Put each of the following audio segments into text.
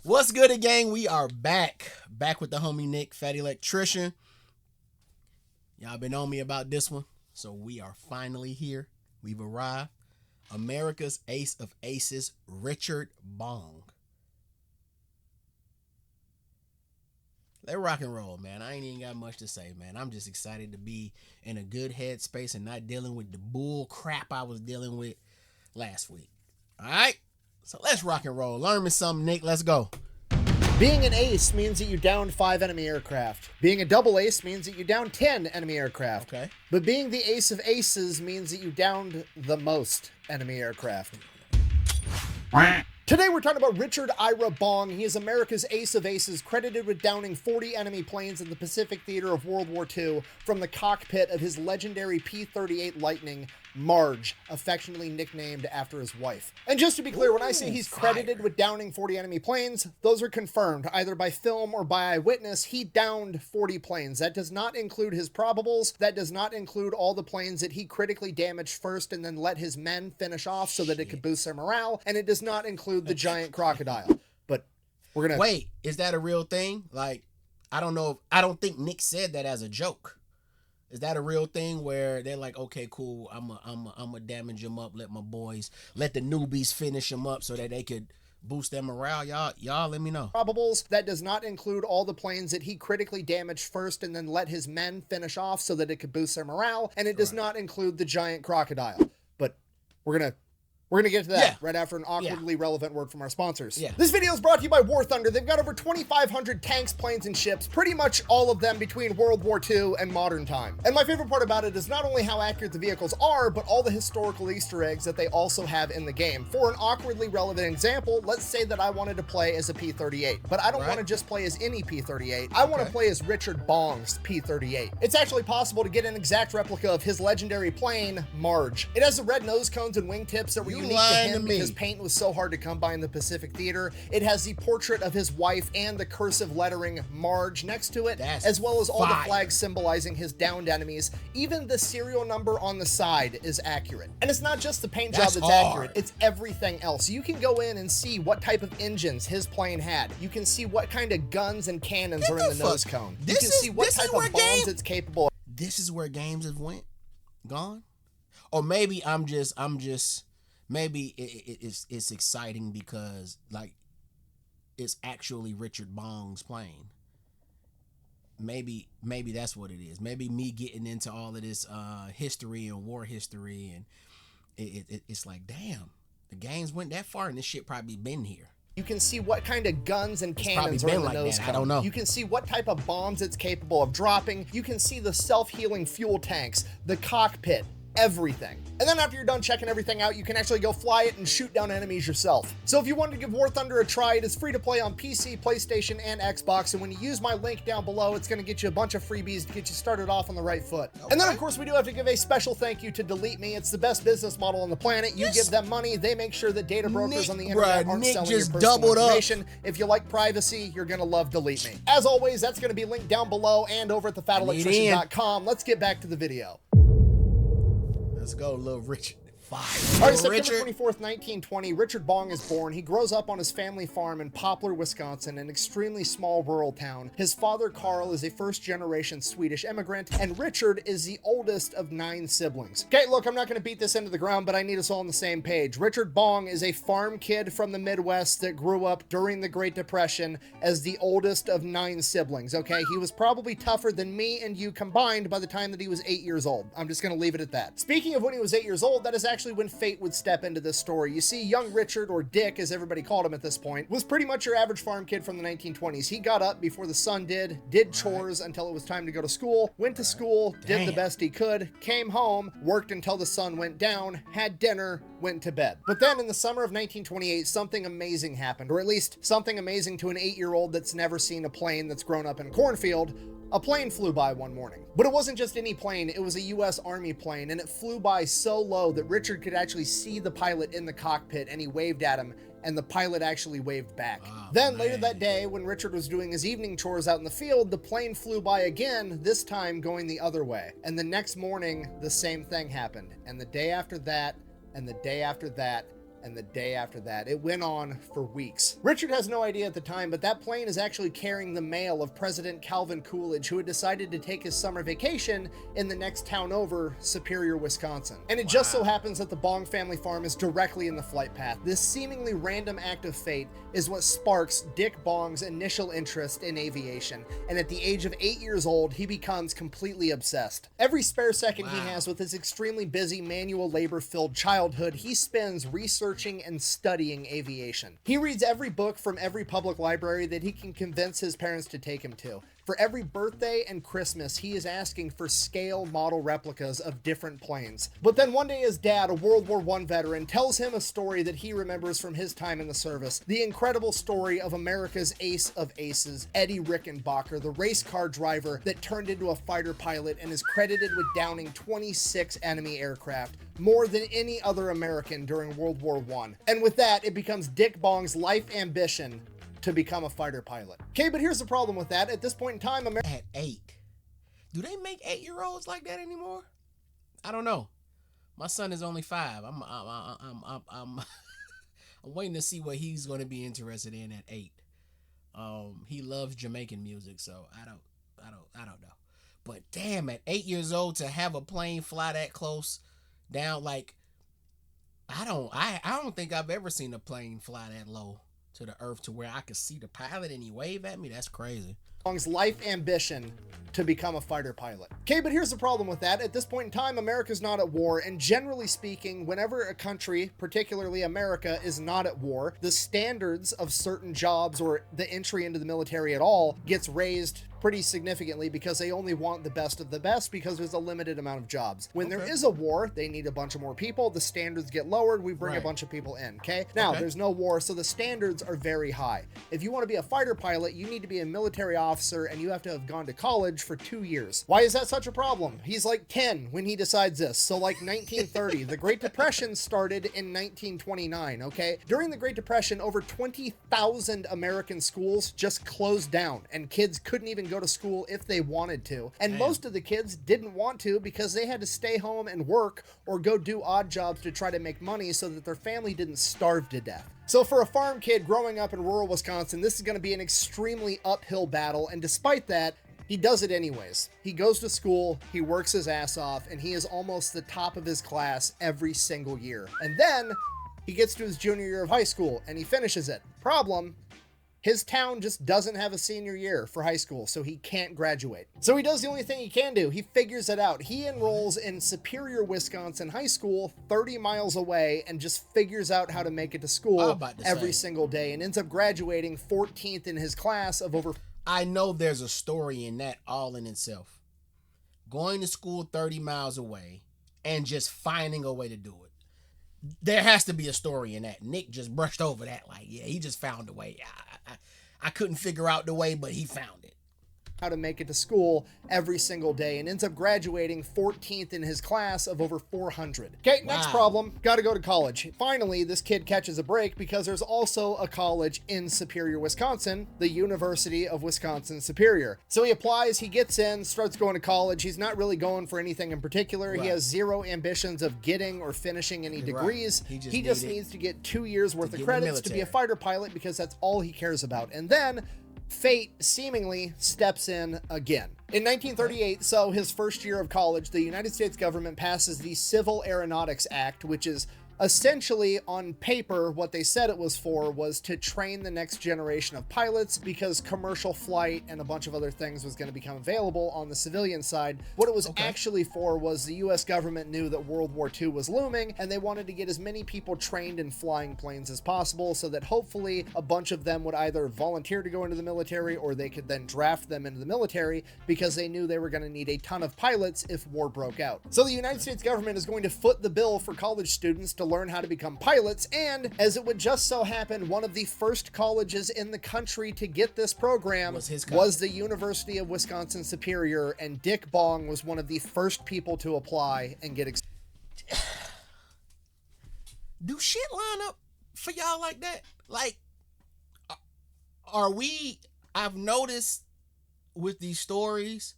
What's good, gang? We are back with the homie Nick, Fat Electrician. Y'all been on me about this one, so we are finally here. We've arrived. America's ace of aces, Richard Bong. Let's rock and roll, man. I ain't even got much to say, man. I'm just excited to be in a good headspace and not dealing with the bull crap I was dealing with last week. All right? So let's rock and roll. Learn me something, Nick. Let's go. Being an ace means that you downed 5 enemy aircraft. Being a double ace means that you downed 10 enemy aircraft. Okay. But being the ace of aces means that you downed the most enemy aircraft. Today we're talking about Richard Ira Bong. He is America's ace of aces, credited with downing 40 enemy planes in the Pacific theater of World War II from the cockpit of his legendary P-38 Lightning, Marge, affectionately nicknamed after his wife. And just to be clear, when I say he's credited with downing 40 enemy planes, those are confirmed, either by film or by eyewitness. He downed 40 planes. That does not include his probables. That does not include all the planes that he critically damaged first and then let his men finish off so that it could boost their morale. And it does not include the giant crocodile. But we're gonna... Wait, is that a real thing? Like, I don't know. I don't think Nick said that as a joke. Is that a real thing where they're like, okay, cool, I'm a damage them up, let my boys, let the newbies finish them up so that they could boost their morale? Y'all let me know. Probables. That does not include all the planes that he critically damaged first and then let his men finish off so that it could boost their morale. And it does not include the giant crocodile. But we're gonna get to that right after an awkwardly relevant word from our sponsors. This video is brought to you by War Thunder. They've got over 2,500 tanks, planes, and ships, pretty much all of them between World War II and modern time. And my favorite part about it is not only how accurate the vehicles are, but all the historical Easter eggs that they also have in the game. For an awkwardly relevant example, let's say that I wanted to play as a P-38, but I don't want to just play as any P-38. I want to play as Richard Bong's P-38. It's actually possible to get an exact replica of his legendary plane, Marge. It has the red nose cones and wingtips that were unique to him because paint was so hard to come by in the Pacific theater. It has the portrait of his wife and the cursive lettering Marge next to it, as well as all the flags symbolizing his downed enemies. Even the serial number on the side is accurate. And it's not just the paint job that's accurate, it's everything else. You can go in and see what type of engines his plane had. You can see what kind of guns and cannons are in the nose cone. You can see what type of bombs it's capable of. This is where games have gone? Or maybe maybe it's exciting because, like, it's actually Richard Bong's plane. Maybe that's what it is. Maybe me getting into all of this history and war history, and it's like, damn, the games went that far and this shit probably been here. You can see what kind of guns and cannons are in the nose cone. I don't know. You can see what type of bombs it's capable of dropping. You can see the self-healing fuel tanks, the cockpit, everything. And then after you're done checking everything out, you can actually go fly it and shoot down enemies yourself. So if you wanted to give War Thunder a try, it is free to play on PC, PlayStation, and Xbox. And when you use my link down below, it's going to get you a bunch of freebies to get you started off on the right foot. And then, of course, we do have to give a special thank you to Delete Me. It's the best business model on the planet. You give them money, they make sure that data brokers on the internet aren't selling your personal information. If you like privacy, you're going to love Delete Me. As always, that's going to be linked down below and over at thefatelectrician.com. Let's get back to the video. Let's go, little Richard. All right, September 24th, 1920, Richard Bong is born. He grows up on his family farm in Poplar, Wisconsin, an extremely small rural town. His father, Carl, is a first-generation Swedish immigrant, and Richard is the oldest of 9 siblings. Okay, look, I'm not going to beat this into the ground, but I need us all on the same page. Richard Bong is a farm kid from the Midwest that grew up during the Great Depression as the oldest of 9 siblings, okay? He was probably tougher than me and you combined by the time that he was 8 years old. I'm just going to leave it at that. Speaking of when he was 8 years old, that is actually when fate would step into this story. You see, young Richard, or Dick as everybody called him at this point, was pretty much your average farm kid from the 1920s. He got up before the sun did chores until it was time to go to school, went to school, did the best he could, came home, worked until the sun went down, had dinner, went to bed. But then in the summer of 1928, something amazing happened, or at least something amazing to an 8-year-old that's never seen a plane that's grown up in a cornfield. A plane flew by one morning. But it wasn't just any plane, it was a US Army plane, and it flew by so low that Richard could actually see the pilot in the cockpit, and he waved at him, and the pilot actually waved back. Then later that day, when Richard was doing his evening chores out in the field, the plane flew by again, this time going the other way. And the next morning, the same thing happened. And the day after that, and the day after that, and the day after that. It went on for weeks. Richard has no idea at the time, but that plane is actually carrying the mail of President Calvin Coolidge, who had decided to take his summer vacation in the next town over, Superior, Wisconsin. And it just so happens that the Bong family farm is directly in the flight path. This seemingly random act of fate is what sparks Dick Bong's initial interest in aviation, and at the age of 8 years old, he becomes completely obsessed. Every spare second he has with his extremely busy manual labor-filled childhood, he spends researching and studying aviation. He reads every book from every public library that he can convince his parents to take him to. For every birthday and Christmas, he is asking for scale model replicas of different planes. But then one day his dad, a World War I veteran, tells him a story that he remembers from his time in the service. The incredible story of America's ace of aces, Eddie Rickenbacker, the race car driver that turned into a fighter pilot and is credited with downing 26 enemy aircraft, more than any other American during World War I. And with that, it becomes Dick Bong's life ambition to become a fighter pilot. Okay, but here's the problem with that. At this point in time, At 8. Do they make 8-year-olds like that anymore? I don't know. My son is only 5. I'm waiting to see what he's going to be interested in at 8. He loves Jamaican music, so I don't know. But damn, at 8 years old to have a plane fly that close down, like I don't think I've ever seen a plane fly that low to the earth to where I could see the pilot and he wave at me. That's crazy. Bong's life ambition to become a fighter pilot. Okay, but here's the problem with that. At this point in time, America's not at war, and generally speaking, whenever a country, particularly America, is not at war, the standards of certain jobs or the entry into the military at all gets raised pretty significantly because they only want the best of the best because there's a limited amount of jobs. When there is a war, they need a bunch of more people, the standards get lowered, we bring a bunch of people in, okay? Now, there's no war, so the standards are very high. If you want to be a fighter pilot, you need to be a military officer and you have to have gone to college for 2 years. Why is that such a problem? He's like 10 when he decides this. So like 1930, the Great Depression started in 1929, okay? During the Great Depression, over 20,000 American schools just closed down and kids couldn't even go to school if they wanted to. And most of the kids didn't want to because they had to stay home and work or go do odd jobs to try to make money so that their family didn't starve to death. So for a farm kid growing up in rural Wisconsin, this is going to be an extremely uphill battle, and despite that, he does it anyways. He goes to school, he works his ass off, and he is almost the top of his class every single year. And then he gets to his junior year of high school and he finishes it. Problem: his town just doesn't have a senior year for high school, so he can't graduate. So he does the only thing he can do. He figures it out. He enrolls in Superior, Wisconsin high school 30 miles away and just figures out how to make it to school every single day and ends up graduating 14th in his class of over... I know there's a story in that all in itself. Going to school 30 miles away and just finding a way to do it. There has to be a story in that. Nick just brushed over that. Like, yeah, he just found a way. I couldn't figure out the way, but he found it. How to make it to school every single day and ends up graduating 14th in his class of over 400. Okay, next problem, gotta go to college. Finally, this kid catches a break because there's also a college in Superior, Wisconsin, the University of Wisconsin-Superior. So he applies, he gets in, starts going to college. He's not really going for anything in particular. He has zero ambitions of getting or finishing any degrees. He just needs to get 2 years worth of credits to be a fighter pilot because that's all he cares about. And then fate seemingly steps in again. In 1938, so his first year of college, the United States government passes the Civil Aeronautics Act, which is essentially, on paper, what they said it was for was to train the next generation of pilots because commercial flight and a bunch of other things was going to become available on the civilian side. What it was actually for was the US government knew that World War II was looming and they wanted to get as many people trained in flying planes as possible so that hopefully a bunch of them would either volunteer to go into the military or they could then draft them into the military because they knew they were going to need a ton of pilots if war broke out. So the United States government is going to foot the bill for college students to learn how to become pilots, and as it would just so happen, one of the first colleges in the country to get this program was the University of Wisconsin-Superior, and Dick Bong was one of the first people to apply and get Do shit line up for y'all like that? Like, are we... I've noticed with these stories,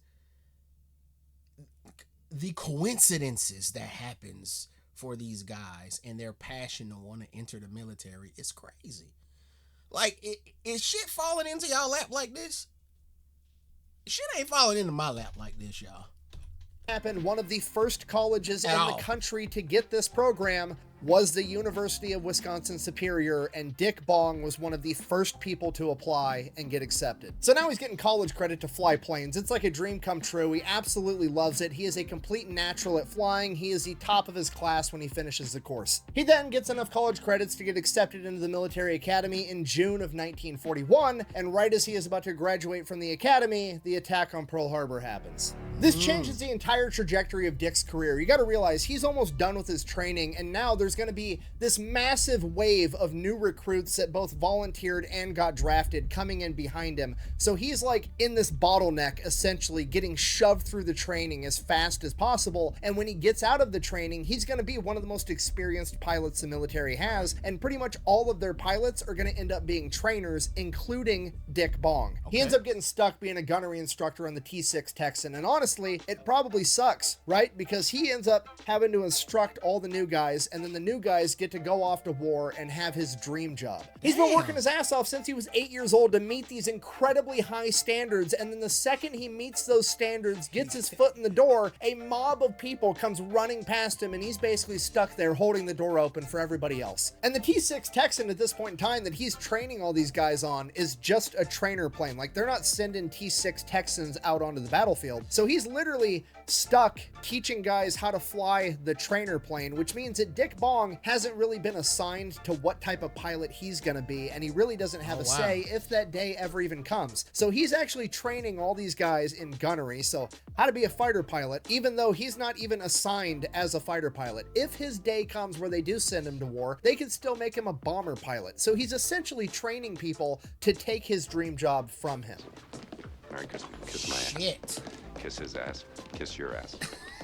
the coincidences that happens for these guys and their passion to want to enter the military is crazy. Like, is shit falling into y'all lap like this? Shit ain't falling into my lap like this, y'all. Happened, one of the first colleges in the country to get this program was the University of Wisconsin-Superior, and Dick Bong was one of the first people to apply and get accepted. So now he's getting college credit to fly planes. It's like a dream come true. He absolutely loves it. He is a complete natural at flying. He is the top of his class when he finishes the course. He then gets enough college credits to get accepted into the military academy in June of 1941, and right as he is about to graduate from the academy, the attack on Pearl Harbor happens. This changes the entire trajectory of Dick's career. You got to realize he's almost done with his training, and now there's going to be this massive wave of new recruits that both volunteered and got drafted coming in behind him. So he's like in this bottleneck, essentially getting shoved through the training as fast as possible. And when he gets out of the training, he's going to be one of the most experienced pilots the military has. And pretty much all of their pilots are going to end up being trainers, including Dick Bong. Okay. He ends up getting stuck being a gunnery instructor on the T-6 Texan. And honestly, it probably sucks, right? Because he ends up having to instruct all the new guys, and then the new guys get to go off to war and have his dream job. He's been working his ass off since he was 8 years old to meet these incredibly high standards, and then the second he meets those standards, gets his foot in the door, a mob of people comes running past him, and he's basically stuck there holding the door open for everybody else. And the T-6 Texan at this point in time that he's training all these guys on is just a trainer plane. Like, they're not sending T-6 Texans out onto the battlefield. So he's literally stuck teaching guys how to fly the trainer plane, which means that Dick Bong hasn't really been assigned to what type of pilot he's gonna be, and he really doesn't have a say if that day ever even comes. So he's actually training all these guys in gunnery, so how to be a fighter pilot, even though he's not even assigned as a fighter pilot. If his day comes where they do send him to war, they can still make him a bomber pilot. So he's essentially training people to take his dream job from him. All right, kiss my ass. Kiss his ass. Kiss your ass.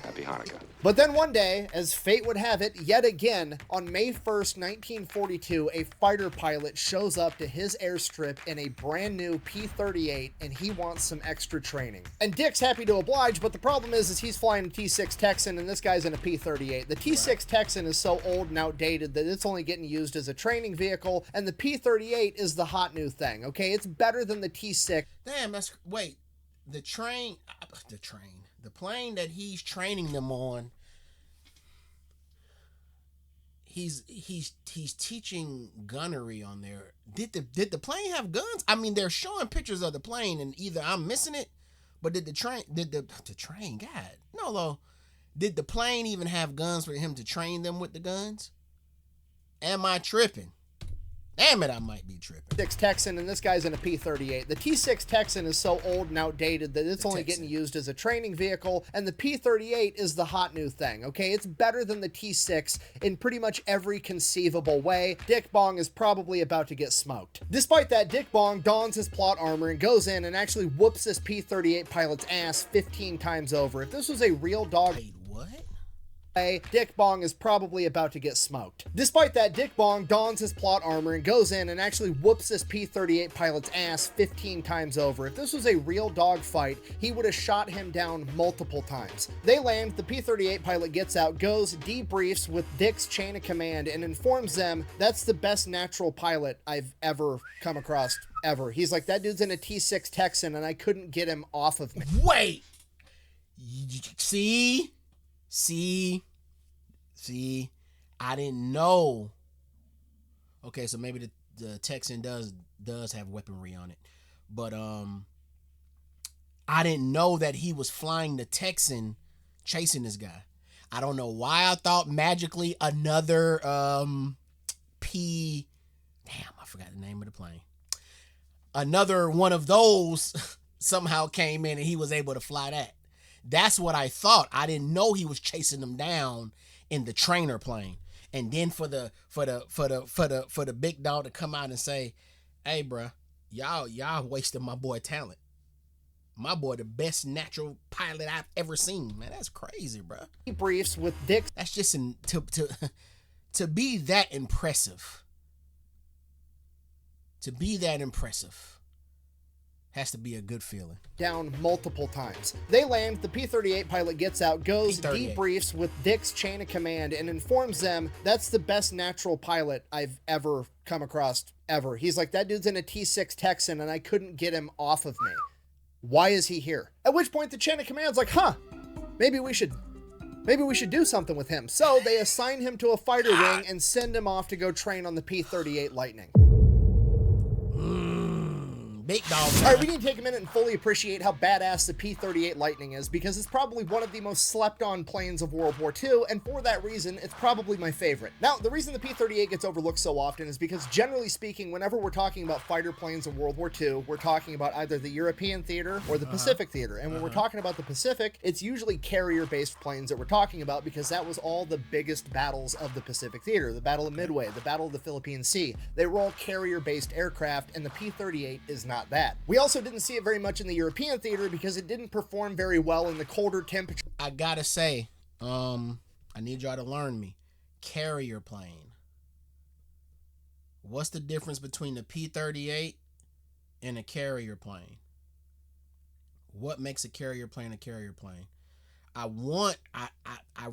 Happy Hanukkah. But then one day, as fate would have it, yet again, on May 1st, 1942, a fighter pilot shows up to his airstrip in a brand new P-38, and he wants some extra training. And Dick's happy to oblige, but the problem is he's flying a T-6 Texan, and this guy's in a P-38. The T-6 Texan is so old and outdated that it's only getting used as a training vehicle, and the P-38 is the hot new thing, okay? It's better than the T-6. Damn, the plane that he's training them on, he's teaching gunnery on there. Did the plane have guns? I mean, they're showing pictures of the plane, and either I'm missing it, but did the train, God, Nolo, did the plane even have guns for him to train them with the guns? Am I tripping? Damn it, I might be tripping. T-6 Texan, and this guy's in a P-38. The T-6 Texan is so old and outdated that it's only getting used as a training vehicle, and the P-38 is the hot new thing, okay? It's better than the T-6 in pretty much every conceivable way. Dick Bong is probably about to get smoked. Despite that, Dick Bong dons his plot armor and goes in and actually whoops this P-38 pilot's ass 15 times over. If this was a real dog... Wait, what? Dick Bong is probably about to get smoked. Despite that, Dick Bong dons his plot armor and goes in and actually whoops this P-38 pilot's ass 15 times over. If this was a real dogfight, he would have shot him down multiple times. They land, the P-38 pilot gets out, goes, debriefs with Dick's chain of command, and informs them that's the best natural pilot I've ever come across, ever. He's like, that dude's in a T-6 Texan, and I couldn't get him off of me. Wait! See, I didn't know. Okay, so maybe the Texan does have weaponry on it, but I didn't know that he was flying the Texan chasing this guy. I don't know why I thought magically another P. Damn, I forgot the name of the plane. Another one of those somehow came in and he was able to fly that. That's what I thought. I didn't know he was chasing them down in the trainer plane. And then for the big dog to come out and say, "Hey, bruh, y'all wasting my boy talent. My boy, the best natural pilot I've ever seen." Man, that's crazy, bruh. He briefs with Dick. That's just to be that impressive. To be that impressive. Has to be a good feeling. Down multiple times. They land, the P-38 pilot gets out, goes, P-38. debriefs with Dick's chain of command, and informs them that's the best natural pilot I've ever come across, ever. He's like, that dude's in a T-6 Texan, and I couldn't get him off of me. Why is he here? At which point the chain of command's like, maybe we should do something with him. So they assign him to a fighter wing and send him off to go train on the P-38 Lightning. Big dog. All right, we need to take a minute and fully appreciate how badass the P-38 Lightning is, because it's probably one of the most slept-on planes of World War II, and for that reason, it's probably my favorite. Now, the reason the P-38 gets overlooked so often is because, generally speaking, whenever we're talking about fighter planes in World War II, we're talking about either the European theater or the Pacific theater, and when we're talking about the Pacific, it's usually carrier-based planes that we're talking about, because that was all the biggest battles of the Pacific theater. The Battle of Midway, the Battle of the Philippine Sea. They were all carrier-based aircraft, and the P-38 is not that. We also didn't see it very much in the European theater because it didn't perform very well in the colder temperature. I gotta say, I need y'all to learn me. Carrier plane. What's the difference between the P-38 and a carrier plane? What makes a carrier plane a carrier plane? I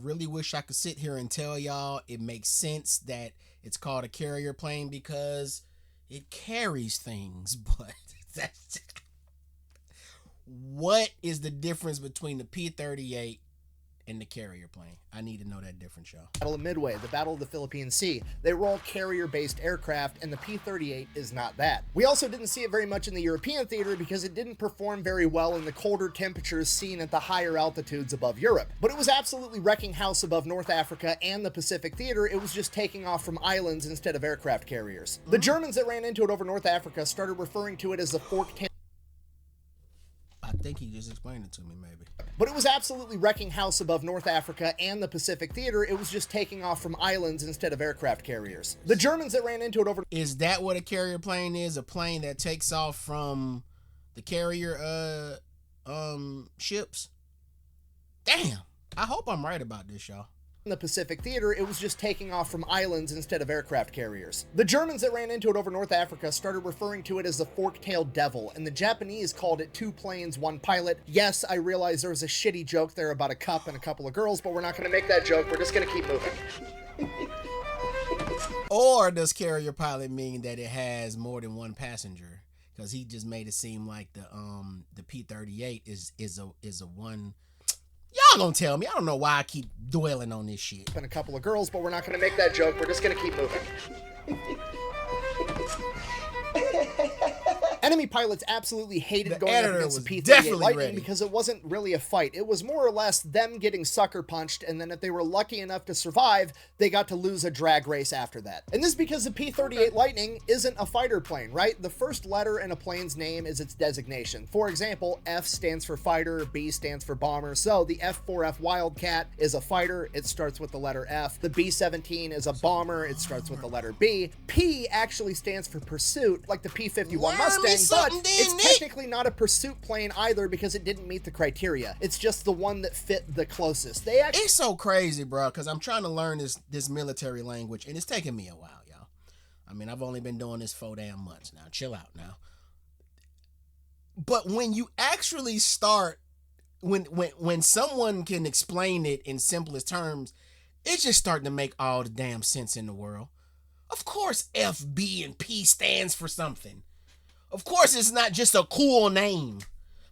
really wish I could sit here and tell y'all it makes sense that it's called a carrier plane because it carries things, but that's what is the difference between the P-38 and the carrier plane? I need to know that difference, y'all. Battle of Midway, the Battle of the Philippine Sea. They were all carrier-based aircraft, and the P-38 is not that. We also didn't see it very much in the European theater because it didn't perform very well in the colder temperatures seen at the higher altitudes above Europe. But it was absolutely wrecking house above North Africa and the Pacific theater. It was just taking off from islands instead of aircraft carriers. The Germans that ran into it over North Africa started referring to it as the fork-tailed. I think he just explained it to me, maybe. But it was absolutely wrecking house above North Africa and the Pacific theater. It was just taking off from islands instead of aircraft carriers. The Germans that ran into it over... Is that what a carrier plane is? A plane that takes off from the carrier ships? Damn. I hope I'm right about this, y'all. In the Pacific theater, it was just taking off from islands instead of aircraft carriers. The Germans that ran into it over North Africa started referring to it as the fork-tailed devil, and the Japanese called it 2 planes, 1 pilot. Yes, I realize there was a shitty joke there about a cup and a couple of girls, but we're not going to make that joke. We're just going to keep moving. Or does carrier pilot mean that it has more than 1 passenger? Because he just made it seem like the P-38 is a one. Y'all gonna tell me. I don't know why I keep dwelling on this shit. And a couple of girls, but we're not going to make that joke. We're just going to keep moving. Enemy pilots absolutely hated going up against the P-38 Lightning because it wasn't really a fight. It was more or less them getting sucker punched, and then if they were lucky enough to survive, they got to lose a drag race after that. And this is because the P-38 Lightning isn't a fighter plane, right? The first letter in a plane's name is its designation. For example, F stands for fighter, B stands for bomber. So the F-4F Wildcat is a fighter. It starts with the letter F. The B-17 is a bomber. It starts with the letter B. P actually stands for pursuit, like the P-51 Mustang, but it's technically not a pursuit plane either because it didn't meet the criteria. It's just the one that fit the closest. It's so crazy, bro, because I'm trying to learn this military language, and it's taking me a while, y'all. I mean, I've only been doing this 4 damn months now. Chill out now. But when you actually start, when someone can explain it in simplest terms, it's just starting to make all the damn sense in the world. Of course, F, B, and P stands for something. Of course, it's not just a cool name.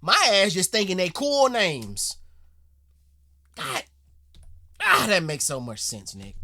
My ass just thinking they cool names. God. That makes so much sense, Nick.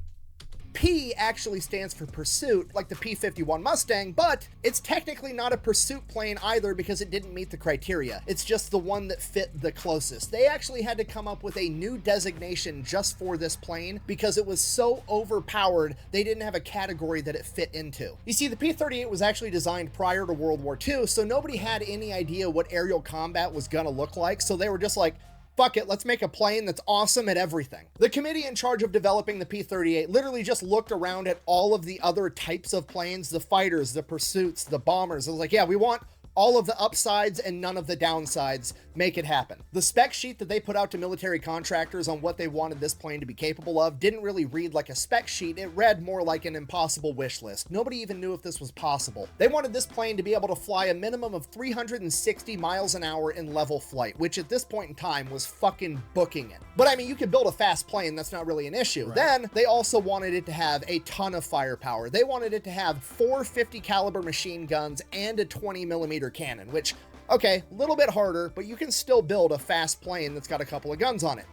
P actually stands for pursuit, like the P-51 Mustang, but it's technically not a pursuit plane either because it didn't meet the criteria. It's just the one that fit the closest. They actually had to come up with a new designation just for this plane because it was so overpowered, they didn't have a category that it fit into. You see, the P-38 was actually designed prior to World War II, so nobody had any idea what aerial combat was gonna look like, so they were just like, fuck it, let's make a plane that's awesome at everything. The committee in charge of developing the P-38 literally just looked around at all of the other types of planes, the fighters, the pursuits, the bombers. It was like, yeah, we want all of the upsides and none of the downsides. Make it happen. The spec sheet that they put out to military contractors on what they wanted this plane to be capable of didn't really read like a spec sheet. It read more like an impossible wish list. Nobody even knew if this was possible. They wanted this plane to be able to fly a minimum of 360 miles an hour in level flight, which at this point in time was fucking booking it. But I mean, you can build a fast plane, that's not really an issue. Right. Then they also wanted it to have a ton of firepower. They wanted it to have 4 50 caliber machine guns and a 20 millimeter cannon, which, okay, a little bit harder, but you can still build a fast plane that's got a couple of guns on it.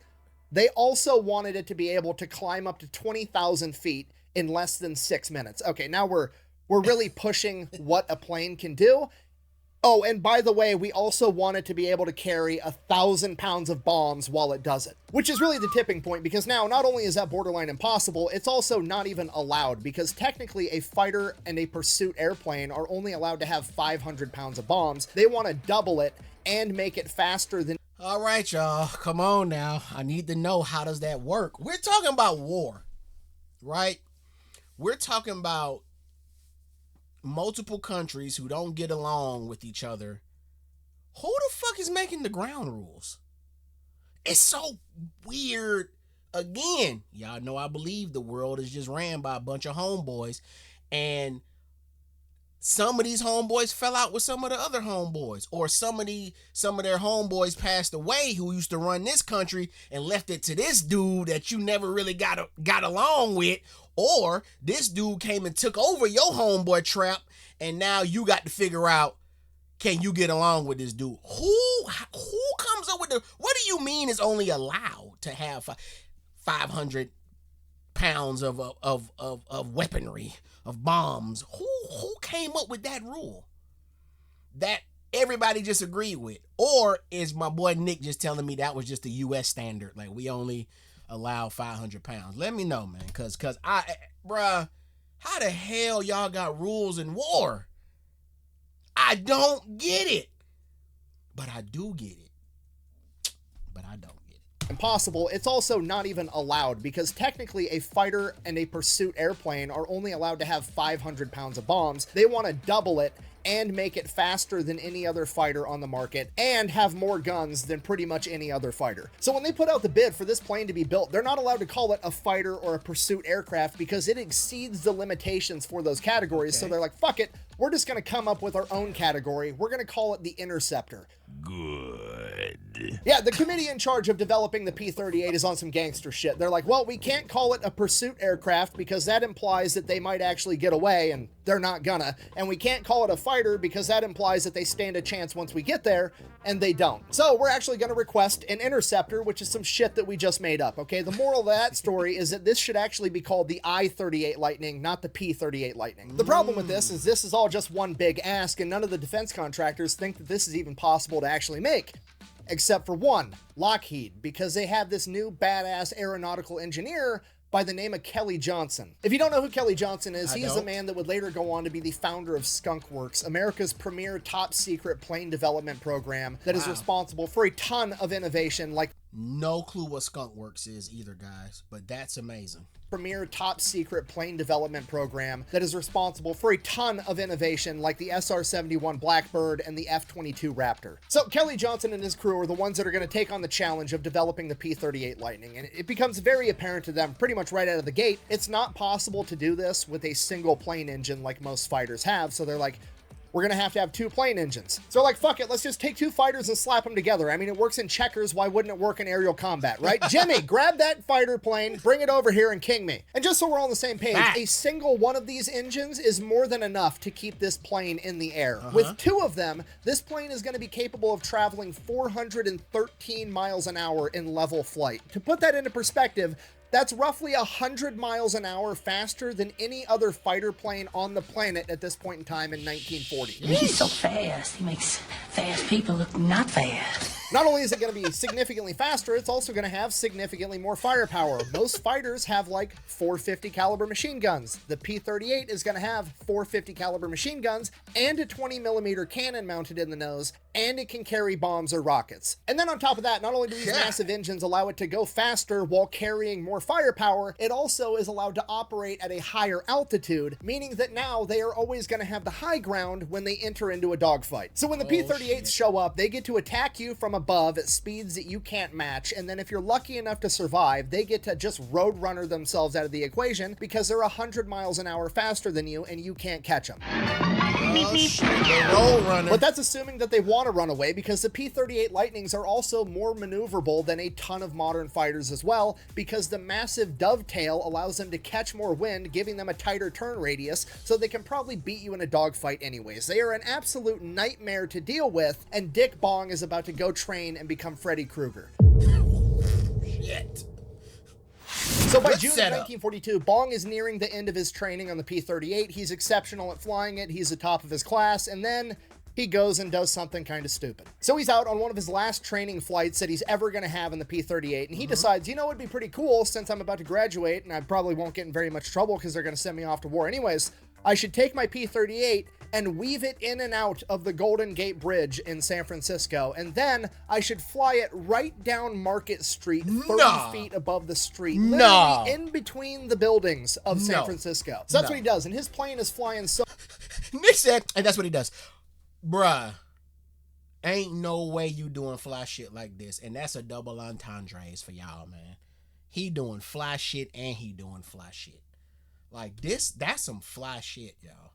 They also wanted it to be able to climb up to 20,000 feet in less than 6 minutes. Okay, now we're really pushing what a plane can do. Oh, and by the way, we also want it to be able to carry 1,000 pounds of bombs while it does it, which is really the tipping point, because now not only is that borderline impossible, it's also not even allowed, because technically a fighter and a pursuit airplane are only allowed to have 500 pounds of bombs. They want to double it and make it faster than... All right, y'all, come on now. I need to know, how does that work? We're talking about war, right? We're talking about multiple countries who don't get along with each other. Who the fuck is making the ground rules? It's so weird. Again, y'all know I believe the world is just ran by a bunch of homeboys, and some of these homeboys fell out with some of the other homeboys, or some of their homeboys passed away who used to run this country and left it to this dude that you never really got along with, or this dude came and took over your homeboy trap, and now you got to figure out, can you get along with this dude? Who comes up with what do you mean is only allowed to have 500 pounds of weaponry, of bombs? Who came up with that rule that everybody just agreed with? Or is my boy Nick just telling me that was just a U.S. standard? Like, we only allow 500 pounds. Let me know, man, because bruh, how the hell y'all got rules in war? I don't get it, but I do get it, but I don't get it. Impossible. It's also not even allowed, because technically a fighter and a pursuit airplane are only allowed to have 500 pounds of bombs. They want to double it and make it faster than any other fighter on the market, and have more guns than pretty much any other fighter. So when they put out the bid for this plane to be built, they're not allowed to call it a fighter or a pursuit aircraft, because it exceeds the limitations for those categories. Okay. So they're like, fuck it, we're just going to come up with our own category. We're going to call it the Interceptor. Good. Yeah, the committee in charge of developing the P-38 is on some gangster shit. They're like, well, we can't call it a pursuit aircraft because that implies that they might actually get away, and they're not gonna. And we can't call it a fighter because that implies that they stand a chance once we get there, and they don't. So we're actually gonna request an Interceptor, which is some shit that we just made up, okay? The moral of that story is that this should actually be called the I-38 Lightning, not the P-38 Lightning. The problem with this is all just one big ask, and none of the defense contractors think that this is even possible to actually make. Except for one, Lockheed, because they have this new badass aeronautical engineer by the name of Kelly Johnson. If you don't know who Kelly Johnson is, he's the man that would later go on to be the founder of Skunk Works, America's premier top secret plane development program that is responsible for a ton of innovation. Like, no clue what Skunk Works is either, guys, but that's amazing. Premier top secret plane development program that is responsible for a ton of innovation, like the SR-71 Blackbird and the F-22 Raptor. So Kelly Johnson and his crew are the ones that are going to take on the challenge of developing the P-38 Lightning, and it becomes very apparent to them pretty much right out of the gate, it's not possible to do this with a single plane engine like most fighters have. So they're like, we're going to have 2 plane engines. So like, fuck it, let's just take 2 fighters and slap them together. I mean, it works in checkers, why wouldn't it work in aerial combat, right? Jimmy, grab that fighter plane, bring it over here and king me. And just so we're all on the same page, a single one of these engines is more than enough to keep this plane in the air. With 2 of them, this plane is going to be capable of traveling 413 miles an hour in level flight. To put that into perspective, that's roughly 100 miles an hour faster than any other fighter plane on the planet at this point in time in 1940. He's so fast. He makes Fast people look not fast. Not only is it going to be significantly faster, it's also going to have significantly more firepower. Most fighters have like 450 caliber machine guns. The P-38 is going to have 450 caliber machine guns and a 20 millimeter cannon mounted in the nose, and it can carry bombs or rockets. And then on top of that, not only do these massive engines allow it to go faster while carrying more firepower, it also is allowed to operate at a higher altitude, meaning that now they are always going to have the high ground when they enter into a dogfight. So when the P-38s show up, they get to attack you from above at speeds that you can't match, and then if you're lucky enough to survive, they get to just roadrunner themselves out of the equation because they're 100 miles an hour faster than you and you can't catch them. Oh shit, the road runner. But that's assuming that they want to run away, because the P-38 Lightnings are also more maneuverable than a ton of modern fighters as well, because the massive dovetail allows them to catch more wind, giving them a tighter turn radius, so they can probably beat you in a dogfight anyways. They are an absolute nightmare to deal with, and Dick Bong is about to go train and become Freddy Krueger. Shit. So by June of 1942, Bong is nearing the end of his training on the P-38. He's exceptional at flying it. He's the top of his class. And then he goes and does something kind of stupid. So he's out on one of his last training flights that he's ever going to have in the P-38. And he decides, you know, it'd be pretty cool since I'm about to graduate and I probably won't get in very much trouble because they're going to send me off to war anyways. I should take my P-38 and weave it in and out of the Golden Gate Bridge in San Francisco. And then I should fly it right down Market Street, 30 feet above the street. Literally in between the buildings of San Francisco. So that's what he does. And his plane is flying so... Nick said, and that's what he does. Bruh, ain't no way you doing fly shit like this. And that's a double entendres for y'all, man. He doing fly shit and he doing fly shit. Like this, that's some fly shit, y'all.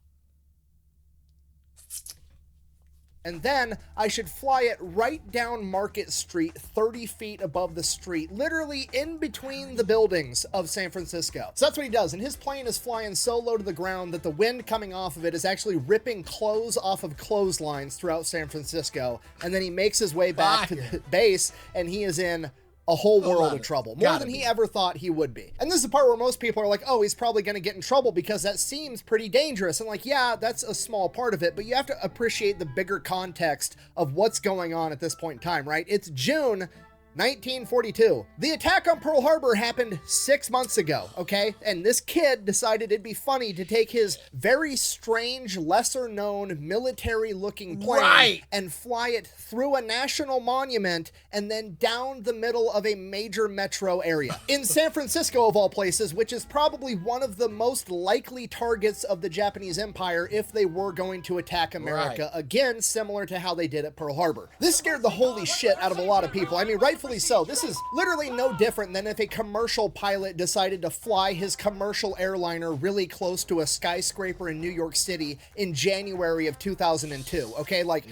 And then I should fly it right down Market Street, 30 feet above the street, literally in between the buildings of San Francisco. So that's what he does. And his plane is flying so low to the ground that the wind coming off of it is actually ripping clothes off of clotheslines throughout San Francisco. And then he makes his way back to the base, and he is in a whole world of trouble, more than he ever thought he would be. And this is the part where most people are like, oh, he's probably going to get in trouble because that seems pretty dangerous. And like, yeah, that's a small part of it, but you have to appreciate the bigger context of what's going on at this point in time, right? It's June 1942. The attack on Pearl Harbor happened 6 months ago, okay? And this kid decided it'd be funny to take his very strange, lesser-known, military-looking plane and fly it through a national monument and then down the middle of a major metro area. In San Francisco, of all places, which is probably one of the most likely targets of the Japanese Empire if they were going to attack America again, similar to how they did at Pearl Harbor. This scared the holy shit out of a lot of people. I mean, rightfully so. This is literally no different than if a commercial pilot decided to fly his commercial airliner really close to a skyscraper in New York City in January of 2002. Okay, like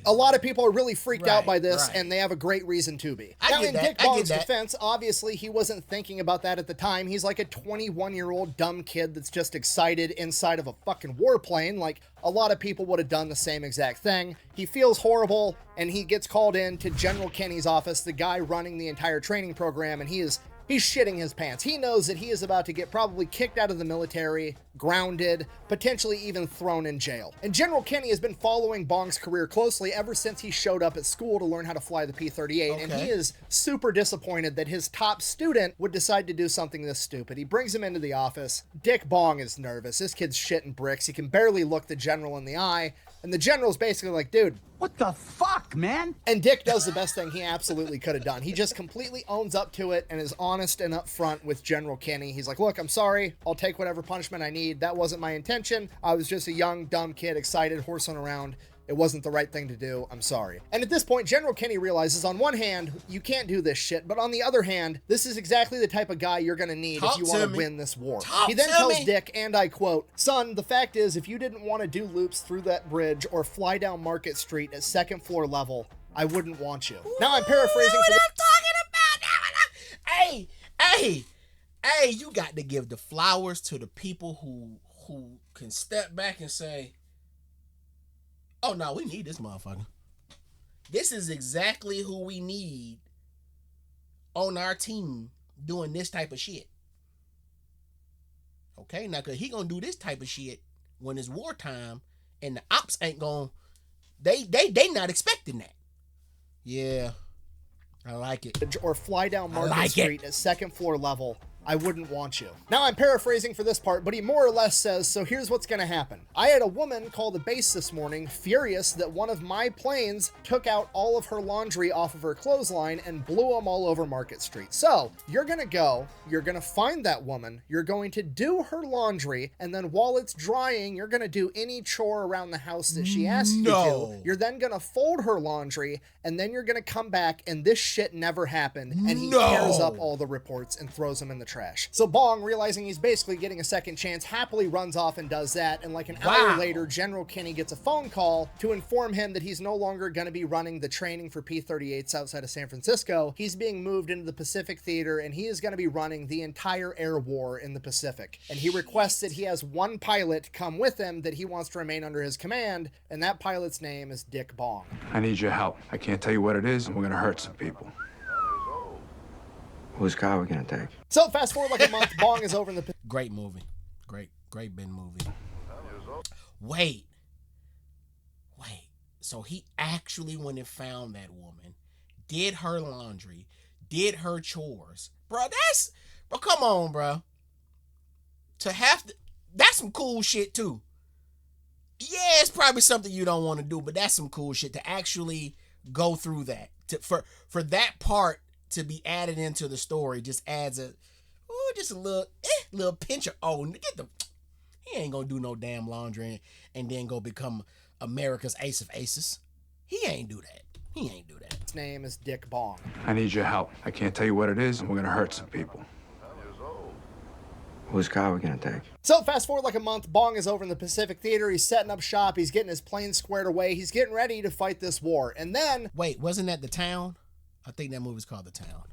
a lot of people are really freaked out by this, and they have a great reason to be. Now, in Dick Bong's defense, obviously he wasn't thinking about that at the time. He's like a 21-year-old dumb kid that's just excited inside of a fucking warplane. Like, a lot of people would have done the same exact thing. He feels horrible, and he gets called in to General Kenny's office, the guy running the entire training program, and he's shitting his pants. He knows that he is about to get probably kicked out of the military, grounded, potentially even thrown in jail. And General Kenny has been following Bong's career closely ever since he showed up at school to learn how to fly the P-38, and he is super disappointed that his top student would decide to do something this stupid. He brings him into the office. Dick Bong is nervous. This kid's shitting bricks. He can barely look the general in the eye, and the general's basically like, dude, what the fuck, man? And Dick does the best thing he absolutely could have done. He just completely owns up to it and is honest and upfront with General Kenny. He's like, look, I'm sorry. I'll take whatever punishment I need. That wasn't my intention. I was just a young, dumb kid, excited, horsing around. It wasn't the right thing to do. I'm sorry. And at this point, General Kenny realizes on one hand, you can't do this shit, but on the other hand, this is exactly the type of guy you're going to need if you want to win this war. He then tells Dick, and I quote, son, the fact is, if you didn't want to do loops through that bridge or fly down Market Street at second floor level, I wouldn't want you. Now I'm paraphrasing for Hey, you got to give the flowers to the people who can step back and say, oh, no, we need this motherfucker. This is exactly who we need on our team doing this type of shit. Okay, now, because he going to do this type of shit when it's wartime and the ops ain't going to They not expecting that. Yeah, I like it. Or fly down Market Street at second floor level, I wouldn't want you. Now I'm paraphrasing for this part, but he more or less says, so here's what's gonna happen. I had a woman call the base this morning, furious that one of my planes took out all of her laundry off of her clothesline and blew them all over Market Street. So you're gonna go, you're gonna find that woman, you're going to do her laundry, and then while it's drying, you're gonna do any chore around the house that she asks you to. You're then gonna fold her laundry, and then you're gonna come back, and this shit never happened, and he tears up all the reports and throws them in the trash. So Bong, realizing he's basically getting a second chance, happily runs off and does that, and like an hour later, General Kenny gets a phone call to inform him that he's no longer going to be running the training for P-38s outside of San Francisco. He's being moved into the Pacific Theater, and he is going to be running the entire air war in the Pacific. And he requests that he has one pilot come with him that he wants to remain under his command, and that pilot's name is Dick Bong. I need your help. I can't tell you what it is, and we're going to hurt some people. Whose car are we gonna take? So fast forward like a month, Bong is over in the... Great movie. Great Ben movie. Wait. So he actually went and found that woman, did her laundry, did her chores. Bro, come on, bro. That's some cool shit too. Yeah, it's probably something you don't want to do, but that's some cool shit to actually go through that. For that part to be added into the story just adds a little pinch of he ain't gonna do no damn laundry and then go become America's ace of aces. He ain't do that. His name is Dick Bong. I need your help. I can't tell you what it is, and we're gonna hurt some people. Whose car are we gonna take? So fast forward like a month, Bong is over in the Pacific Theater. He's setting up shop. He's getting his plane squared away. He's getting ready to fight this war. And then... Wait, wasn't that The Town? I think that movie's called The Town.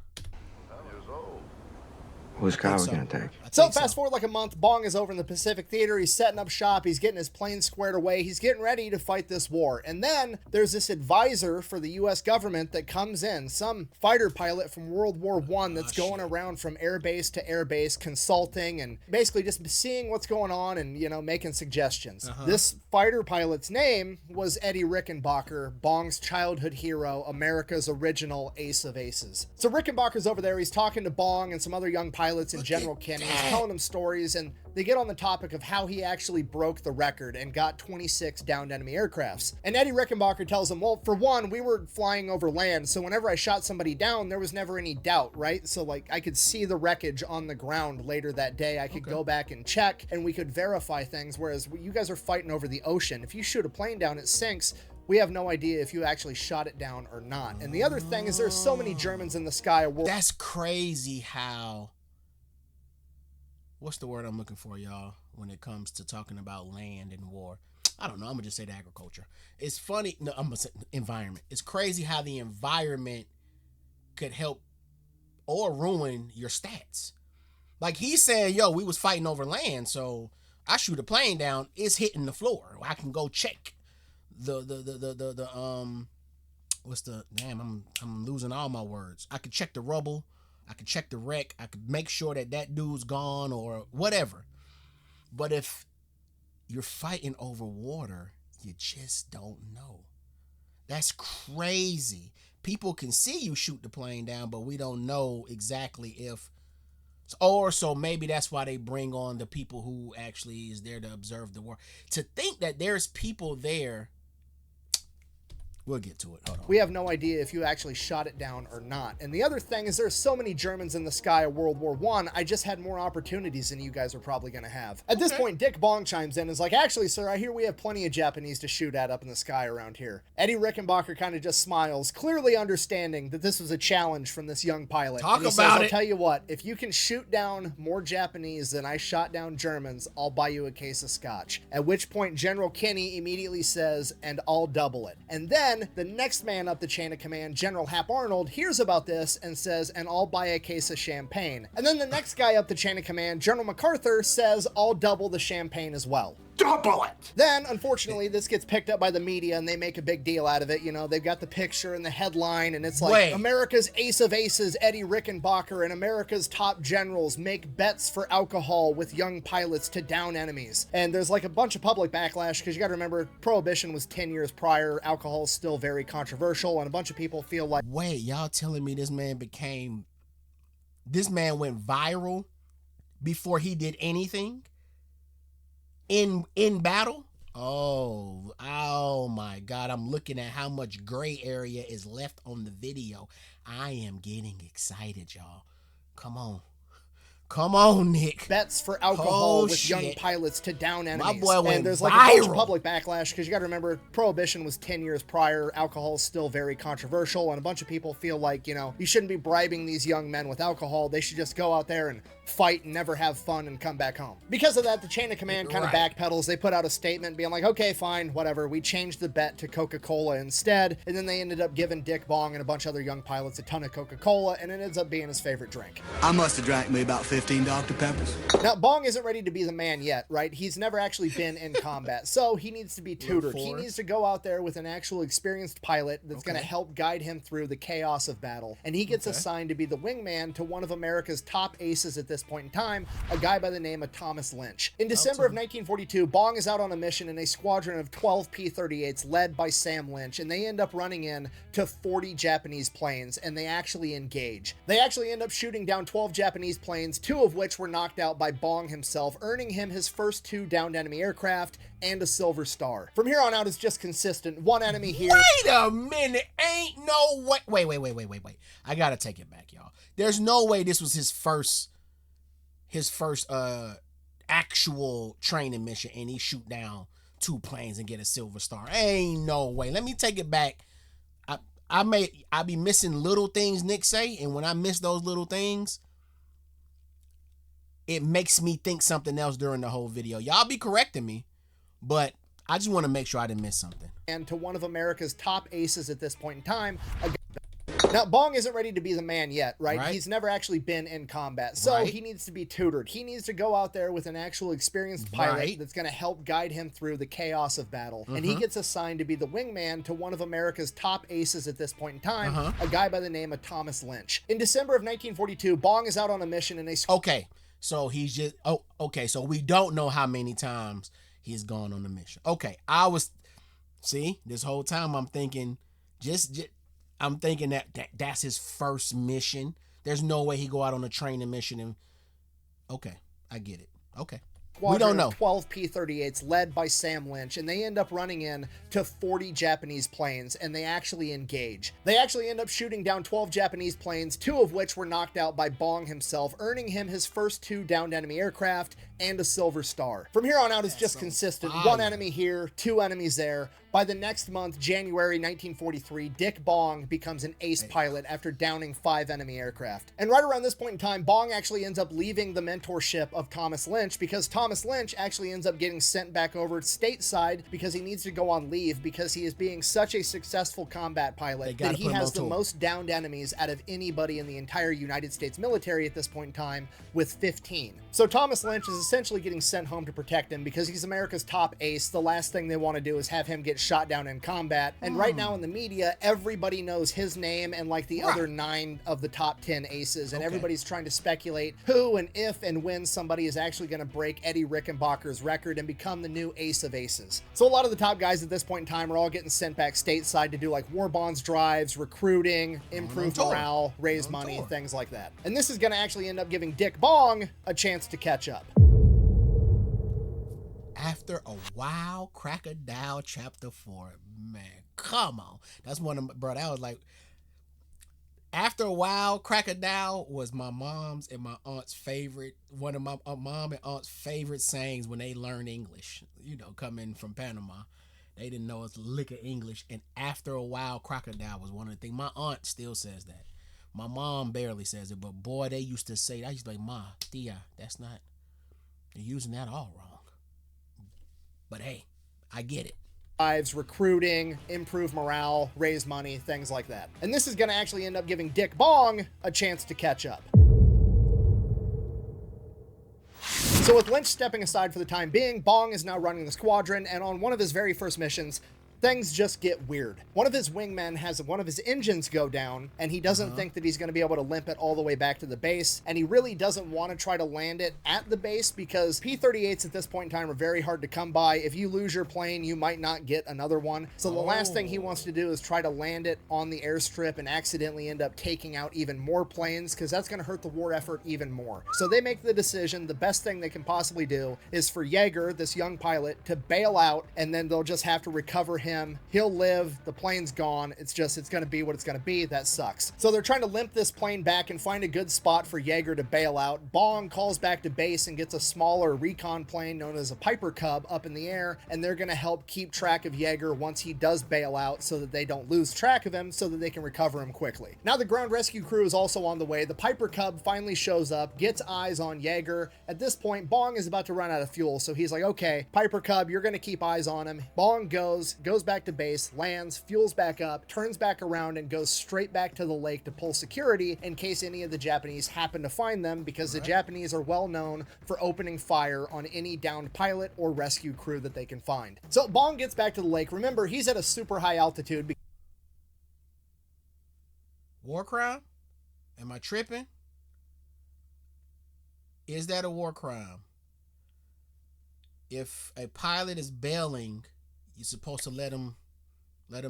Whose car are we gonna take? So fast forward like a month, Bong is over in the Pacific Theater. He's setting up shop. He's getting his plane squared away. He's getting ready to fight this war. And then there's this advisor for the U.S. government that comes in, some fighter pilot from World War I that's going around from airbase to airbase consulting and basically just seeing what's going on and, making suggestions. This fighter pilot's name was Eddie Rickenbacker, Bong's childhood hero, America's original ace of aces. So Rickenbacker's over there. He's talking to Bong and some other young pilots and General Kenny. He's telling them stories, and they get on the topic of how he actually broke the record and got 26 downed enemy aircrafts. And Eddie Rickenbacker tells him, well, for one, we were flying over land, so whenever I shot somebody down, there was never any doubt, right? So, I could see the wreckage on the ground later that day. I could go back and check, and we could verify things, whereas you guys are fighting over the ocean. If you shoot a plane down, it sinks. We have no idea if you actually shot it down or not. And the other thing is there's so many Germans in the sky. That's crazy how... What's the word I'm looking for, y'all, when it comes to talking about land and war? I don't know. I'm going to just say the agriculture. It's funny. No, I'm going to say environment. It's crazy how the environment could help or ruin your stats. Like he's saying, yo, we was fighting over land, so I shoot a plane down, it's hitting the floor. I can go check I'm losing all my words. I could check the rubble. I could check the wreck. I could make sure that dude's gone or whatever. But if you're fighting over water, you just don't know. That's crazy. People can see you shoot the plane down, but we don't know exactly if... so maybe that's why they bring on the people who actually is there to observe the war. To think that there's people there... We'll get to it. Hold on. We have no idea if you actually shot it down or not. And the other thing is there's so many Germans in the sky of World War I, I just had more opportunities than you guys are probably going to have. At this point, Dick Bong chimes in and is like, actually, sir, I hear we have plenty of Japanese to shoot at up in the sky around here. Eddie Rickenbacker kind of just smiles, clearly understanding that this was a challenge from this young pilot. Talk and he about says, it. I'll tell you what, if you can shoot down more Japanese than I shot down Germans, I'll buy you a case of scotch. At which point, General Kenny immediately says, and I'll double it. And then the next man up the chain of command, General Hap Arnold, hears about this and says, and I'll buy a case of champagne. And then the next guy up the chain of command, General MacArthur, says, I'll double the champagne as well. double it. Then, unfortunately, this gets picked up by the media and they make a big deal out of it. You know, they've got the picture and the headline and it's like, America's ace of aces, Eddie Rickenbacker, and America's top generals make bets for alcohol with young pilots to down enemies. And there's like a bunch of public backlash because you got to remember, Prohibition was 10 years prior. Alcohol is still very controversial and a bunch of people feel like, wait, y'all telling me this man went viral before he did anything in battle? Oh my God, I'm looking at how much gray area is left on the video. I am getting excited, y'all. Come on, Nick. Bets for alcohol with young pilots to down enemies. My boy went and there's viral. like a bunch of public backlash because you got to remember, Prohibition was 10 years prior. Alcohol is still very controversial, and a bunch of people feel like, you know, you shouldn't be bribing these young men with alcohol. They should just go out there and fight and never have fun and come back home. Because of that, the chain of command kind of backpedals. They put out a statement being like, okay, fine, whatever. We changed the bet to Coca-Cola instead. And then they ended up giving Dick Bong and a bunch of other young pilots a ton of Coca-Cola, and it ends up being his favorite drink. I must have drank me about 15 Dr. Peppers. Now, Bong isn't ready to be the man yet, right? He's never actually been in combat, so he needs to be tutored. He needs to go out there with an actual experienced pilot that's going to help guide him through the chaos of battle. And he gets assigned to be the wingman to one of America's top aces at this point in time, a guy by the name of Thomas Lynch. In December of 1942, Bong is out on a mission in a squadron of 12 P-38s led by Sam Lynch, and they end up running in to 40 Japanese planes, and they actually engage. They actually end up shooting down 12 Japanese planes, 2 of which were knocked out by Bong himself, earning him his first 2 downed enemy aircraft and a Silver Star. From here on out, it's just consistent. One enemy here. Wait a minute. Ain't no way. Wait. I gotta take it back, y'all. There's no way this was his first actual training mission and he shoot down 2 planes and get a Silver Star. Ain't no way. Let me take it back. I be missing little things Nick say, and when I miss those little things, it makes me think something else during the whole video. Y'all be correcting me, but I just want to make sure I didn't miss something. And to one of America's top aces at this point in time. Now, Bong isn't ready to be the man yet, right? He's never actually been in combat, so he needs to be tutored. He needs to go out there with an actual experienced pilot that's going to help guide him through the chaos of battle. And he gets assigned to be the wingman to one of America's top aces at this point in time, a guy by the name of Thomas Lynch. In December of 1942, Bong is out on a mission in a... Okay, so he's just... Oh, okay, so we don't know how many times he's gone on the mission. Okay, I was... See, this whole time I'm thinking... I'm thinking that's his first mission. There's no way he go out on a training mission and... Okay, I get it. Okay. We don't know. 12 P-38s led by Sam Lynch, and they end up running in to 40 Japanese planes, and they actually engage. They actually end up shooting down 12 Japanese planes, 2 of which were knocked out by Bong himself, earning him his first 2 downed enemy aircraft and a Silver Star. From here on out, it's just consistent. 1 enemy here, 2 enemies there. By the next month, January 1943, Dick Bong becomes an ace pilot after downing 5 enemy aircraft. And right around this point in time, Bong actually ends up leaving the mentorship of Thomas Lynch because Thomas Lynch actually ends up getting sent back over stateside because he needs to go on leave because he is being such a successful combat pilot that he has the most downed enemies out of anybody in the entire United States military at this point in time with 15. So Thomas Lynch is essentially getting sent home to protect him because he's America's top ace. The last thing they want to do is have him get shot down in combat. And right now in the media, everybody knows his name and like the other 9 of the top 10 aces. And everybody's trying to speculate who and if and when somebody is actually going to break Eddie Rickenbacker's record and become the new ace of aces. So a lot of the top guys at this point in time are all getting sent back stateside to do like war bonds drives, recruiting, improve morale, raise money, things like that. And this is going to actually end up giving Dick Bong a chance to catch up. After a while, Crocodile Chapter 4. Man, come on. That's one of my... Bro, that was like... After a while, Crocodile was my mom's and my aunt's favorite... One of my mom and aunt's favorite sayings when they learn English. You know, coming from Panama. They didn't know it's lick of English. And after a while, Crocodile was one of the things. My aunt still says that. My mom barely says it. But boy, they used to say... I used to be like, Ma, Tia, that's not... You're using that all wrong. But hey, I get it. Lives, recruiting, improve morale, raise money, things like that. And this is going to actually end up giving Dick Bong a chance to catch up. So with Lynch stepping aside for the time being, Bong is now running the squadron, and on one of his very first missions, things just get weird. One of his wingmen has one of his engines go down, and he doesn't think that he's going to be able to limp it all the way back to the base, and he really doesn't want to try to land it at the base because P-38s at this point in time are very hard to come by. If you lose your plane, you might not get another one. So the last thing he wants to do is try to land it on the airstrip and accidentally end up taking out even more planes, because that's going to hurt the war effort even more. So they make the decision the best thing they can possibly do is for Yeager, this young pilot, to bail out, and then they'll just have to recover him. He'll live, the plane's gone, it's going to be what it's going to be. That sucks. So they're trying to limp this plane back and find a good spot for Yeager to bail out. Bong calls back to base and gets a smaller recon plane known as a Piper Cub up in the air, and they're going to help keep track of Yeager once he does bail out so that they don't lose track of him, so that they can recover him quickly. Now the ground rescue crew is also on the way. The Piper Cub finally shows up, gets eyes on Yeager. At this point, Bong is about to run out of fuel, so he's like, okay, Piper Cub, you're going to keep eyes on him. Bong goes back to base, lands, fuels back up, turns back around, and goes straight back to the lake to pull security in case any of the Japanese happen to find them, because the Japanese are well known for opening fire on any downed pilot or rescue crew that they can find. So Bong gets back to the lake. Remember, he's at a super high altitude. War crime? Am I tripping? Is that a war crime? If a pilot is bailing, you're supposed to let him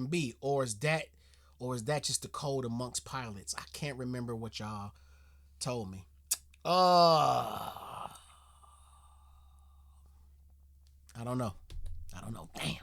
be, or is that just the code amongst pilots? I can't remember what y'all told me. I don't know. Damn.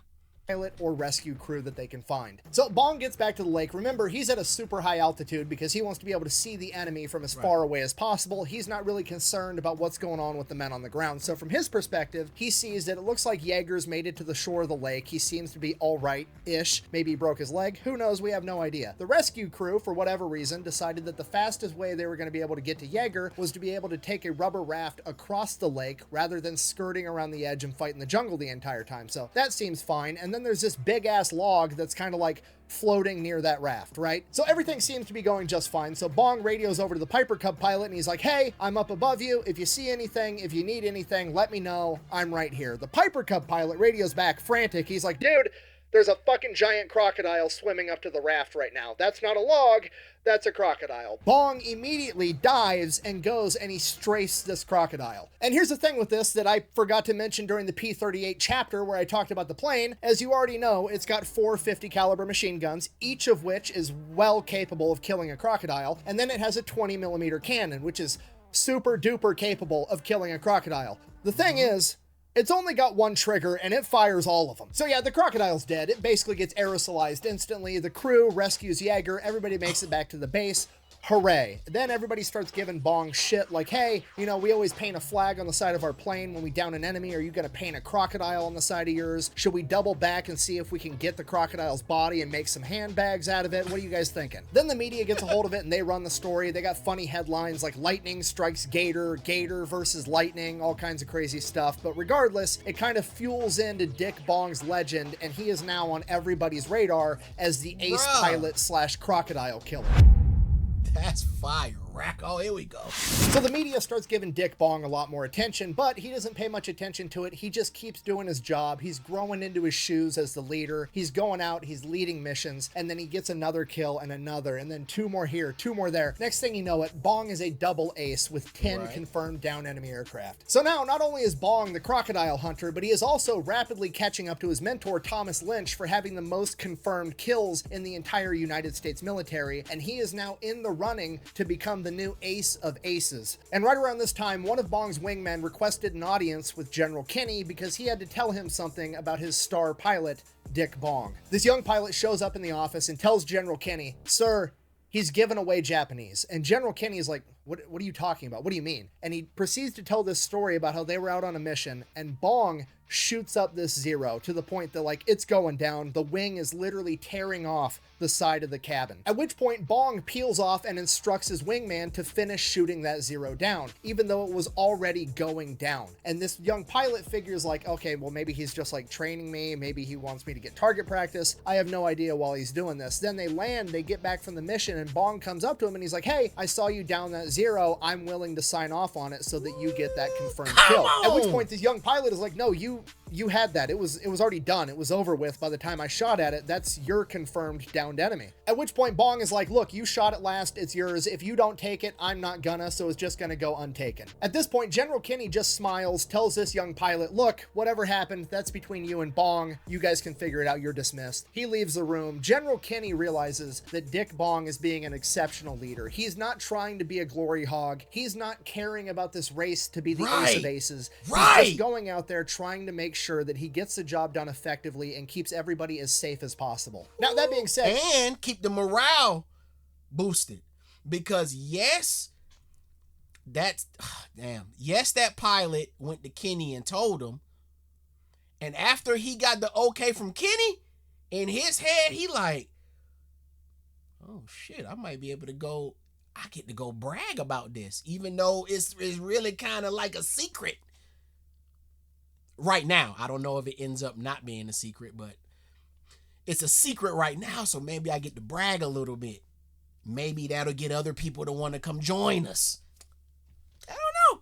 Pilot or rescue crew that they can find. So Bong gets back to the lake. Remember, he's at a super high altitude because he wants to be able to see the enemy from as far away as possible. He's not really concerned about what's going on with the men on the ground. So from his perspective, he sees that it looks like Yeager's made it to the shore of the lake. He seems to be all right-ish. Maybe he broke his leg. Who knows? We have no idea. The rescue crew, for whatever reason, decided that the fastest way they were going to be able to get to Yeager was to be able to take a rubber raft across the lake rather than skirting around the edge and fighting the jungle the entire time. So that seems fine. And then there's this big ass log that's kind of like floating near that raft, right? So everything seems to be going just fine. So Bong radios over to the Piper Cub pilot and he's like, hey, I'm up above you. If you see anything, if you need anything, let me know. I'm right here. The Piper Cub pilot radios back frantic. He's like, dude, there's a fucking giant crocodile swimming up to the raft right now. That's not a log, that's a crocodile. Bong immediately dives and goes and he strafes this crocodile. And here's the thing with this that I forgot to mention during the P-38 chapter where I talked about the plane. As you already know, it's got 4 50 caliber machine guns, each of which is well capable of killing a crocodile. And then it has a 20mm cannon, which is super duper capable of killing a crocodile. The thing is, it's only got one trigger and it fires all of them. So yeah, the crocodile's dead. It basically gets aerosolized instantly. The crew rescues Yeager. Everybody makes it back to the base. Hooray. Then everybody starts giving Bong shit like, hey, you know, we always paint a flag on the side of our plane when we down an enemy. Are you going to paint a crocodile on the side of yours? Should we double back and see if we can get the crocodile's body and make some handbags out of it? What are you guys thinking? Then the media gets a hold of it and they run the story. They got funny headlines like lightning strikes Gator, Gator versus lightning, all kinds of crazy stuff. But regardless, it kind of fuels into Dick Bong's legend, and he is now on everybody's radar as the ace pilot / crocodile killer. That's fire, Rack. Oh, here we go. So the media starts giving Dick Bong a lot more attention, but he doesn't pay much attention to it. He just keeps doing his job. He's growing into his shoes as the leader. He's going out, he's leading missions, and then he gets another kill and another, and then 2 more here, 2 more there. Next thing you know it, Bong is a double ace with 10 confirmed down enemy aircraft. So now, not only is Bong the crocodile hunter, but he is also rapidly catching up to his mentor, Thomas Lynch, for having the most confirmed kills in the entire United States military, and he is now in the running to become the new ace of aces. And right around this time, one of Bong's wingmen requested an audience with General Kenny because he had to tell him something about his star pilot, Dick Bong. This young pilot shows up in the office and tells General Kenny, sir, he's given away Japanese. And General Kenny is like, what are you talking about? What do you mean? And he proceeds to tell this story about how they were out on a mission and Bong shoots up this 0 to the point that like it's going down. The wing is literally tearing off the side of the cabin. At which point Bong peels off and instructs his wingman to finish shooting that 0 down, even though it was already going down. And this young pilot figures like, okay, well maybe he's just like training me. Maybe he wants me to get target practice. I have no idea while he's doing this. Then they land, they get back from the mission and Bong comes up to him and he's like, hey, I saw you down that Zero, I'm willing to sign off on it so that you get that confirmed kill. At which point this young pilot is like, no, you had that. It was already done. It was over with by the time I shot at it. That's your confirmed downed enemy. At which point Bong is like, look, you shot it last. It's yours. If you don't take it, I'm not gonna, so it's just gonna go untaken. At this point, General Kinney just smiles, tells this young pilot, look, whatever happened, that's between you and Bong. You guys can figure it out. You're dismissed. He leaves the room. General Kinney realizes that Dick Bong is being an exceptional leader. He's not trying to be a glory hog. He's not caring about this race to be the ace of aces. He's just going out there trying to make sure that he gets the job done effectively and keeps everybody as safe as possible. Now, that being said, and keep the morale boosted, because yes, that pilot went to Kenny and told him, and after he got the okay from Kenny, in his head he like, oh shit, I might be able to go, I get to go brag about this, even though it's really kind of like a secret right now. I don't know if it ends up not being a secret, but it's a secret right now, so maybe I get to brag a little bit. Maybe that'll get other people to want to come join us. I don't know.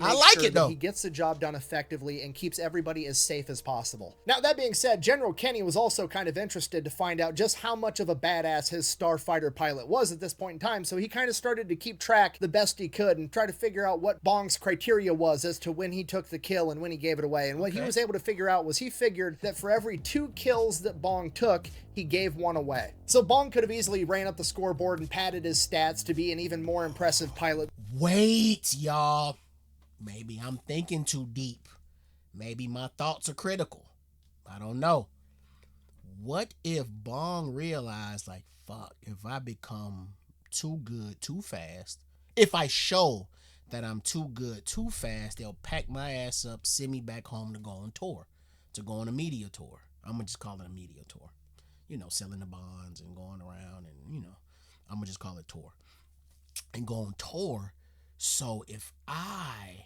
I like it though. He gets the job done effectively and keeps everybody as safe as possible. Now, that being said, General Kenny was also kind of interested to find out just how much of a badass his starfighter pilot was at this point in time, so he kind of started to keep track the best he could and try to figure out what Bong's criteria was as to when he took the kill and when he gave it away. And what he was able to figure out was he figured that for every 2 kills that Bong took, he gave 1 away. So Bong could have easily ran up the scoreboard and padded his stats to be an even more impressive pilot. Wait, y'all. Maybe I'm thinking too deep. Maybe my thoughts are critical. I don't know. What if Bong realized, like, fuck, if I become too good too fast, if I show that I'm too good too fast, they'll pack my ass up, send me back home to go on tour, to go on a media tour. I'm going to just call it a media tour. You know, selling the bonds and going around and, you know, I'm going to just call it tour. And go on tour. So if I,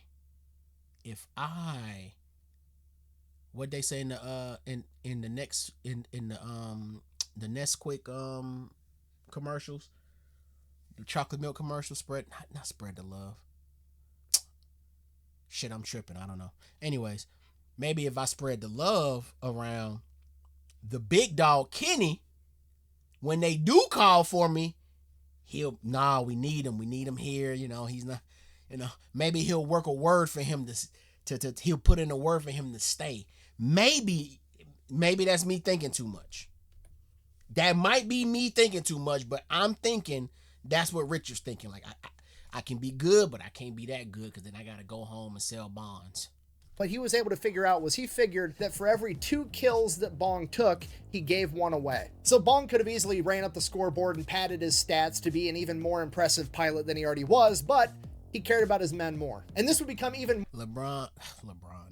what they say in the Nesquik commercials, the chocolate milk commercial, not spread the love. Shit, I'm tripping. I don't know. Anyways, maybe if I spread the love around, the big dog Kenny, when they do call for me, we need him here. You know, he's not, you know, maybe he'll work a word for him he'll put in a word for him to stay. Maybe that's me thinking too much. That might be me thinking too much, but I'm thinking that's what Richard's thinking. Like, I can be good, but I can't be that good because then I got to go home and sell bonds. What he was able to figure out was he figured that for every 2 kills that Bong took, he gave 1 away. So Bong could have easily ran up the scoreboard and padded his stats to be an even more impressive pilot than he already was, but he cared about his men more. And this would become even... LeBron,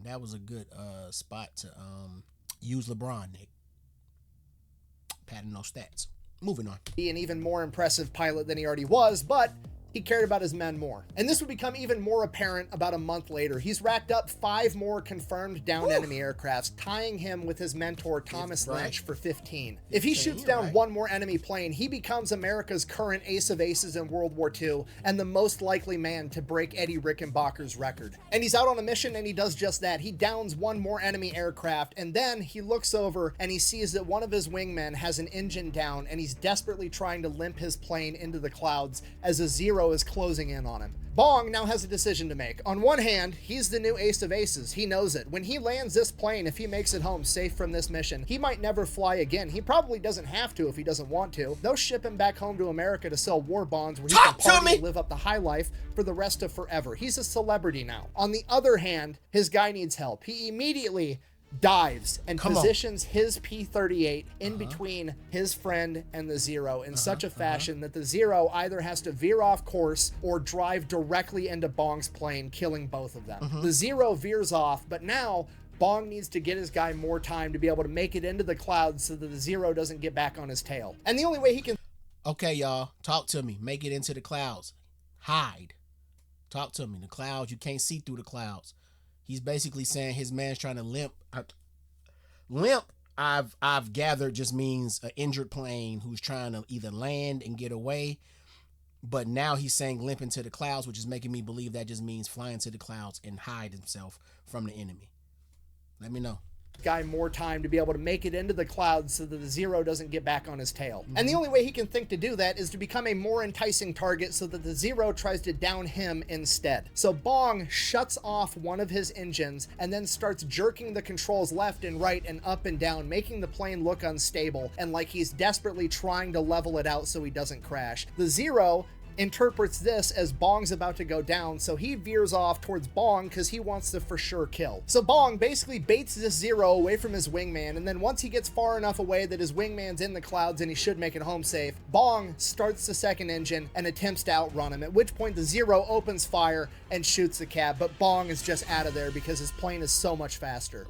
that was a good spot to use LeBron, Nick. Padding those stats. Moving on. Be an even more impressive pilot than he already was, but he cared about his men more. And this would become even more apparent about a month later. He's racked up 5 more confirmed downed enemy aircrafts, tying him with his mentor Thomas Lynch for 15. If he shoots down 1 more enemy plane, he becomes America's current ace of aces in World War II and the most likely man to break Eddie Rickenbacker's record. And he's out on a mission and he does just that. He downs 1 more enemy aircraft and then he looks over and he sees that one of his wingmen has an engine down and he's desperately trying to limp his plane into the clouds as a Zero is closing in on him. Bong now has a decision to make. On one hand, he's the new ace of aces. He knows it. When he lands this plane, if he makes it home safe from this mission, he might never fly again. He probably doesn't have to if he doesn't want to. They'll ship him back home to America to sell war bonds where he can party and live up the high life for the rest of forever. He's a celebrity now. On the other hand, his guy needs help. He immediately dives and positions his P-38 in between his friend and the Zero in such a fashion that the Zero either has to veer off course or drive directly into Bong's plane, killing both of them. The Zero veers off, but now Bong needs to get his guy more time to be able to make it into the clouds so that the Zero doesn't get back on his tail. And the only way he can... Okay, y'all, talk to me. Make it into the clouds. Hide. Talk to me. The clouds, you can't see through the clouds. He's basically saying his man's trying to limp. Limp, I've gathered, just means an injured plane who's trying to either land and get away, But now he's saying limp into the clouds, which is making me believe that just means fly into the clouds and hide himself from the enemy. Let me know. Guy more time to be able to make it into the clouds so that the Zero doesn't get back on his tail. And the only way he can think to do that is to become a more enticing target so that the Zero tries to down him instead. So Bong shuts off one of his engines and then starts jerking the controls left and right and up and down, making the plane look unstable and like he's desperately trying to level it out so he doesn't crash. The Zero interprets this as Bong's about to go down, so he veers off towards Bong because he wants to for sure kill. So Bong basically baits this Zero away from his wingman, and then once he gets far enough away that his wingman's in the clouds and he should make it home safe, Bong starts the second engine and attempts to outrun him, at which point the Zero opens fire and shoots the cab, but Bong is just out of there because his plane is so much faster.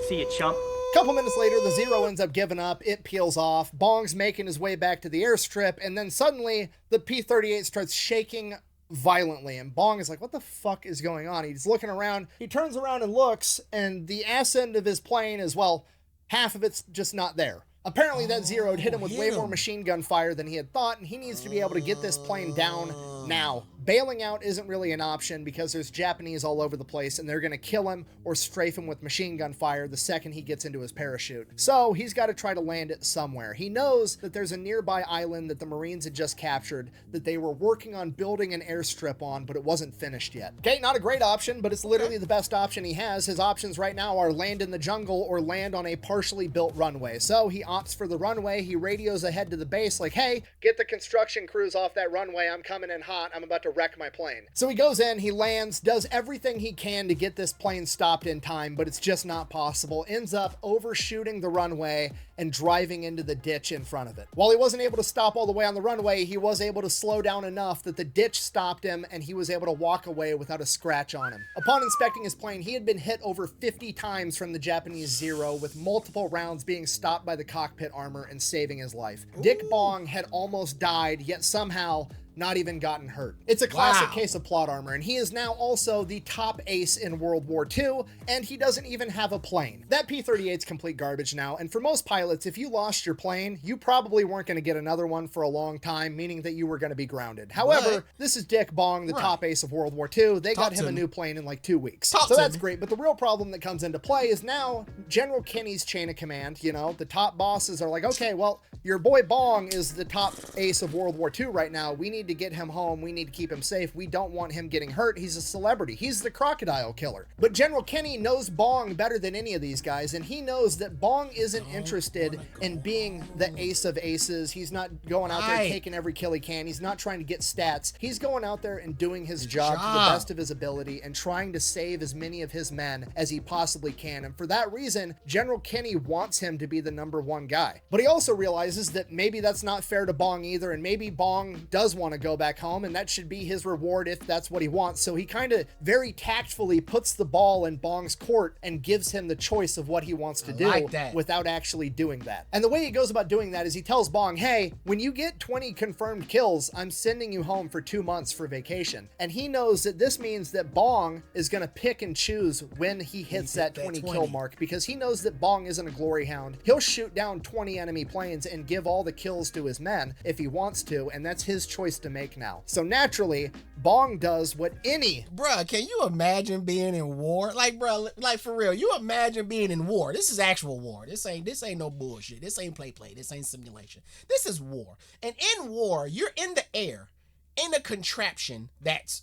See you, chump. Couple minutes later, the Zero ends up giving up. It peels off. Bong's making his way back to the airstrip, and then suddenly the P-38 starts shaking violently, and Bong is like, what the fuck is going on? He's looking around. He turns around and looks, and the ass end of his plane is, well, half of it's just not there. Apparently that Zero had hit him with way more machine gun fire than he had thought, and he needs to be able to get this plane down now. Bailing out isn't really an option because there's Japanese all over the place and they're going to kill him or strafe him with machine gun fire the second he gets into his parachute. So he's got to try to land it somewhere. He knows that there's a nearby island that the Marines had just captured that they were working on building an airstrip on, but it wasn't finished yet. Okay, not a great option, but it's literally the best option he has. His options right now are land in the jungle or land on a partially built runway. So he opts for the runway. He radios ahead to the base like, hey, get the construction crews off that runway. I'm coming in hot. I'm about to wreck my plane. So he goes in, he lands, does everything he can to get this plane stopped in time, but it's just not possible. Ends up overshooting the runway and driving into the ditch in front of it. While he wasn't able to stop all the way on the runway, he was able to slow down enough that the ditch stopped him and he was able to walk away without a scratch on him. Upon inspecting his plane, he had been hit over 50 times from the Japanese Zero, with multiple rounds being stopped by the cockpit armor and saving his life. Dick Bong had almost died, yet somehow not even gotten hurt. It's a classic case of plot armor, and he is now also the top ace in World War II, and he doesn't even have a plane. That P-38's complete garbage now, and for most pilots, if you lost your plane, you probably weren't going to get another one for a long time, meaning that you were going to be grounded. However, this is Dick Bong, the top ace of World War II. They got him a new plane in like 2 weeks. So that's great, but the real problem that comes into play is now General Kenny's chain of command, you know, the top bosses are like, okay, well, your boy Bong is the top ace of World War II right now. We need to get him home. We need to keep him safe. We don't want him getting hurt. He's a celebrity. He's the crocodile killer. But General Kenny knows Bong better than any of these guys, and he knows that Bong isn't interested in being the ace of aces. He's not going out there taking every kill he can. He's not trying to get stats. He's going out there and doing his job to the best of his ability and trying to save as many of his men as he possibly can. And for that reason, General Kenny wants him to be the #1 guy. But he also realizes that maybe that's not fair to Bong either, and maybe Bong does want to go back home, and that should be his reward if that's what he wants. So he kind of very tactfully puts the ball in Bong's court and gives him the choice of what he wants to do without actually doing that. And the way he goes about doing that is he tells Bong, hey, when you get 20 confirmed kills, I'm sending you home for 2 months for vacation. And he knows that this means that Bong is going to pick and choose when he hits that 20 kill mark, because he knows that Bong isn't a glory hound. He'll shoot down 20 enemy planes and give all the kills to his men if he wants to, and that's his choice to make now. So naturally, Bong does what any... Bruh, can you imagine being in war? Like, bruh, like for real, you imagine being in war. This is actual war. This ain't no bullshit. This ain't play. This ain't simulation. This is war. And in war, you're in the air, in a contraption that's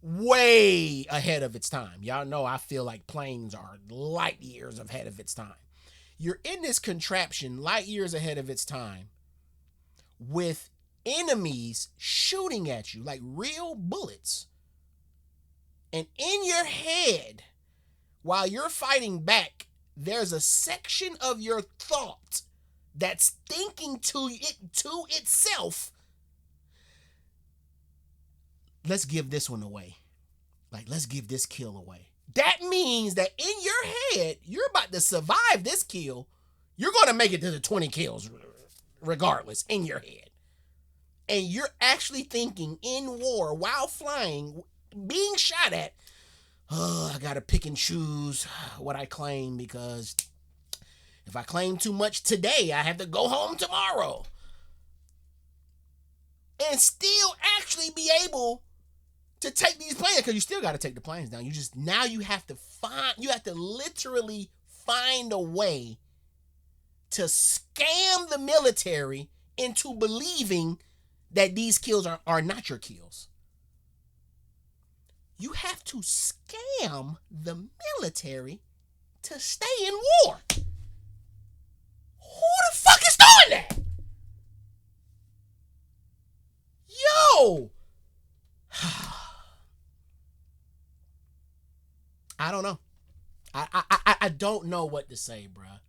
way ahead of its time. Y'all know I feel like planes are light years ahead of its time. You're in this contraption light years ahead of its time with enemies shooting at you like real bullets. And in your head, while you're fighting back, there's a section of your thought that's thinking to itself, let's give this one away. Like, let's give this kill away. That means that in your head, you're about to survive this kill. You're going to make it to the 20 kills regardless in your head. And you're actually thinking in war while flying, being shot at, oh, I got to pick and choose what I claim, because if I claim too much today, I have to go home tomorrow. and still actually be able to take these planes, because you still got to take the planes down. Now you have to literally find a way to scam the military into believing that these kills are not your kills. You have to scam the military to stay in war. Who the fuck is doing that? Yo! I don't know. I don't know what to say, bruh.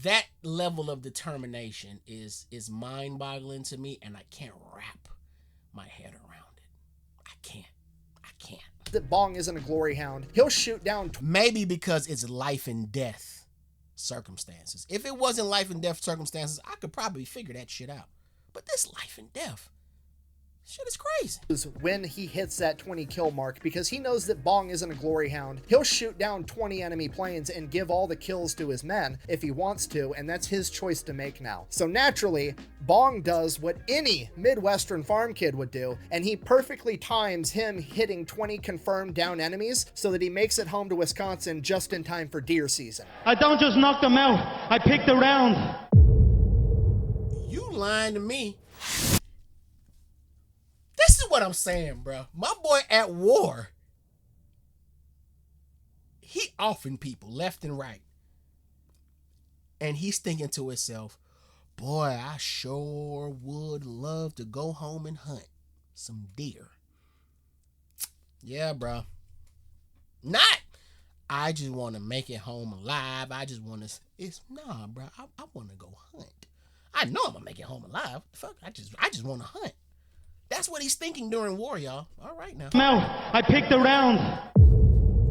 That level of determination is mind-boggling to me, and I can't wrap my head around it. I can't. That Bong isn't a glory hound. He'll shoot down... Maybe because it's life and death circumstances. If it wasn't life and death circumstances, I could probably figure that shit out. But this life and death shit is crazy. When he hits that 20 kill mark, because he knows that Bong isn't a glory hound, he'll shoot down 20 enemy planes and give all the kills to his men if he wants to, and that's his choice to make now. So naturally, Bong does what any Midwestern farm kid would do, and he perfectly times him hitting 20 confirmed down enemies so that he makes it home to Wisconsin just in time for deer season. I don't just knock them out, I pick the round. You lying to me. This is what I'm saying, bro. My boy at war, he offing people left and right. And he's thinking to himself, boy, I sure would love to go home and hunt some deer. Yeah, bro. Not, I just want to make it home alive. I just want to, nah, bro. I want to go hunt. I know I'm going to make it home alive. Fuck, I just want to hunt. That's what he's thinking during war, y'all. All right now. I picked the round.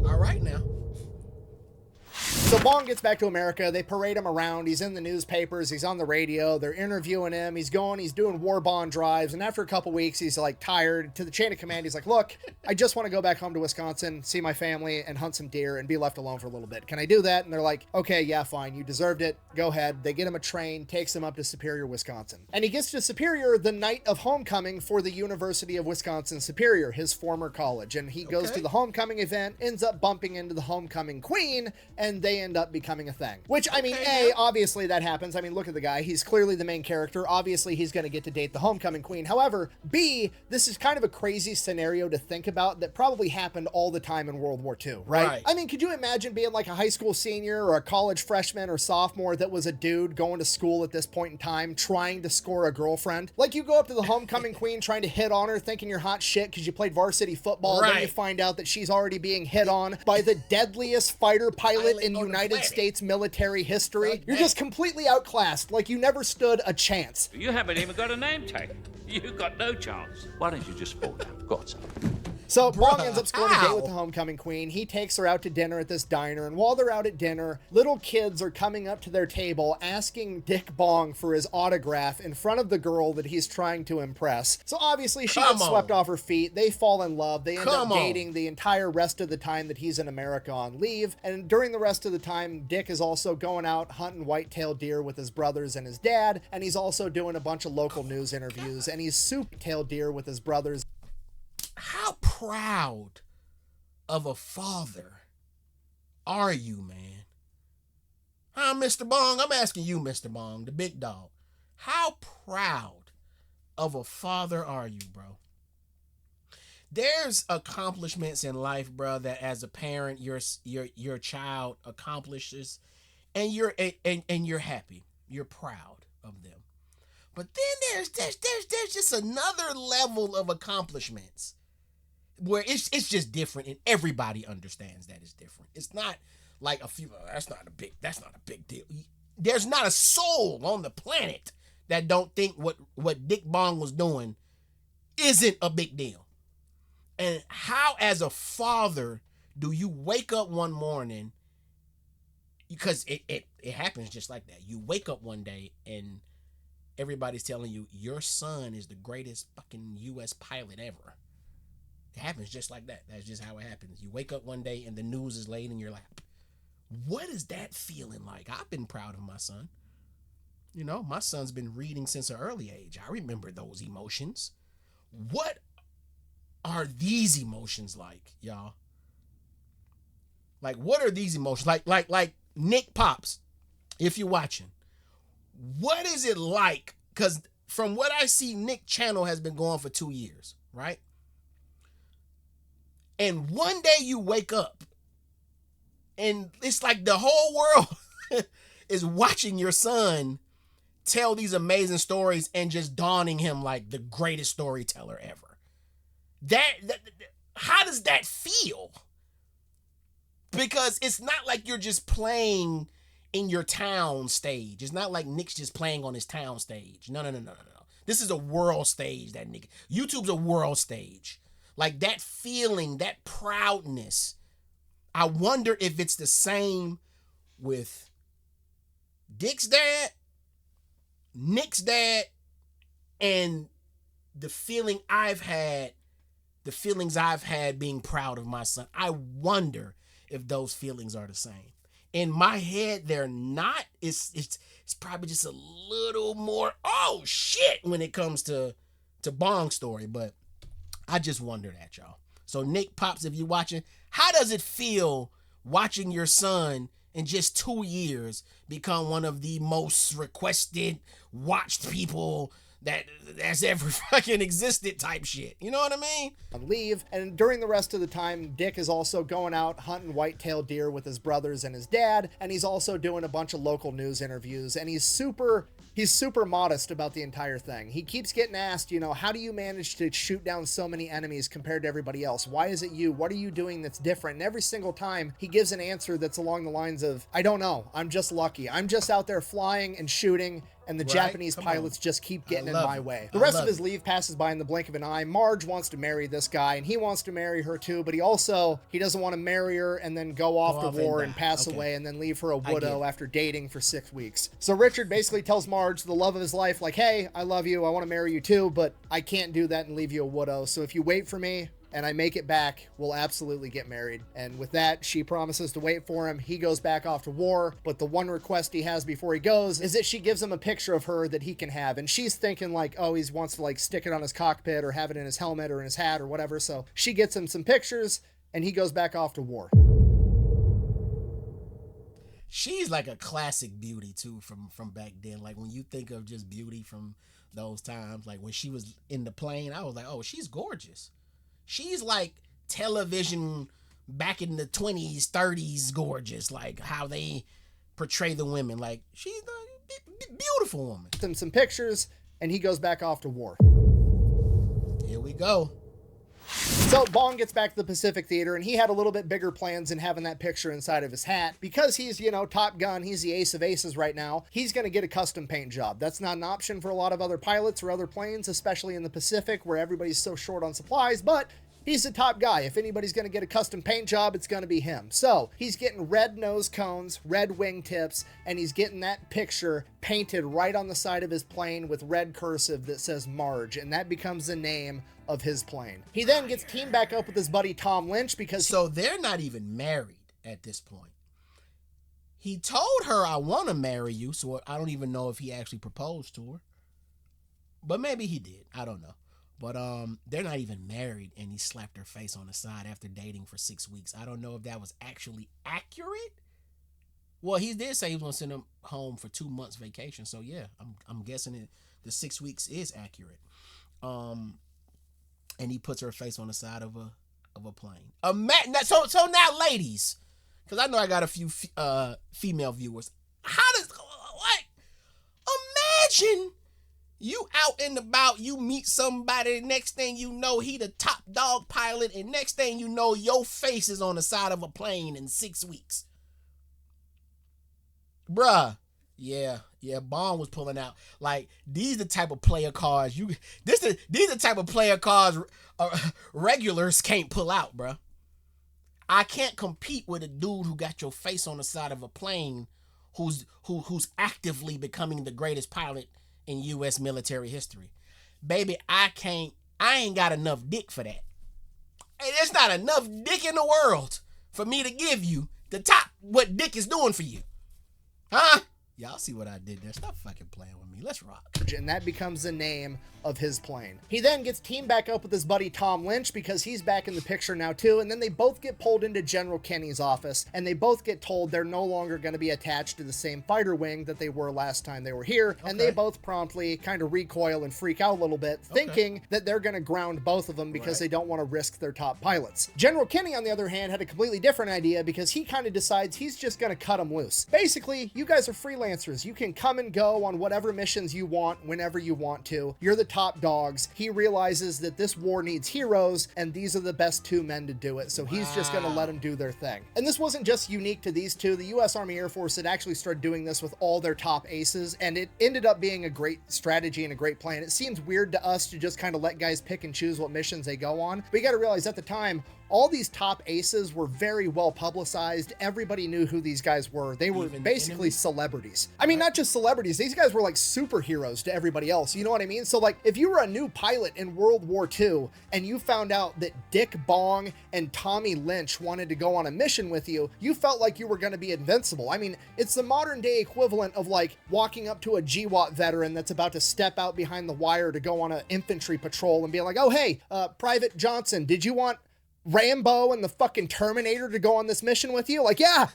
All right now. So Bong gets back to America. They parade him around. He's in the newspapers. He's on the radio. They're interviewing him. He's doing war bond drives. And after a couple weeks, he's like tired. To the chain of command, he's like, look, I just want to go back home to Wisconsin, see my family, and hunt some deer and be left alone for a little bit. Can I do that? And they're like, okay, yeah, fine. You deserved it. Go ahead. They get him a train, takes him up to Superior, Wisconsin. And he gets to Superior the night of homecoming for the University of Wisconsin Superior, his former college. And he goes to the homecoming event, ends up bumping into the homecoming queen, and they end up becoming a thing. Which, I mean, A, obviously that happens. I mean, look at the guy. He's clearly the main character. Obviously, he's going to get to date the homecoming queen. However, B, this is kind of a crazy scenario to think about that probably happened all the time in World War II, right? I mean, could you imagine being like a high school senior or a college freshman or sophomore that was a dude going to school at this point in time trying to score a girlfriend? Like, you go up to the homecoming queen trying to hit on her thinking you're hot shit because you played varsity football, then you find out that she's already being hit on by the deadliest fighter pilot in United States military history. You're just completely outclassed, like you never stood a chance. You haven't even got a name tag. You've got no chance. Why don't you just fall down? Got some. So Bong ends up scoring a date with the homecoming queen. He takes her out to dinner at this diner, and while they're out at dinner, little kids are coming up to their table asking Dick Bong for his autograph in front of the girl that he's trying to impress. So obviously she gets swept off her feet. They fall in love. They end up dating the entire rest of the time that he's in America on leave. And during the rest of the time, Dick is also going out hunting white-tailed deer with his brothers and his dad, and he's also doing a bunch of local news interviews, and he's soup-tailed deer with his brothers. How proud of a father are you, man? Huh, Mr. Bong? I'm asking you, Mr. Bong, the big dog. How proud of a father are you, bro? There's accomplishments in life, bro, that as a parent your child accomplishes, and you're happy. You're proud of them. But then there's just another level of accomplishments where it's just different, and everybody understands that it's different. It's not like a few. That's not a big deal. There's not a soul on the planet that don't think what Dick Bong was doing isn't a big deal. And how, as a father, do you wake up one morning? Because it happens just like that. You wake up one day and everybody's telling you your son is the greatest fucking U.S. pilot ever. It happens just like that. That's just how it happens. You wake up one day and the news is laid in your lap. What is that feeling like? I've been proud of my son. You know, my son's been reading since an early age. I remember those emotions. What are these emotions like, y'all? Like, what are these emotions? Like Nick Pops, if you're watching, what is it like? Because from what I see, Nick channel has been going for 2 years, right? And one day you wake up and it's like the whole world is watching your son tell these amazing stories and just dawning him like the greatest storyteller ever. That how does that feel? Because it's not like you're just playing in your town stage. It's not like Nick's just playing on his town stage. No. This is a world stage, that nigga. YouTube's a world stage. Like that feeling, that proudness. I wonder if it's the same with Dick's dad, Nick's dad, and the feelings I've had being proud of my son. I wonder if those feelings are the same. In my head, they're not. It's probably just a little more, oh shit, when it comes to Bong's story, but I just wonder that, y'all. So Nick Pops, if you're watching, how does it feel watching your son in just 2 years become one of the most requested, watched people that's ever fucking existed type shit? You know what I mean? On leave, and during the rest of the time, Dick is also going out hunting white-tailed deer with his brothers and his dad, and he's also doing a bunch of local news interviews, and he's super modest about the entire thing. He keeps getting asked, you know, how do you manage to shoot down so many enemies compared to everybody else? Why is it you? What are you doing that's different? And every single time he gives an answer that's along the lines of, I don't know, I'm just lucky. I'm just out there flying and shooting, and the Japanese pilots just keep getting in my way. The rest of his leave passes by in the blink of an eye. Marge wants to marry this guy, and he wants to marry her too, but he doesn't want to marry her and then go off to war and pass away and then leave her a widow after dating for 6 weeks. So Richard basically tells Marge, the love of his life, like, hey, I love you, I want to marry you too, but I can't do that and leave you a widow. So if you wait for me and I make it back, we'll absolutely get married. And with that, she promises to wait for him. He goes back off to war, but the one request he has before he goes is that she gives him a picture of her that he can have. And she's thinking like, oh, he wants to like stick it on his cockpit or have it in his helmet or in his hat or whatever. So she gets him some pictures and he goes back off to war. She's like a classic beauty too from back then. Like when you think of just beauty from those times, like when she was in the plane, I was like, oh, she's gorgeous. She's like television back in the 20s, 30s gorgeous, like how they portray the women. Like she's a beautiful woman. Some pictures and he goes back off to war. Here we go. So Bong gets back to the Pacific Theater, and he had a little bit bigger plans than having that picture inside of his hat. Because he's, you know, Top Gun, he's the ace of aces right now, he's going to get a custom paint job. That's not an option for a lot of other pilots or other planes, especially in the Pacific where everybody's so short on supplies, but he's the top guy. If anybody's going to get a custom paint job, it's going to be him. So he's getting red nose cones, red wingtips, and he's getting that picture painted right on the side of his plane with red cursive that says Marge, and that becomes the name of his plane. He then gets teamed back up with his buddy Tom Lynch because... So they're not even married at this point. He told her, I want to marry you, so I don't even know if he actually proposed to her. But maybe he did. I don't know. But they're not even married, and he slapped her face on the side after dating for 6 weeks. I don't know if that was actually accurate. Well, he did say he was going to send him home for 2 months vacation. So yeah, I'm guessing the 6 weeks is accurate. And he puts her face on the side of a plane. So now, ladies, because I know I got a few female viewers. Imagine you out and about, you meet somebody, next thing you know, he the top dog pilot, and next thing you know, your face is on the side of a plane in 6 weeks. Bruh. Yeah, Bong was pulling out. Like, these the type of player cards these the type of player cards regulars can't pull out, bruh. I can't compete with a dude who got your face on the side of a plane who's actively becoming the greatest pilot in U.S. military history. Baby, I ain't got enough dick for that. Hey, there's not enough dick in the world for me to give you the top what dick is doing for you. Huh? Y'all see what I did there. Stop fucking playing with me. Let's rock. And that becomes the name of his plane. He then gets teamed back up with his buddy Tom Lynch because he's back in the picture now too, and then they both get pulled into General Kenny's office, and they both get told they're no longer going to be attached to the same fighter wing that they were last time they were here, and they both promptly kind of recoil and freak out a little bit, thinking that they're going to ground both of them because they don't want to risk their top pilots. General Kenny, on the other hand, had a completely different idea because he kind of decides he's just going to cut them loose. Basically, you guys are freelancers. You can come and go on whatever missions you want whenever you want to. You're the top dogs. He realizes that this war needs heroes, and these are the best two men to do it, so he's just going to let them do their thing. And this wasn't just unique to these two. The U.S. Army Air Force had actually started doing this with all their top aces, and it ended up being a great strategy and a great plan. It seems weird to us to just kind of let guys pick and choose what missions they go on, but you got to realize at the time, all these top aces were very well publicized. Everybody knew who these guys were. They were basically celebrities. I mean, not just celebrities. These guys were like superheroes to everybody else. You know what I mean? So like, if you were a new pilot in World War II and you found out that Dick Bong and Tommy Lynch wanted to go on a mission with you, you felt like you were going to be invincible. I mean, it's the modern day equivalent of like walking up to a GWAT veteran that's about to step out behind the wire to go on an infantry patrol and be like, oh, hey, Private Johnson, did you want Rambo and the fucking Terminator to go on this mission with you? Like, yeah,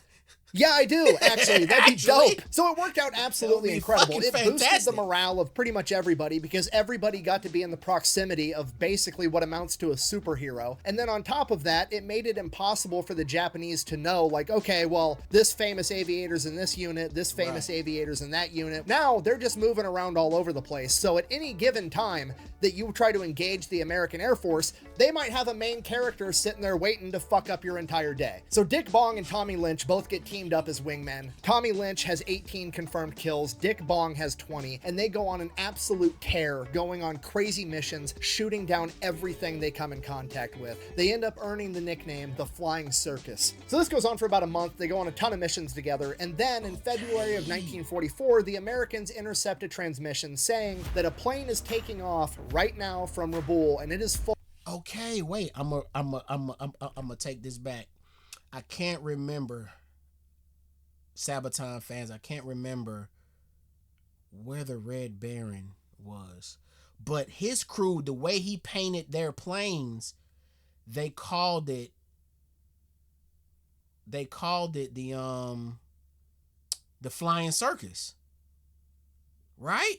I do, actually. That'd be dope. So it worked out absolutely incredible. It boosted the morale of pretty much everybody because everybody got to be in the proximity of basically what amounts to a superhero. And then on top of that, it made it impossible for the Japanese to know, like, okay, well, this famous aviator's in this unit, this famous aviator's in that unit. Now they're just moving around all over the place. So at any given time that you try to engage the American Air Force, they might have a main character sitting there waiting to fuck up your entire day. So Dick Bong and Tommy Lynch both get teamed up as wingmen. Tommy Lynch has 18 confirmed kills, Dick Bong has 20, and they go on an absolute tear, going on crazy missions, shooting down everything they come in contact with. They end up earning the nickname the Flying Circus. So this goes on for about a month. They go on a ton of missions together, and then in February of 1944, the Americans intercept a transmission saying that a plane is taking off right now from Rabaul, and it is full. Okay, wait. I'm gonna take this back. I can't remember, Sabaton fans. I can't remember where the Red Baron was, but his crew, the way he painted their planes, they called it the Flying Circus, right?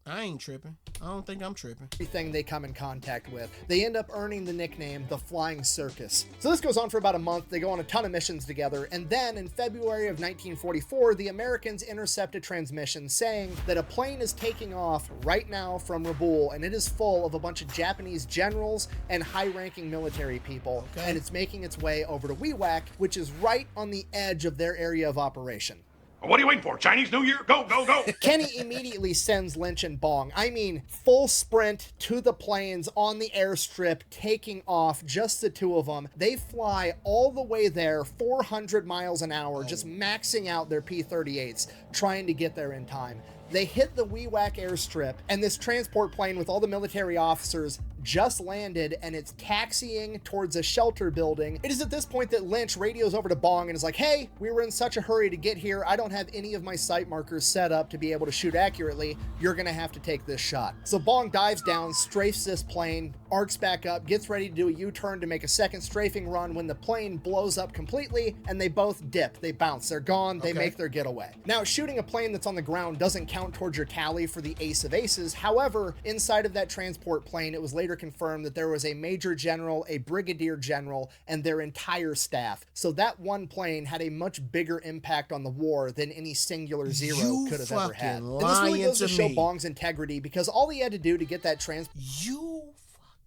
I ain't tripping. I don't think I'm tripping. Everything they come in contact with. They end up earning the nickname the Flying Circus. So this goes on for about a month. They go on a ton of missions together, and then in February of 1944, the Americans intercept a transmission saying that a plane is taking off right now from Rabaul, and it is full of a bunch of Japanese generals and high-ranking military people, and it's making its way over to Wewak, which is right on the edge of their area of operation. What are you waiting for? Chinese New Year? Go, go, go. Kenny immediately sends Lynch and Bong. I mean, full sprint to the planes on the airstrip, taking off, just the two of them. They fly all the way there, 400 miles an hour, just maxing out their P-38s, trying to get there in time. They hit the Wewak airstrip, and this transport plane with all the military officers just landed, and it's taxiing towards a shelter building. It is at this point that Lynch radios over to Bong and is like, hey, we were in such a hurry to get here. I don't have any of my sight markers set up to be able to shoot accurately. You're gonna have to take this shot. So Bong dives down, strafes this plane, arcs back up, gets ready to do a U-turn to make a second strafing run when the plane blows up completely, and they both dip. They bounce. They're gone. They make their getaway. Now, shooting a plane that's on the ground doesn't count towards your tally for the ace of aces. However, inside of that transport plane, it was later confirmed that there was a major general, a brigadier general, and their entire staff. So that one plane had a much bigger impact on the war than any singular zero could have ever had. And this really goes to show Bong's integrity, because all he had to do to get that You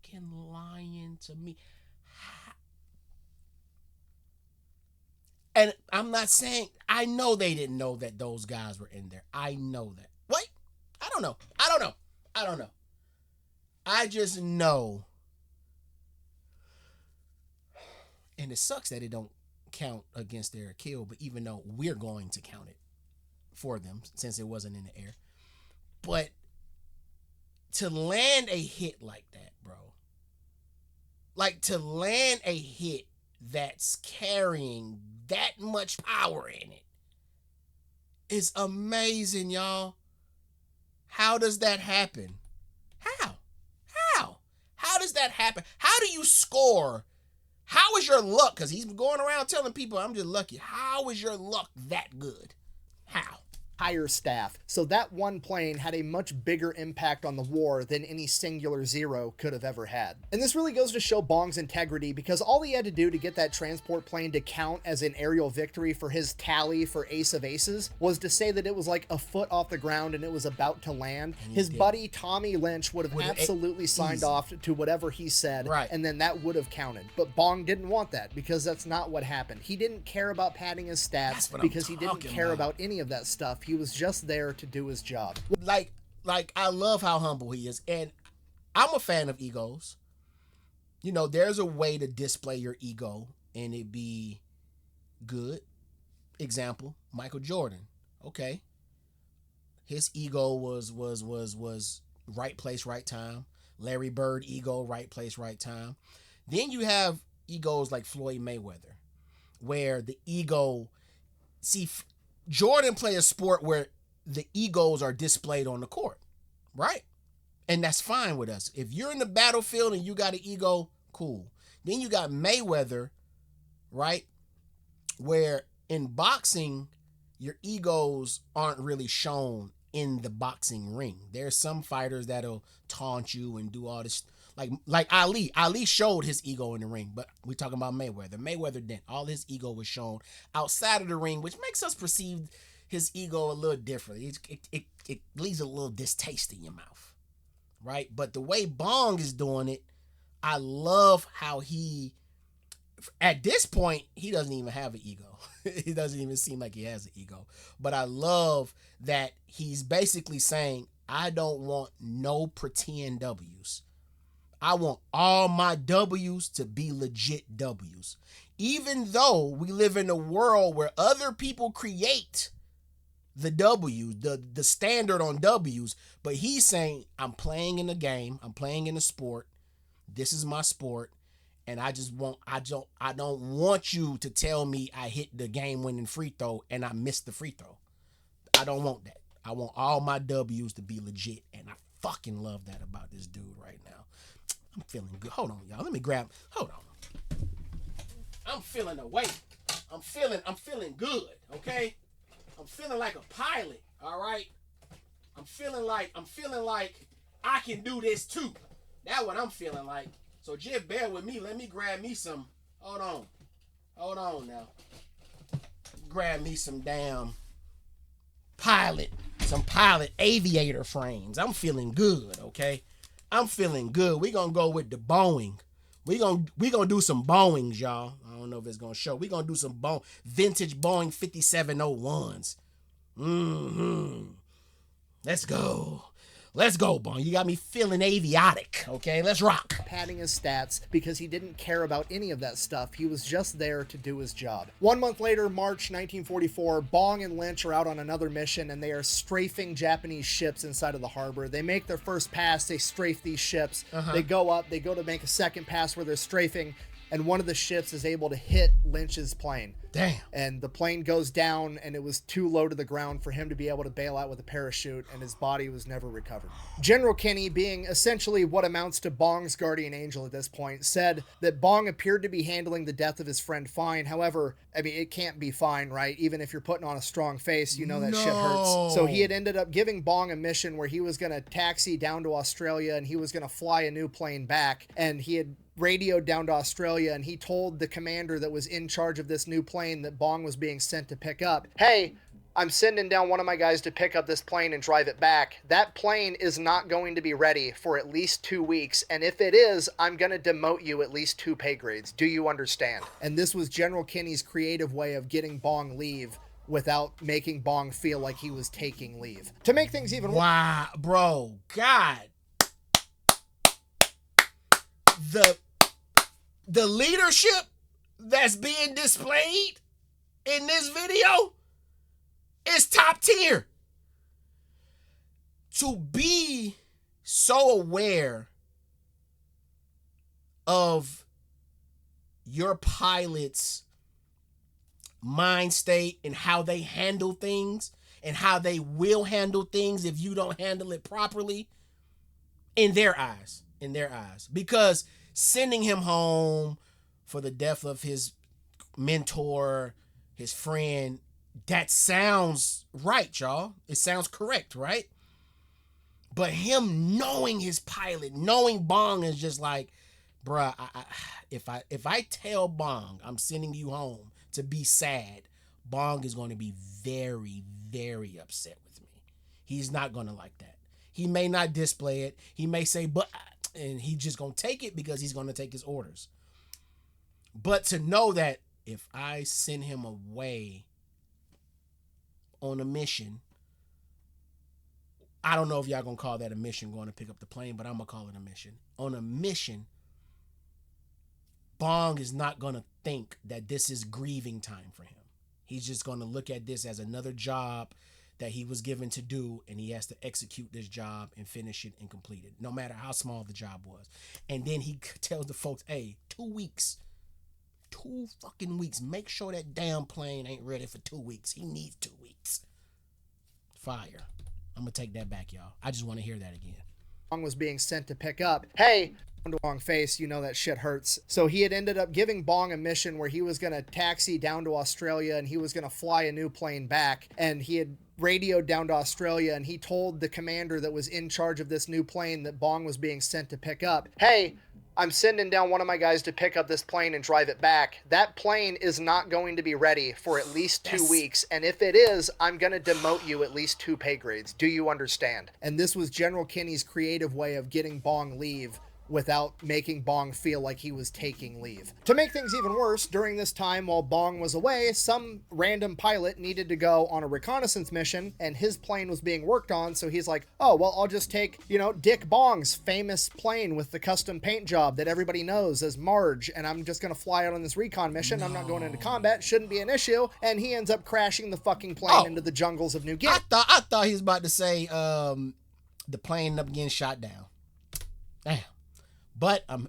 fucking lying to me. And I'm not saying, I know they didn't know that those guys were in there. I know that. What? I don't know. I just know. And it sucks that it don't count against their kill, but even though we're going to count it for them since it wasn't in the air. But to land a hit like that, bro. Like to land a hit that's carrying that much power in it is amazing, y'all. How does that happen? How does that happen? How do you score? How is your luck? Because he's going around telling people, I'm just lucky. How is your luck that good? How? Higher staff. So that one plane had a much bigger impact on the war than any singular zero could have ever had. And this really goes to show Bong's integrity, because all he had to do to get that transport plane to count as an aerial victory for his tally for Ace of Aces was to say that it was like a foot off the ground and it was about to land. His buddy Tommy Lynch would have absolutely signed off to whatever he said, and then that would have counted. But Bong didn't want that, because that's not what happened. He didn't care about padding his stats because he didn't care about any of that stuff. He was just there to do his job. Like I love how humble he is, and I'm a fan of egos. You know, there's a way to display your ego and it be good. Example, Michael Jordan. Okay. His ego was right place, right time. Larry Bird ego, right place, right time. Then you have egos like Floyd Mayweather, where the ego, Jordan play a sport where the egos are displayed on the court, right? And that's fine with us. If you're in the battlefield and you got an ego, cool. Then you got Mayweather, right? Where in boxing, your egos aren't really shown in the boxing ring. There's some fighters that'll taunt you and do all this, like Ali. Ali showed his ego in the ring, but we're talking about Mayweather. Mayweather didn't. All his ego was shown outside of the ring, which makes us perceive his ego a little differently. It leaves a little distaste in your mouth, right? But the way Bong is doing it, I love how he, at this point, he doesn't even have an ego. He doesn't even seem like he has an ego. But I love that he's basically saying, I don't want no pretend W's. I want all my W's to be legit W's. Even though we live in a world where other people create the W, the standard on W's, but he's saying, I'm playing in a game, I'm playing in a sport, this is my sport, and I don't want you to tell me I hit the game-winning free throw and I missed the free throw. I don't want that. I want all my W's to be legit, and I fucking love that about this dude right now. I'm feeling good. Hold on, y'all. Let me grab. Hold on. I'm feeling away. I'm feeling good. Okay. I'm feeling like a pilot. All right. I'm feeling like I can do this too. That's what I'm feeling like. So just bear with me. Let me grab me some. Hold on now. Grab me some damn some pilot aviator frames. I'm feeling good. Okay. I'm feeling good. We're going to go with the Boeing. We're gonna do some Boeings, y'all. I don't know if it's going to show. We're going to do some vintage Boeing 5701s. Let's go. Let's go, Bong. You got me feeling aviotic. Okay, let's rock. Padding his stats because he didn't care about any of that stuff. He was just there to do his job. 1 month later, March 1944, Bong and Lynch are out on another mission, and they are strafing Japanese ships inside of the harbor. They make their first pass. They strafe these ships. They go up. They go to make a second pass where they're strafing, and one of the ships is able to hit Lynch's plane. Damn. And the plane goes down, and it was too low to the ground for him to be able to bail out with a parachute, and his body was never recovered. General Kinney, being essentially what amounts to Bong's guardian angel at this point, said that Bong appeared to be handling the death of his friend fine. However, I mean, it can't be fine, right? Even if you're putting on a strong face, you know that shit hurts. So he had ended up giving Bong a mission where he was going to taxi down to Australia, and he was going to fly a new plane back, and he had radioed down to Australia, and he told the commander that was in charge of this new plane that Bong was being sent to pick up, hey, I'm sending down one of my guys to pick up this plane and drive it back. That plane is not going to be ready for at least 2 weeks, and if it is, I'm going to demote you at least 2 pay grades. Do you understand? And this was General Kinney's creative way of getting Bong leave without making Bong feel like he was taking leave. To make things even worse. Wow, bro, God. The leadership that's being displayed in this video is top tier. To be so aware of your pilot's mind state and how they handle things and how they will handle things if you don't handle it properly. In their eyes. Because sending him home for the death of his mentor, his friend, that sounds right, y'all. It sounds correct, right? But him knowing his pilot, knowing Bong is just like, bruh, if I tell Bong I'm sending you home to be sad, Bong is going to be very, very upset with me. He's not going to like that. He may not display it. He may say, but, and he's just going to take it because he's going to take his orders. But to know that if I send him away on a mission, I don't know if y'all going to call that a mission, going to pick up the plane, but I'm going to call it a mission. On a mission, Bong is not going to think that this is grieving time for him. He's just going to look at this as another job that he was given to do, and he has to execute this job and finish it and complete it, no matter how small the job was. And then he tells the folks, hey, 2 weeks, 2 fucking weeks. Make sure that damn plane ain't ready for 2 weeks. He needs 2 weeks. Fire. I'm going to take that back, y'all. I just want to hear that again. Bong was being sent to pick up. Hey, Bong face, you know that shit hurts. So he had ended up giving Bong a mission where he was going to taxi down to Australia and he was going to fly a new plane back. And he had radioed down to Australia and he told the commander that was in charge of this new plane that Bong was being sent to pick up, hey, I'm sending down one of my guys to pick up this plane and drive it back. That plane is not going to be ready for at least 2 weeks. And if it is, I'm going to demote you at least 2 pay grades. Do you understand? And this was General Kinney's creative way of getting Bong leave without making Bong feel like he was taking leave. To make things even worse, during this time while Bong was away, some random pilot needed to go on a reconnaissance mission and his plane was being worked on, so he's like, oh, well, I'll just take, Dick Bong's famous plane with the custom paint job that everybody knows as Marge, and I'm just gonna fly out on this recon mission. I'm not going into combat, shouldn't be an issue, and he ends up crashing the fucking plane into the jungles of New Guinea. I thought he was about to say the plane ended up getting shot down. Damn. But I'm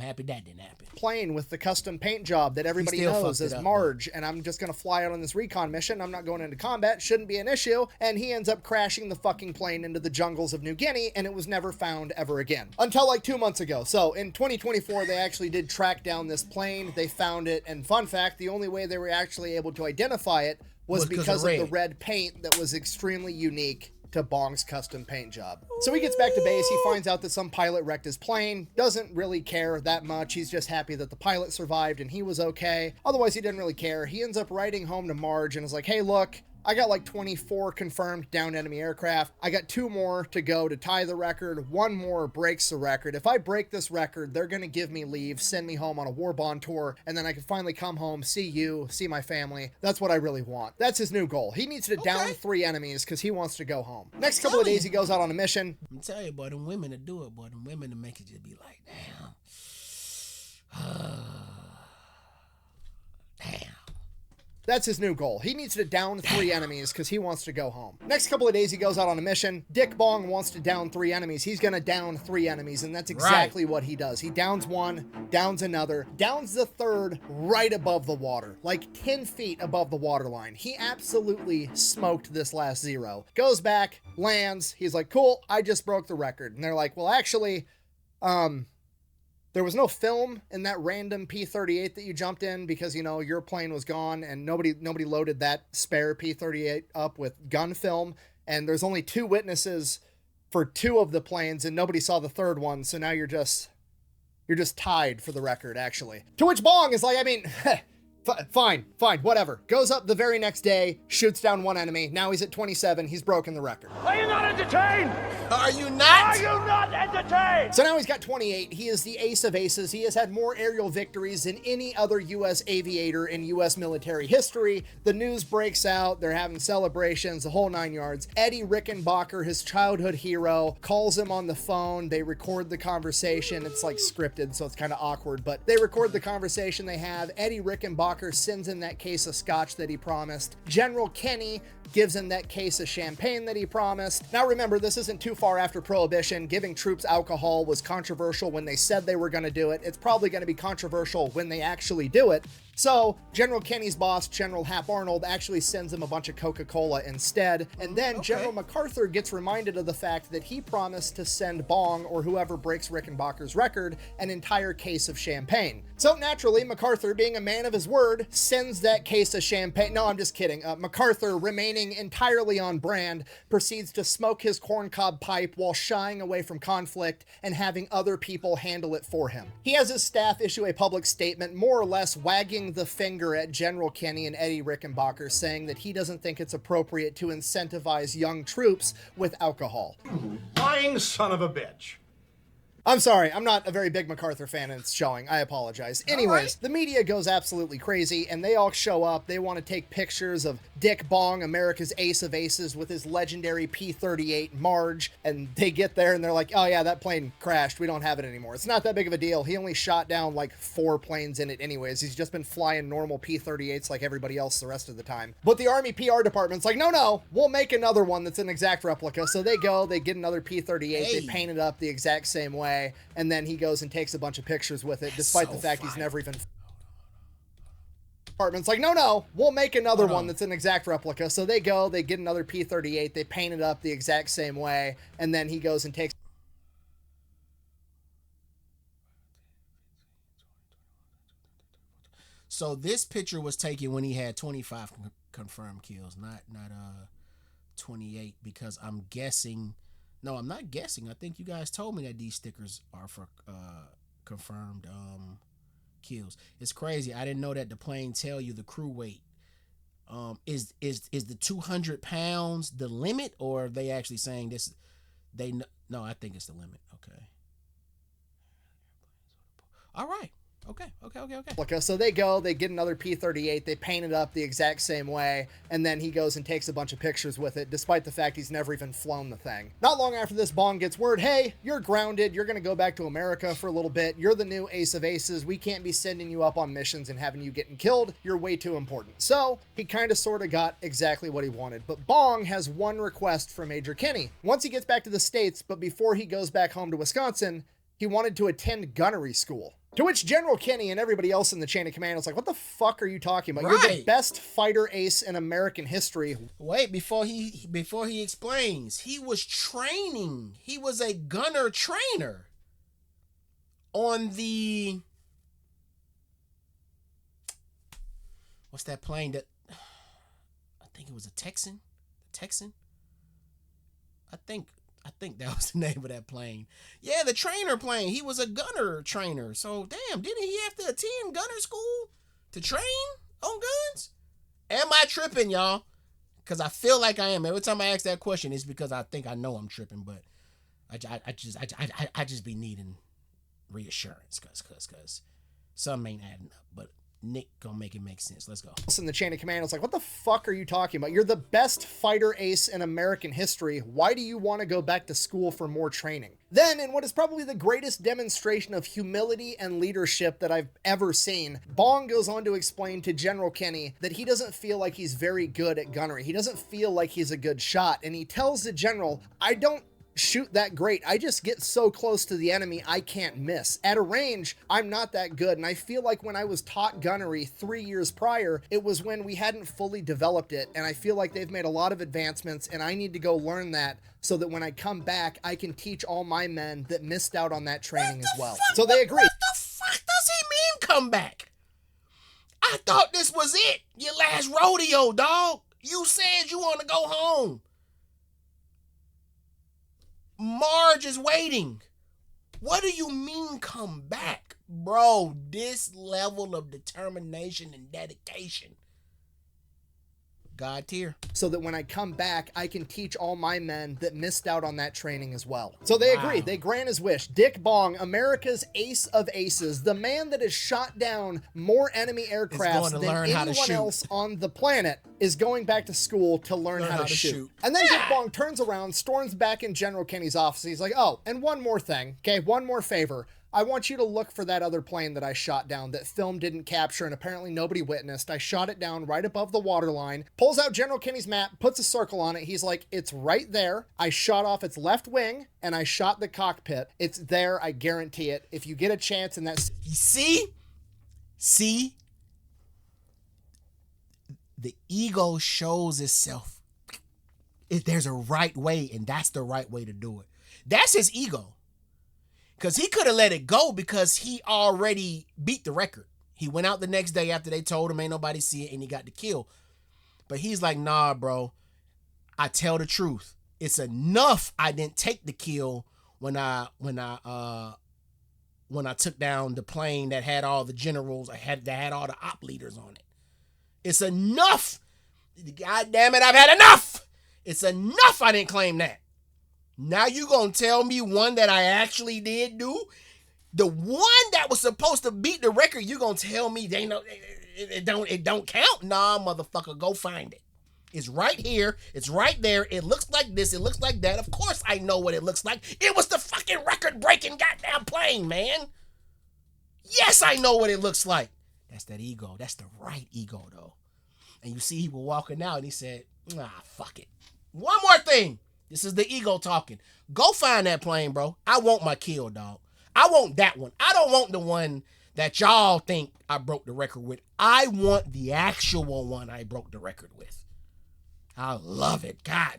happy that didn't happen. Plane with the custom paint job that everybody knows as Marge, and I'm just going to fly out on this recon mission. I'm not going into combat, shouldn't be an issue, and he ends up crashing the fucking plane into the jungles of New Guinea, and it was never found ever again. Until like 2 months ago. So in 2024, they actually did track down this plane, they found it, and fun fact, the only way they were actually able to identify it was because of the red paint that was extremely unique to Bong's custom paint job. So he gets back to base, he finds out that some pilot wrecked his plane, doesn't really care that much, he's just happy that the pilot survived and he was okay. Otherwise he didn't really care. He ends up writing home to Marge and is like, hey look, I got like 24 confirmed downed enemy aircraft. I got 2 more to go to tie the record. 1 more breaks the record. If I break this record, they're going to give me leave, send me home on a war bond tour, and then I can finally come home, see you, see my family. That's what I really want. That's his new goal. He needs to down 3 enemies because he wants to go home. Next couple of days, he goes out on a mission. I'm telling you, boy, them women to do it, boy. Them women to make it just be like, damn. Damn. That's his new goal. He needs to down 3 enemies because he wants to go home. Next couple of days, he goes out on a mission. Dick Bong wants to down 3 enemies. He's going to down 3 enemies, and that's exactly what he does. He downs 1, downs another, downs the 3rd right above the water, like 10 feet above the waterline. He absolutely smoked this last 0. Goes back, lands. He's like, cool, I just broke the record. And they're like, well, actually, there was no film in that random P-38 that you jumped in because, your plane was gone and nobody loaded that spare P-38 up with gun film. And there's only 2 witnesses for 2 of the planes and nobody saw the 3rd one. So now you're just tied for the record, actually. To which Bong is like, fine, whatever. Goes up the very next day, shoots down 1 enemy. Now he's at 27. He's broken the record. Are you not entertained? Are you not? Are you not entertained? So now he's got 28. He is the ace of aces. He has had more aerial victories than any other U.S. aviator in U.S. military history. The news breaks out. They're having celebrations, the whole 9 yards. Eddie Rickenbacker, his childhood hero, calls him on the phone. They record the conversation. It's like scripted, so it's kind of awkward, but they record the conversation they have. Eddie Rickenbacker sends in that case of scotch that he promised. General Kinney gives him that case of champagne that he promised. Now remember, this isn't too far after Prohibition. Giving troops alcohol was controversial when they said they were going to do it. It's probably going to be controversial when they actually do it. So General Kenny's boss, General Hap Arnold, actually sends him a bunch of Coca-Cola instead, and then General MacArthur gets reminded of the fact that he promised to send Bong, or whoever breaks Rickenbacker's record, an entire case of champagne. So naturally, MacArthur, being a man of his word, sends that case of champagne. No, I'm just kidding. MacArthur, remaining entirely on brand, proceeds to smoke his corncob pipe while shying away from conflict and having other people handle it for him. He has his staff issue a public statement, more or less wagging the finger at General Kenny and Eddie Rickenbacker, saying that he doesn't think it's appropriate to incentivize young troops with alcohol. Lying son of a bitch. I'm sorry, I'm not a very big MacArthur fan and it's showing. I apologize. Anyways, the media goes absolutely crazy and they all show up. They want to take pictures of Dick Bong, America's ace of aces, with his legendary P-38 Marge. And they get there and they're like, oh yeah, that plane crashed. We don't have it anymore. It's not that big of a deal. He only shot down like 4 planes in it anyways. He's just been flying normal P-38s like everybody else the rest of the time. But the Army PR department's like, no, we'll make another one that's an exact replica. So they go, they get another P-38, they paint it up the exact same way. And then he goes and takes a bunch of pictures with it, despite the fact he's never even... Department's like, no, we'll make another one that's an exact replica. So they go, they get another P-38, they paint it up the exact same way, and then he goes and takes... So this picture was taken when he had 25 confirmed kills, not 28, because I'm guessing... No, I'm not guessing. I think you guys told me that these stickers are for confirmed kills. It's crazy. I didn't know that the plane tell you the crew weight. Is the 200 pounds the limit, or are they actually saying this? No, I think it's the limit. Okay. All right. Okay. So they go, they get another P-38, they paint it up the exact same way, and then he goes and takes a bunch of pictures with it, despite the fact he's never even flown the thing. Not long after this, Bong gets word, hey, you're grounded, you're gonna go back to America for a little bit, you're the new ace of aces, we can't be sending you up on missions and having you getting killed, you're way too important. So, he kinda sorta got exactly what he wanted, but Bong has one request for Major Kenny. Once he gets back to the States, but before he goes back home to Wisconsin, he wanted to attend gunnery school. To which General Kenny and everybody else in the chain of command was like, what the fuck are you talking about? You're the best fighter ace in American history. Wait, before he explains, he was training. He was a gunner trainer on the... What's that plane that... I think it was a Texan? I think that was the name of that plane. Yeah, the trainer plane. He was a gunner trainer. So, damn, didn't he have to attend gunner school to train on guns? Am I tripping, y'all? Because I feel like I am. Every time I ask that question, it's because I think I know I'm tripping, but I just be needing reassurance because something ain't adding up. But Nick gonna make it make sense. Let's go. In the chain of command was like, what the fuck are you talking about? You're the best fighter ace in American history. Why do you want to go back to school for more training? Then, in what is probably the greatest demonstration of humility and leadership that I've ever seen, Bong goes on to explain to General Kenny that he doesn't feel like he's very good at gunnery. He doesn't feel like he's a good shot. And he tells the general, I don't shoot that great. I just get so close to the enemy I can't miss. At a range, I'm not that good, and I feel like when I was taught gunnery 3 years prior, it was when we hadn't fully developed it, and I feel like they've made a lot of advancements, and I need to go learn that so that when I come back, I can teach all my men that missed out on that training as well. So they agree. What the fuck does he mean come back? I thought this was it. Your last rodeo, dog. You said you want to go home. Marge is waiting. What do you mean come back? Bro, this level of determination and dedication. God tier. So that when I come back, I can teach all my men that missed out on that training as well. So they agree. They grant his wish. Dick Bong, America's ace of aces, the man that has shot down more enemy aircraft than anyone else on the planet, is going back to school to learn how to shoot. And then Dick Bong turns around, storms back in General Kenny's office. He's like, oh, and one more thing, okay? One more favor. I want you to look for that other plane that I shot down that film didn't capture and apparently nobody witnessed. I shot it down right above the waterline, pulls out General Kenny's map, puts a circle on it. He's like, it's right there. I shot off its left wing and I shot the cockpit. It's there. I guarantee it. If you get a chance in that... See? the ego shows itself. There's a right way, and that's the right way to do it. That's his ego. Because he could have let it go because he already beat the record. He went out the next day after they told him ain't nobody see it, and he got the kill. But he's like, nah, bro, I tell the truth. It's enough I didn't take the kill when I took down the plane that had all the generals, that had all the op leaders on it. It's enough. God damn it, I've had enough. It's enough I didn't claim that. Now you gonna tell me one that I actually did do? The one that was supposed to beat the record, you gonna tell me they know it don't count? Nah, motherfucker, go find it. It's right here. It's right there. It looks like this. It looks like that. Of course I know what it looks like. It was the fucking record-breaking goddamn plane, man. Yes, I know what it looks like. That's that ego. That's the right ego, though. And you see he was walking out, and he said, fuck it. One more thing. This is the ego talking. Go find that plane, bro. I want my kill, dog. I want that one. I don't want the one that y'all think I broke the record with. I want the actual one I broke the record with. I love it. God.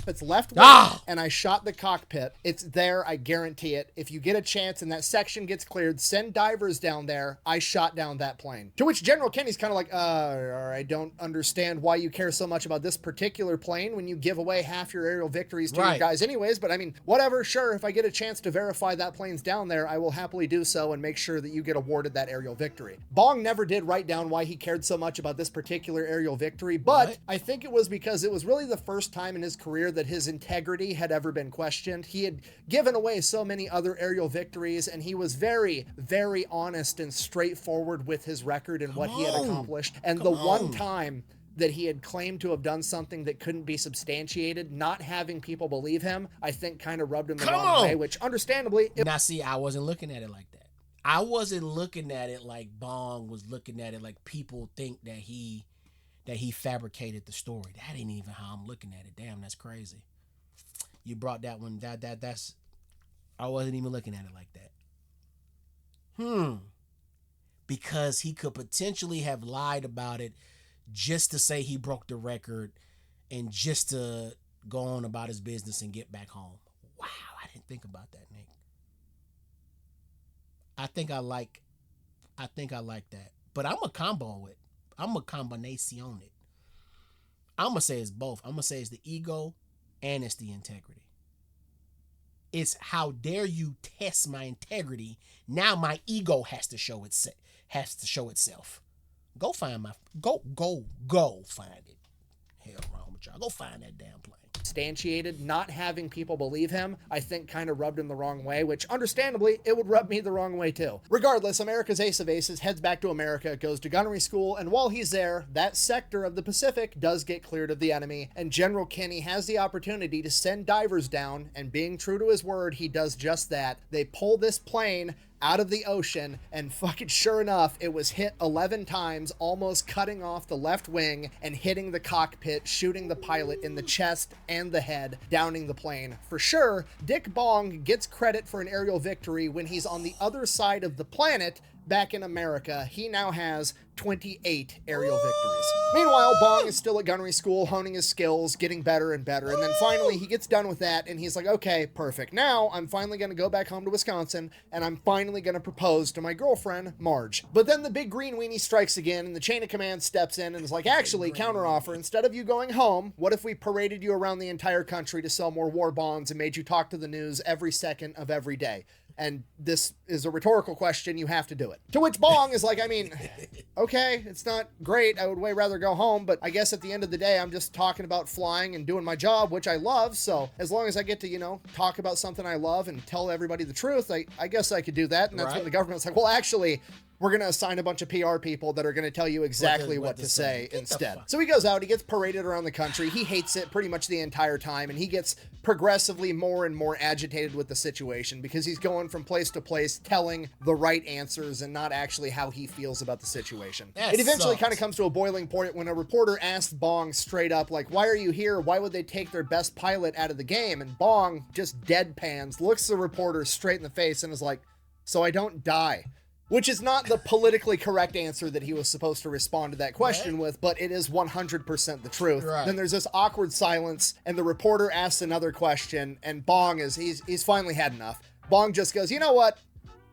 It's left wing, and I shot the cockpit. It's there. I guarantee it. If you get a chance and that section gets cleared, send divers down there. I shot down that plane. To which General Kenny's kind of like, I don't understand why you care so much about this particular plane when you give away half your aerial victories to your guys anyways. But I mean, whatever. Sure. If I get a chance to verify that plane's down there, I will happily do so and make sure that you get awarded that aerial victory. Bong never did write down why he cared so much about this particular aerial victory, but I think it was because it was really the first time in his career that his integrity had ever been questioned. He had given away so many other aerial victories, and he was very, very honest and straightforward with his record and what he had accomplished. And the one time that he had claimed to have done something that couldn't be substantiated, not having people believe him, I think kind of rubbed him the wrong way, which understandably... Now see, I wasn't looking at it like that. I wasn't looking at it like Bong was looking at it, like people think that he fabricated the story. That ain't even how I'm looking at it. Damn, that's crazy. You brought that one. That's. I wasn't even looking at it like that. Because he could potentially have lied about it just to say he broke the record and just to go on about his business and get back home. Wow, I didn't think about that, Nick. I think I like that. But I'm a combination it. I'm going to say it's both. I'm going to say it's the ego and it's the integrity. It's how dare you test my integrity. Now my ego has to show itself. Go find go find it. Hell wrong with y'all. Go find that damn plane. Substantiated, not having people believe him, I think kind of rubbed him the wrong way, which understandably, it would rub me the wrong way too. Regardless, America's ace of aces heads back to America, goes to gunnery school, and while he's there, that sector of the Pacific does get cleared of the enemy, and General Kenny has the opportunity to send divers down, and being true to his word, he does just that. They pull this plane out of the ocean, and fucking sure enough, it was hit 11 times, almost cutting off the left wing and hitting the cockpit, shooting the pilot in the chest and the head, downing the plane. For sure, Dick Bong gets credit for an aerial victory when he's on the other side of the planet. Back in America, he now has 28 aerial victories. Meanwhile, Bong is still at gunnery school, honing his skills, getting better and better, and then finally he gets done with that, and he's like, okay, perfect. Now, I'm finally going to go back home to Wisconsin, and I'm finally going to propose to my girlfriend, Marge. But then the big green weenie strikes again, and the chain of command steps in and is like, actually, counteroffer, instead of you going home, what if we paraded you around the entire country to sell more war bonds and made you talk to the news every second of every day? And this is a rhetorical question. You have to do it. To which Bong is like, I mean, okay, it's not great. I would way rather go home. But I guess at the end of the day, I'm just talking about flying and doing my job, which I love. So as long as I get to, talk about something I love and tell everybody the truth, I guess I could do that. And that's when the government's like, well, actually, we're going to assign a bunch of PR people that are going to tell you exactly what to say instead. So he goes out, he gets paraded around the country. He hates it pretty much the entire time, and he gets progressively more and more agitated with the situation because he's going from place to place telling the right answers and not actually how he feels about the situation. It eventually kind of comes to a boiling point when a reporter asks Bong straight up, like, why are you here? Why would they take their best pilot out of the game? And Bong just deadpans, looks the reporter straight in the face and is like, so I don't die. Which is not the politically correct answer that he was supposed to respond to that question with, but it is 100% the truth. Right. Then there's this awkward silence, and the reporter asks another question, and Bong he's finally had enough. Bong just goes, you know what?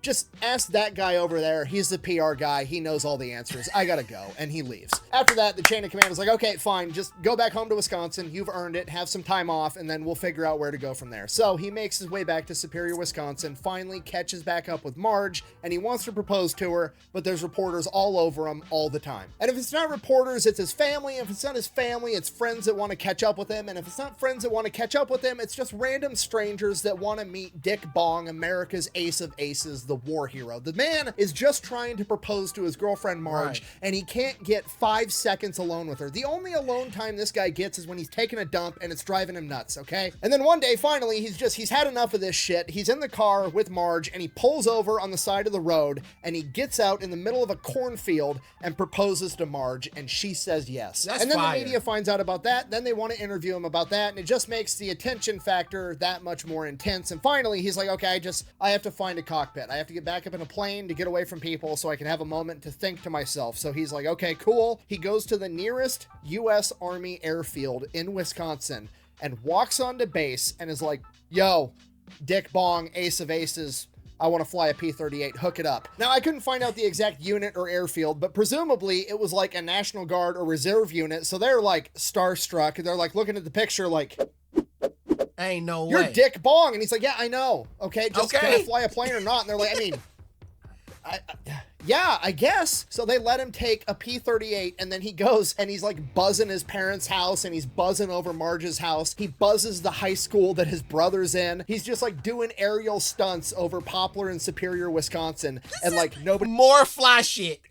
Just ask that guy over there. He's the PR guy. He knows all the answers. I gotta go. And he leaves. After that, the chain of command is like, okay, fine. Just go back home to Wisconsin. You've earned it. Have some time off, and then we'll figure out where to go from there. So he makes his way back to Superior, Wisconsin, finally catches back up with Marge, and he wants to propose to her, but there's reporters all over him all the time. And if it's not reporters, it's his family. If it's not his family, it's friends that want to catch up with him. And if it's not friends that want to catch up with him, it's just random strangers that want to meet Dick Bong, America's ace of aces, the war hero. The man is just trying to propose to his girlfriend Marge, and he can't get 5 seconds alone with her. The only alone time this guy gets is when he's taking a dump, and it's driving him nuts, okay? And then one day, finally, he's had enough of this shit. He's in the car with Marge, and he pulls over on the side of the road, and he gets out in the middle of a cornfield and proposes to Marge, and she says yes. That's and then fire. The media finds out about that, then they want to interview him about that, and it just makes the attention factor that much more intense. And finally, he's like, okay, I have to find a cockpit. I have to get back up in a plane to get away from people so I can have a moment to think to myself. So he's like, okay, cool. He goes to the nearest U.S. Army airfield in Wisconsin and walks onto base and is like, yo, Dick Bong, ace of aces, I want to fly a P-38, hook it up. Now, I couldn't find out the exact unit or airfield, but presumably it was like a National Guard or reserve unit, so they're like starstruck, and they're like looking at the picture like, ain't no way. You're Dick Bong. And he's like, yeah, I know. Okay, just can I fly a plane or not? And they're like, I mean, yeah, I guess. So they let him take a P-38, and then he goes and he's like buzzing his parents' house, and he's buzzing over Marge's house. He buzzes the high school that his brother's in. He's just like doing aerial stunts over Poplar and Superior, Wisconsin. And like nobody. More fly shit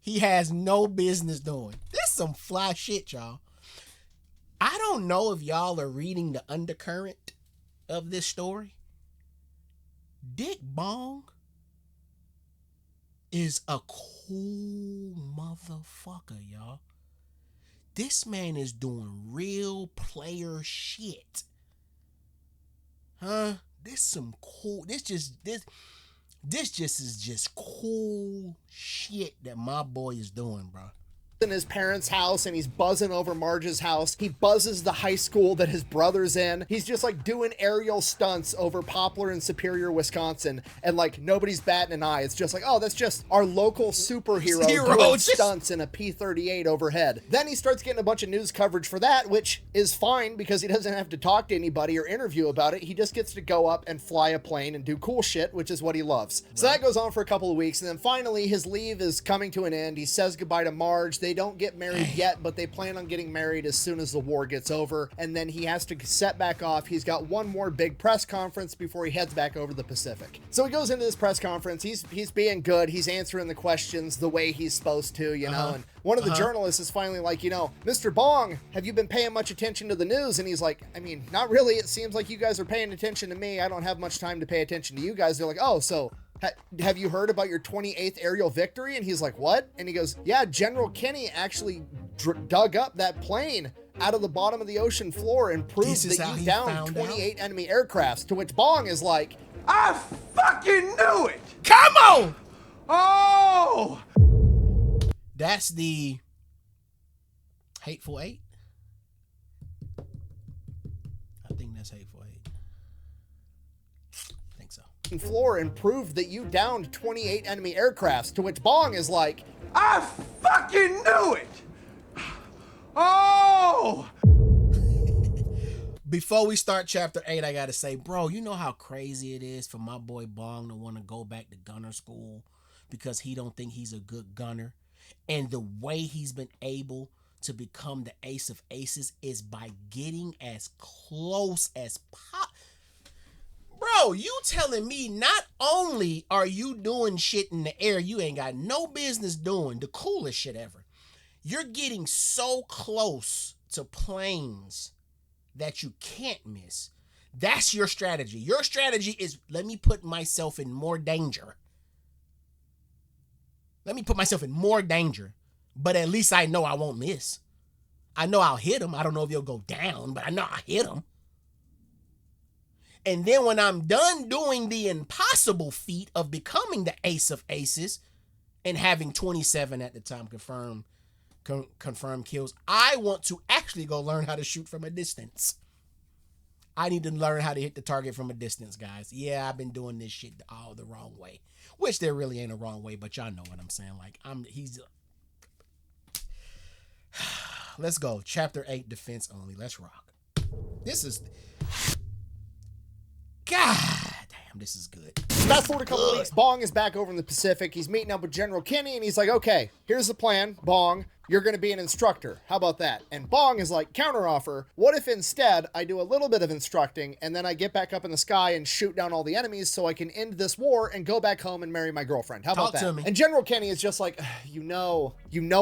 he has no business doing. This some fly shit, y'all. I don't know if y'all are reading the undercurrent of this story. Dick Bong is a cool motherfucker, y'all. This man is doing real player shit. Huh? This just is cool shit that my boy is doing, bro. In his parents' house, and he's buzzing over Marge's house. He buzzes the high school that his brother's in. He's just like doing aerial stunts over Poplar and Superior, Wisconsin, and like nobody's batting an eye. It's just like, oh, that's just our local superhero doing stunts in a P-38 overhead. Then he starts getting a bunch of news coverage for that, which is fine because he doesn't have to talk to anybody or interview about it. He just gets to go up and fly a plane and do cool shit, which is what he loves. Right. So that goes on for a couple of weeks, and then finally his leave is coming to an end. He says goodbye to Marge. They don't get married yet, but they plan on getting married as soon as the war gets over, and then he has to set back off. He's got one more big press conference before he heads back over the Pacific. So he goes into this press conference. He's being good. He's answering the questions the way he's supposed to, you know, and one of the journalists is finally like, you know, Mr. Bong, have you been paying much attention to the news? And he's like, I mean, not really. It seems like you guys are paying attention to me. I don't have much time to pay attention to you guys. They're like, oh, so have you heard about your 28th aerial victory? And he's like, what? And he goes, yeah, General Kenny actually dug up that plane out of the bottom of the ocean floor and proved that you downed 28 enemy aircrafts. To which Bong is like, I fucking knew it! Come on! Oh! That's the Hateful Eight. I think that's Hateful Eight. I think so. Floor and proved that you downed 28 enemy aircrafts. To which Bong is like, I fucking knew it! Oh! Before we start chapter 8, I gotta say, bro, you know how crazy it is for my boy Bong to want to go back to gunner school because he don't think he's a good gunner. And the way he's been able to become the ace of aces is by getting as close as possible. Bro, you telling me not only are you doing shit in the air you ain't got no business doing, the coolest shit ever, you're getting so close to planes that you can't miss. That's your strategy. Your strategy is, let me put myself in more danger. Let me put myself in more danger, but at least I know I won't miss. I know I'll hit him. I don't know if he'll go down, but I know I'll hit him. And then when I'm done doing the impossible feat of becoming the ace of aces and having 27 at the time confirmed kills, I want to actually go learn how to shoot from a distance. I need to learn how to hit the target from a distance, guys. Yeah, I've been doing this shit all the wrong way, which there really ain't a wrong way, but y'all know what I'm saying. Like, let's go. Chapter 8, defense only. Let's rock. This is... God damn, this is good. Fast forward a couple weeks, Bong is back over in the Pacific. He's meeting up with General Kenny, and he's like, okay, here's the plan, Bong. You're going to be an instructor. How about that? And Bong is like, counteroffer, what if instead I do a little bit of instructing and then I get back up in the sky and shoot down all the enemies so I can end this war and go back home and marry my girlfriend? How about that? Talk to me. And General Kenny is just like, you know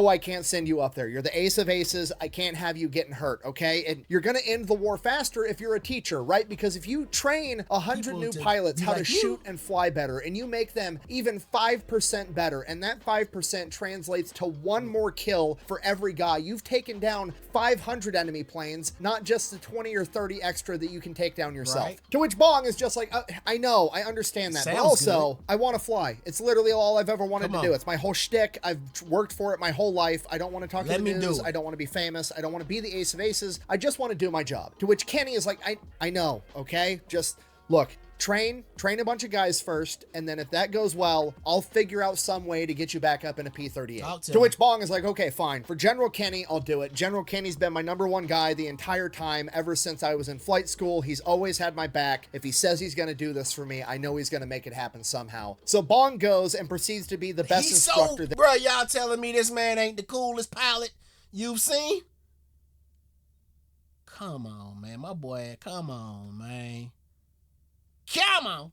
I can't send you up there. You're the ace of aces. I can't have you getting hurt, okay? And you're going to end the war faster if you're a teacher, right? Because if you train 100 new pilots how to shoot and fly better, and you make them even 5% better, and that 5% translates to one more kill for every guy, you've taken down 500 enemy planes, not just the 20 or 30 extra that you can take down yourself. Right. To which Bong is just like, I know, I understand that, but also, good. I want to fly. It's literally all I've ever wanted to do. It's my whole shtick. I've worked for it my whole life. I don't want to talk to the news. I don't want to be famous. I don't want to be the ace of aces. I just want to do my job. To which Kenny is like, I know, okay? Just, look, train a bunch of guys first, and then if that goes well, I'll figure out some way to get you back up in a P-38. To which Bong is like, okay, fine. For General Kenny, I'll do it. General Kenny's been my #1 guy the entire time, ever since I was in flight school. He's always had my back. If he says he's going to do this for me, I know he's going to make it happen somehow. So Bong goes and proceeds to be the best instructor. Bro, y'all telling me this man ain't the coolest pilot you've seen? Come on, man. My boy, come on, man. Come on.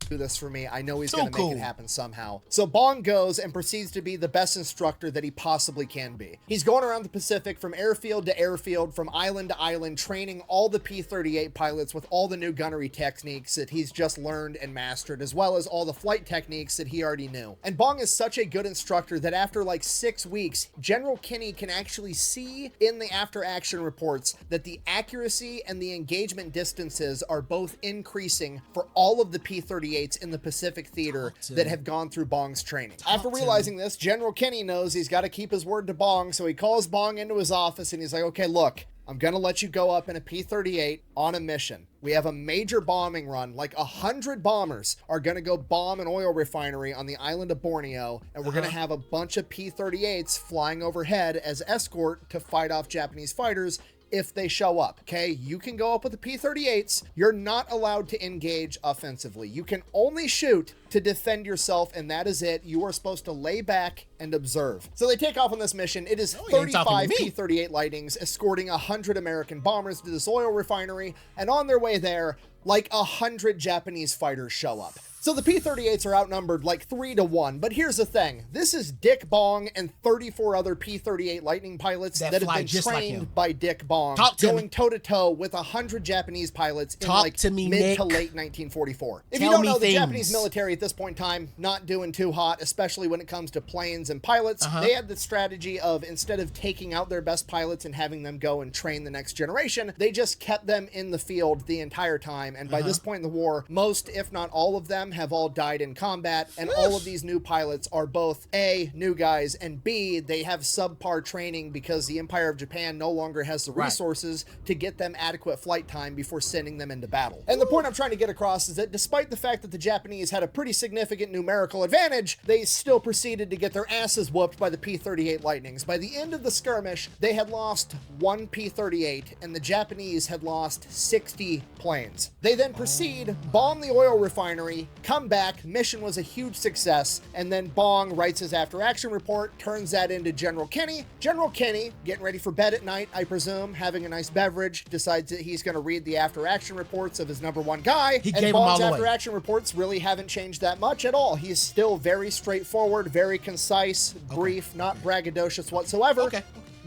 Do this for me. I know he's going to make it happen somehow. So Bong goes and proceeds to be the best instructor that he possibly can be. He's going around the Pacific from airfield to airfield, from island to island, training all the P-38 pilots with all the new gunnery techniques that he's just learned and mastered, as well as all the flight techniques that he already knew. And Bong is such a good instructor that after like 6 weeks, General Kenny can actually see in the after action reports that the accuracy and the engagement distances are both increasing for all of the P-38 in the Pacific Theater that have gone through Bong's training. After realizing this, General Kenny knows he's got to keep his word to Bong, so he calls Bong into his office and he's like, okay, look, I'm going to let you go up in a P-38 on a mission. We have a major bombing run. Like 100 bombers are going to go bomb an oil refinery on the island of Borneo, and we're going to have a bunch of P-38s flying overhead as escort to fight off Japanese fighters if they show up, okay? You can go up with the P-38s. You're not allowed to engage offensively. You can only shoot to defend yourself, and that is it. You are supposed to lay back and observe. So they take off on this mission. It is 35 P-38 Lightnings escorting 100 American bombers to this oil refinery, and on their way there, like 100 Japanese fighters show up. So the P-38s are outnumbered like 3-1, but here's the thing. This is Dick Bong and 34 other P-38 Lightning pilots that have been trained by Dick Bong, going toe-to-toe with 100 Japanese pilots in like mid to late 1944. If you don't know, the Japanese military at this point in time, not doing too hot, especially when it comes to planes and pilots. They had the strategy of, instead of taking out their best pilots and having them go and train the next generation, they just kept them in the field the entire time. And by this point in the war, most, if not all of them, have all died in combat, and all of these new pilots are both A, new guys, and B, they have subpar training because the Empire of Japan no longer has the resources to get them adequate flight time before sending them into battle. And the point I'm trying to get across is that despite the fact that the Japanese had a pretty significant numerical advantage, they still proceeded to get their asses whooped by the P-38 Lightnings. By the end of the skirmish, they had lost 1 P-38, and the Japanese had lost 60 planes. They then proceed, bomb the oil refinery, come back, mission was a huge success, and then Bong writes his after action report, turns that into General Kenny. General Kenny, getting ready for bed at night, I presume, having a nice beverage, decides that he's going to read the after action reports of his #1 guy, and Bong's after action reports really haven't changed that much at all. He's still very straightforward, very concise, brief, not braggadocious whatsoever.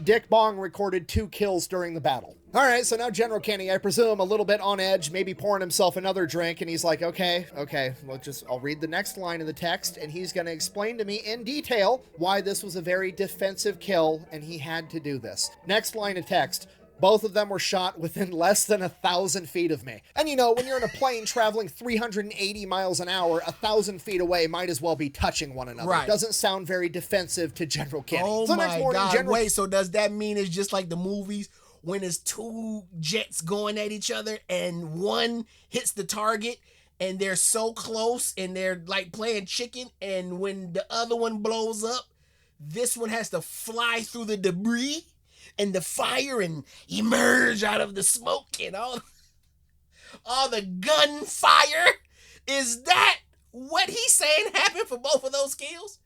Dick Bong recorded 2 kills during the battle. All right, so now General Kenny, I presume, a little bit on edge, maybe pouring himself another drink, and he's like, okay, I'll read the next line of the text, and he's going to explain to me in detail why this was a very defensive kill, and he had to do this. Next line of text. Both of them were shot within less than 1,000 feet of me. And you know, when you're in a plane traveling 380 miles an hour, 1,000 feet away might as well be touching one another. Right. Doesn't sound very defensive to General Kenny. Oh So my next morning, God. General... Wait, so does that mean it's just like the movies when it's two jets going at each other and one hits the target and they're so close and they're like playing chicken, and when the other one blows up, this one has to fly through the debris and the fire and emerge out of the smoke and all the gunfire? Is that what he's saying happened for both of those kills?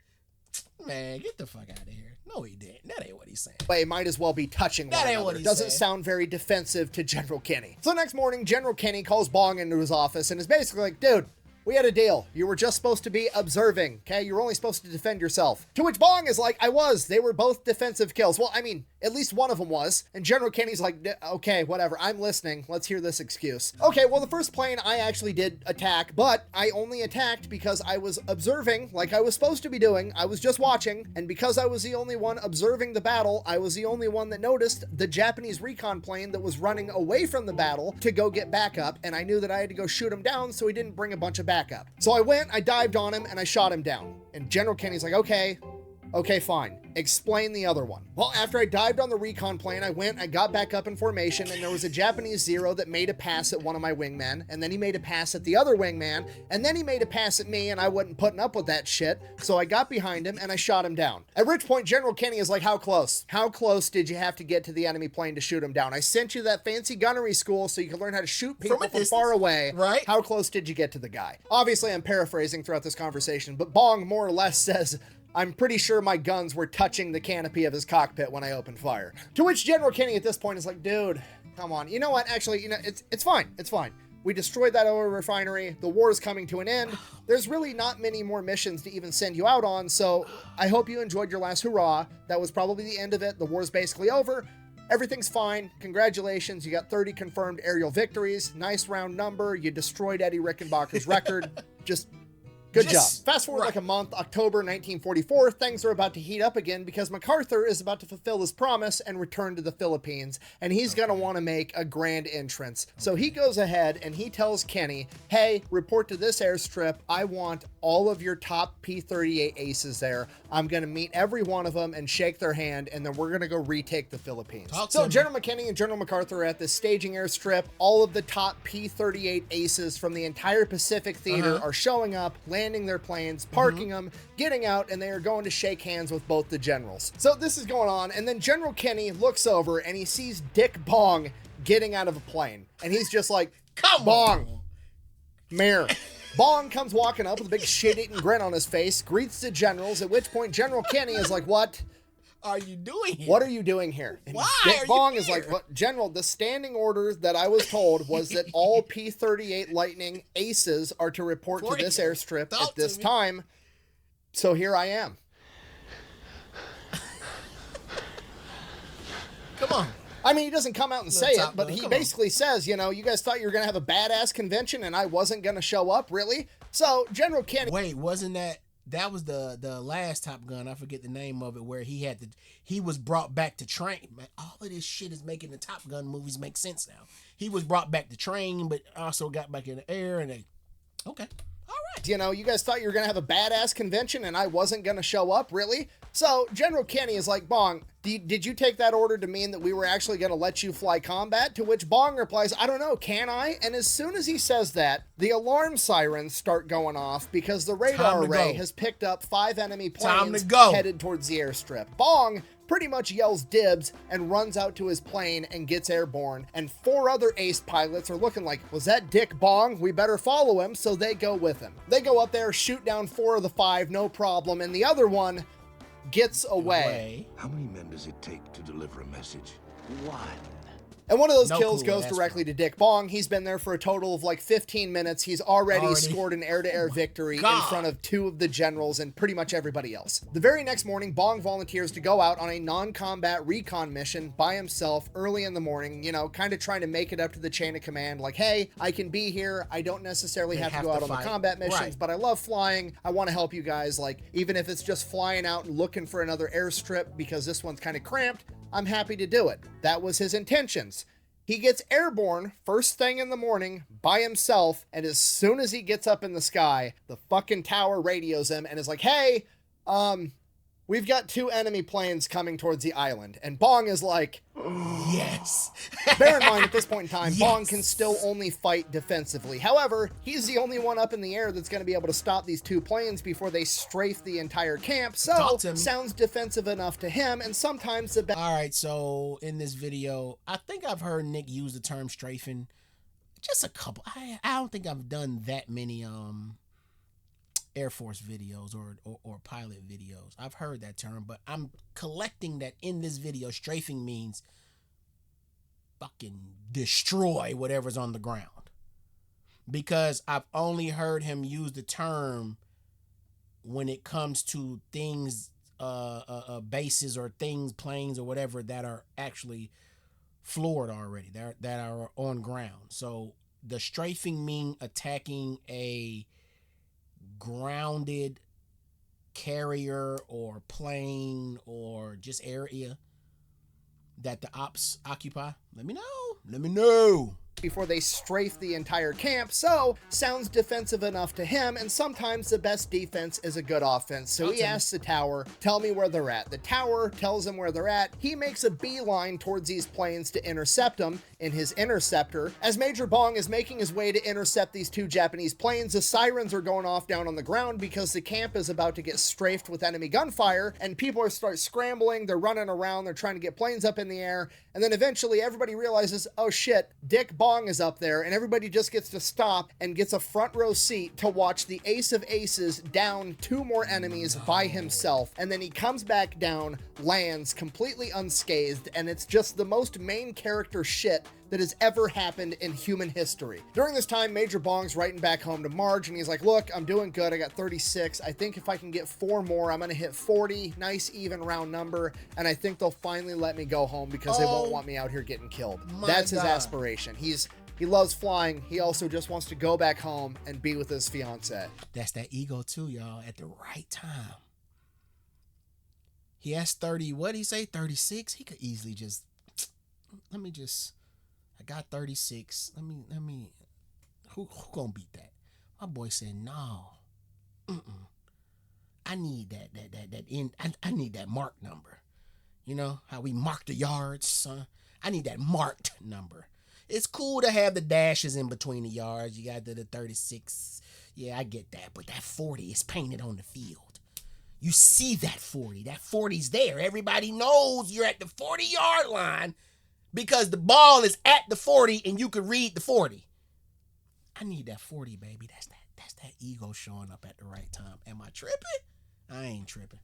Man, get the fuck out of here. No, he didn't. That ain't what he's saying. Way might as well be touching one another. What he Doesn't said. sound very defensive to General Kenny. So next morning, General Kenny calls Bong into his office and is basically like, dude, we had a deal. You were just supposed to be observing, okay? You were only supposed to defend yourself. To which Bong is like, I was. They were both defensive kills. Well, I mean, at least one of them was. And General Kenny's like, okay, whatever. I'm listening. Let's hear this excuse. Okay, well, the first plane I actually did attack, but I only attacked because I was observing like I was supposed to be doing. I was just watching. And because I was the only one observing the battle, I was the only one that noticed the Japanese recon plane that was running away from the battle to go get backup. And I knew that I had to go shoot him down so he didn't bring a bunch of backup. So I went, I dived on him, and I shot him down. And General Kenny's like, okay, fine. Explain the other one. Well, after I dived on the recon plane, I went, I got back up in formation, and there was a Japanese Zero that made a pass at one of my wingmen, and then he made a pass at the other wingman, and then he made a pass at me, and I wasn't putting up with that shit, so I got behind him, and I shot him down. At which point, General Kenny is like, how close? How close did you have to get to the enemy plane to shoot him down? I sent you that fancy gunnery school so you can learn how to shoot people from far away. Right. How close did you get to the guy? Obviously, I'm paraphrasing throughout this conversation, but Bong more or less says, I'm pretty sure my guns were touching the canopy of his cockpit when I opened fire. To which General Kenny at this point is like, dude, come on. You know what? Actually, you know, it's fine. It's fine. We destroyed that oil refinery. The war is coming to an end. There's really not many more missions to even send you out on, so I hope you enjoyed your last hurrah. That was probably the end of it. The war's basically over. Everything's fine. Congratulations. You got 30 confirmed aerial victories. Nice round number. You destroyed Eddie Rickenbacker's record. Just... good job. Fast forward like a month, October 1944, things are about to heat up again because MacArthur is about to fulfill his promise and return to the Philippines, and he's going to want to make a grand entrance. So he goes ahead and he tells Kenny, hey, report to this airstrip. I want all of your top P-38 aces there. I'm going to meet every one of them and shake their hand, and then we're going to go retake the Philippines. So General McKinney and General MacArthur are at this staging airstrip. All of the top P-38 aces from the entire Pacific Theater are showing up, landing their planes, parking them, getting out, and they are going to shake hands with both the generals. So this is going on, and then General Kenny looks over and he sees Dick Bong getting out of a plane, and he's just like, come Bong, mirror. Bong comes walking up with a big shit-eating grin on his face, greets the generals, at which point General Kenny is like, what are you doing here? What are you doing here? And why Dick Bong is like, what, General, the standing order that I was told was that all P-38 Lightning aces are to report to this airstrip at this time. So here I am. Come on. I mean, he doesn't come out and say it, but he basically says, you know, you guys thought you were going to have a badass convention and I wasn't going to show up, really? So General Kenny... Wait, wasn't that was the last Top Gun, I forget the name of it, where he was brought back to train. Man, all of this shit is making the Top Gun movies make sense now. He was brought back to train, but also got back in the air, and okay. All right. You know, you guys thought you were going to have a badass convention and I wasn't going to show up, really? So General Kenny is like, Bong, did you take that order to mean that we were actually going to let you fly combat? To which Bong replies, I don't know, can I? And as soon as he says that, the alarm sirens start going off because the radar array has picked up 5 enemy planes headed towards the airstrip. Bong pretty much yells dibs and runs out to his plane and gets airborne, and 4 other ace pilots are looking like, was that Dick Bong? We better follow him, so they go with him. They go up there, shoot down 4 of the 5, no problem, and the other one gets away. How many men does it take to deliver a message? 1. And one of those kills goes directly to Dick Bong. He's been there for a total of like 15 minutes. He's already scored an air-to-air victory in front of 2 of the generals and pretty much everybody else. The very next morning, Bong volunteers to go out on a non-combat recon mission by himself early in the morning, you know, kind of trying to make it up to the chain of command. Like, hey, I can be here. I don't necessarily have to go out on the combat missions, but I love flying. I want to help you guys. Like, even if it's just flying out and looking for another airstrip because this one's kind of cramped, I'm happy to do it. That was his intentions. He gets airborne first thing in the morning by himself, and as soon as he gets up in the sky, the fucking tower radios him and is like, hey, we've got 2 enemy planes coming towards the island. And Bong is like, yes. Bear in mind, at this point in time, Yes. Bong can still only fight defensively. However, he's the only one up in the air that's going to be able to stop these 2 planes before they strafe the entire camp. So, sounds defensive enough to him, and sometimes the All right, so in this video, I think I've heard Nick use the term strafing. Just a couple. I don't think I've done that many Air Force videos or pilot videos. I've heard that term, but I'm collecting that in this video, strafing means fucking destroy whatever's on the ground. Because I've only heard him use the term when it comes to things, bases or things, planes or whatever that are actually floored already, that are on ground. So the strafing mean attacking a grounded carrier or plane or just area that the ops occupy. Let me know. Before they strafe the entire camp, so sounds defensive enough to him, and sometimes the best defense is a good offense. So he asks the tower, tell me where they're at. The tower tells him where they're at. He makes a beeline towards these planes to intercept them in his interceptor. As Major Bong is making his way to intercept these 2 Japanese planes, the sirens are going off down on the ground because the camp is about to get strafed with enemy gunfire, and people start scrambling, they're running around, they're trying to get planes up in the air, and then eventually everybody realizes, oh shit, Dick Bong is up there, and everybody just gets to stop and gets a front row seat to watch the ace of aces down 2 more enemies by himself. And then he comes back down, lands completely unscathed, and it's just the most main character shit that has ever happened in human history. During this time, Major Bong's writing back home to Marge, and he's like, look, I'm doing good. I got 36. I think if I can get 4 more, I'm going to hit 40. Nice, even round number. And I think they'll finally let me go home because they won't want me out here getting killed. That's his aspiration. He loves flying. He also just wants to go back home and be with his fiance. That's that ego too, y'all, at the right time. He has 30, what'd he say, 36? He could easily just, I got 36. Who gonna beat that? My boy said, no. I need I need that mark number. You know, how we mark the yards, son? I need that marked number. It's cool to have the dashes in between the yards. You got the 36. Yeah, I get that. But that 40 is painted on the field. You see that 40. That 40's there. Everybody knows you're at the 40-yard line because the ball is at the 40 and you can read the 40. I need that 40, baby. That's that ego showing up at the right time. Am I tripping? I ain't tripping.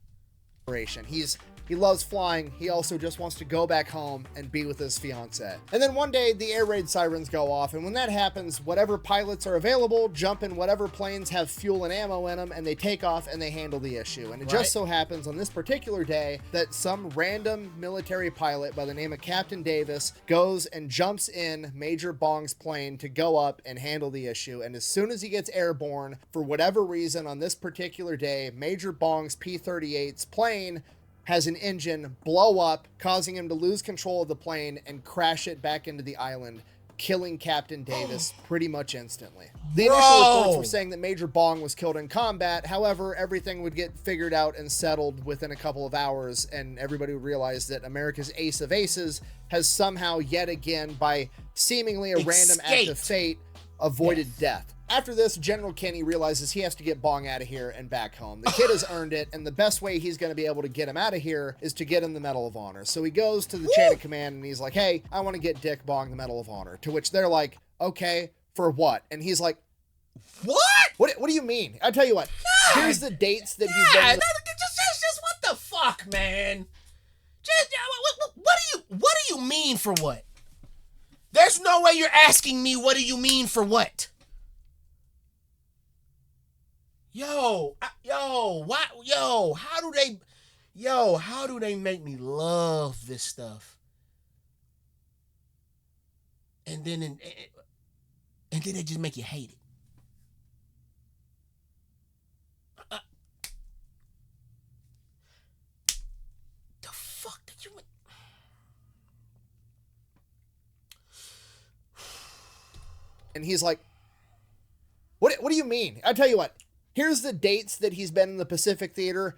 He loves flying. He also just wants to go back home and be with his fiance. And then one day the air raid sirens go off, and when that happens, whatever pilots are available jump in whatever planes have fuel and ammo in them, and they take off and they handle the issue. And it just so happens on this particular day that some random military pilot by the name of Captain Davis goes and jumps in Major Bong's plane to go up and handle the issue. And as soon as he gets airborne, for whatever reason on this particular day, Major Bong's P-38's plane has an engine blow up, causing him to lose control of the plane and crash it back into the island, killing Captain Davis pretty much instantly. The initial reports were saying that Major Bong was killed in combat. However, everything would get figured out and settled within a couple of hours, and everybody would realize that America's ace of aces has somehow yet again, by seemingly a random act of fate, avoided death. After this, General Kenny realizes he has to get Bong out of here and back home. The kid has earned it, and the best way he's going to be able to get him out of here is to get him the Medal of Honor. So he goes to the chain of command, and he's like, hey, I want to get Dick Bong the Medal of Honor. To which they're like, okay, for what? And he's like, what? What do you mean? I'll tell you what. God. Here's the dates that he's been... Just what the fuck, man? What do you mean for what? There's no way you're asking me what do you mean for what? How do they make me love this stuff? And then they just make you hate it. The fuck did you... And he's like, what do you mean? I tell you what, here's the dates that he's been in the Pacific Theater.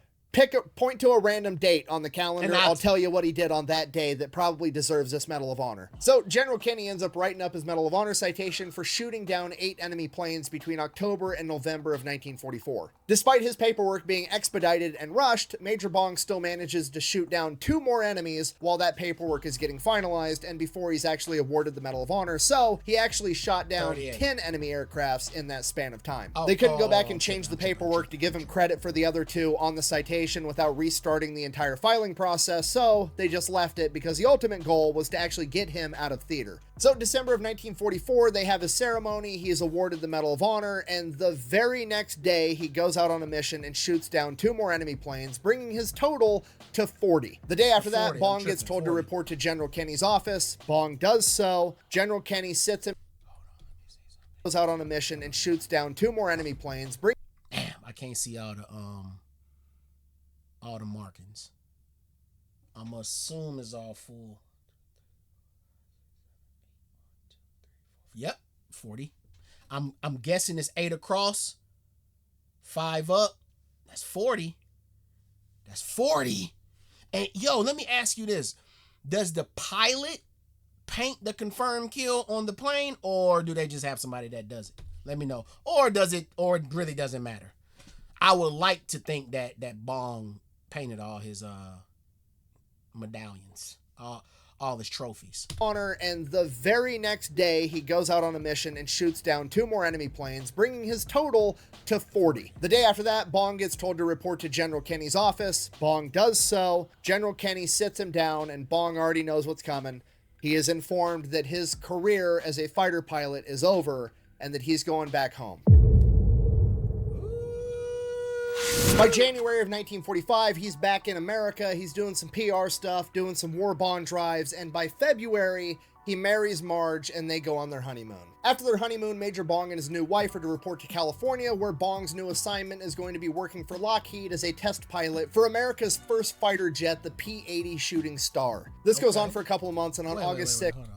Point to a random date on the calendar. I'll tell you what he did on that day that probably deserves this Medal of Honor. So General Kenny ends up writing up his Medal of Honor citation for shooting down 8 enemy planes between October and November of 1944. Despite his paperwork being expedited and rushed, Major Bong still manages to shoot down 2 more enemies while that paperwork is getting finalized and before he's actually awarded the Medal of Honor. So he actually shot down 10 enemy aircrafts in that span of time. They couldn't go back and change the paperwork to give him credit for the other 2 on the citation without restarting the entire filing process, so they just left it because the ultimate goal was to actually get him out of theater. So December of 1944, they have his ceremony, he is awarded the Medal of Honor, and the very next day he goes out on a mission and shoots down 2 more enemy planes, bringing his total to 40. The day after that, Bong gets told to report to General Kenny's office. Bong does so. General Kenny sits him, goes out on a mission and shoots down 2 more enemy planes. Damn, I can't see all the markings. I'm assume it's all full. Yep, 40. I'm guessing it's 8 across, 5 up. That's 40. That's 40. And yo, let me ask you this. Does the pilot paint the confirmed kill on the plane, or do they just have somebody that does it? Let me know. Or does it, or it really doesn't matter? I would like to think that Bong painted all his medallions, all his trophies. Honor, and the very next day he goes out on a mission and shoots down 2 more enemy planes, bringing his total to 40. The day after that, Bong gets told to report to General Kenny's office. Bong does so. General Kenny sits him down, and Bong already knows what's coming. He is informed that his career as a fighter pilot is over and that he's going back home. By January of 1945, he's back in America. He's doing some PR stuff, doing some war bond drives, and by February, he marries Marge and they go on their honeymoon. After their honeymoon, Major Bong and his new wife are to report to California, where Bong's new assignment is going to be working for Lockheed as a test pilot for America's first fighter jet, the P-80 Shooting Star. This goes on for a couple of months, and on August 6th,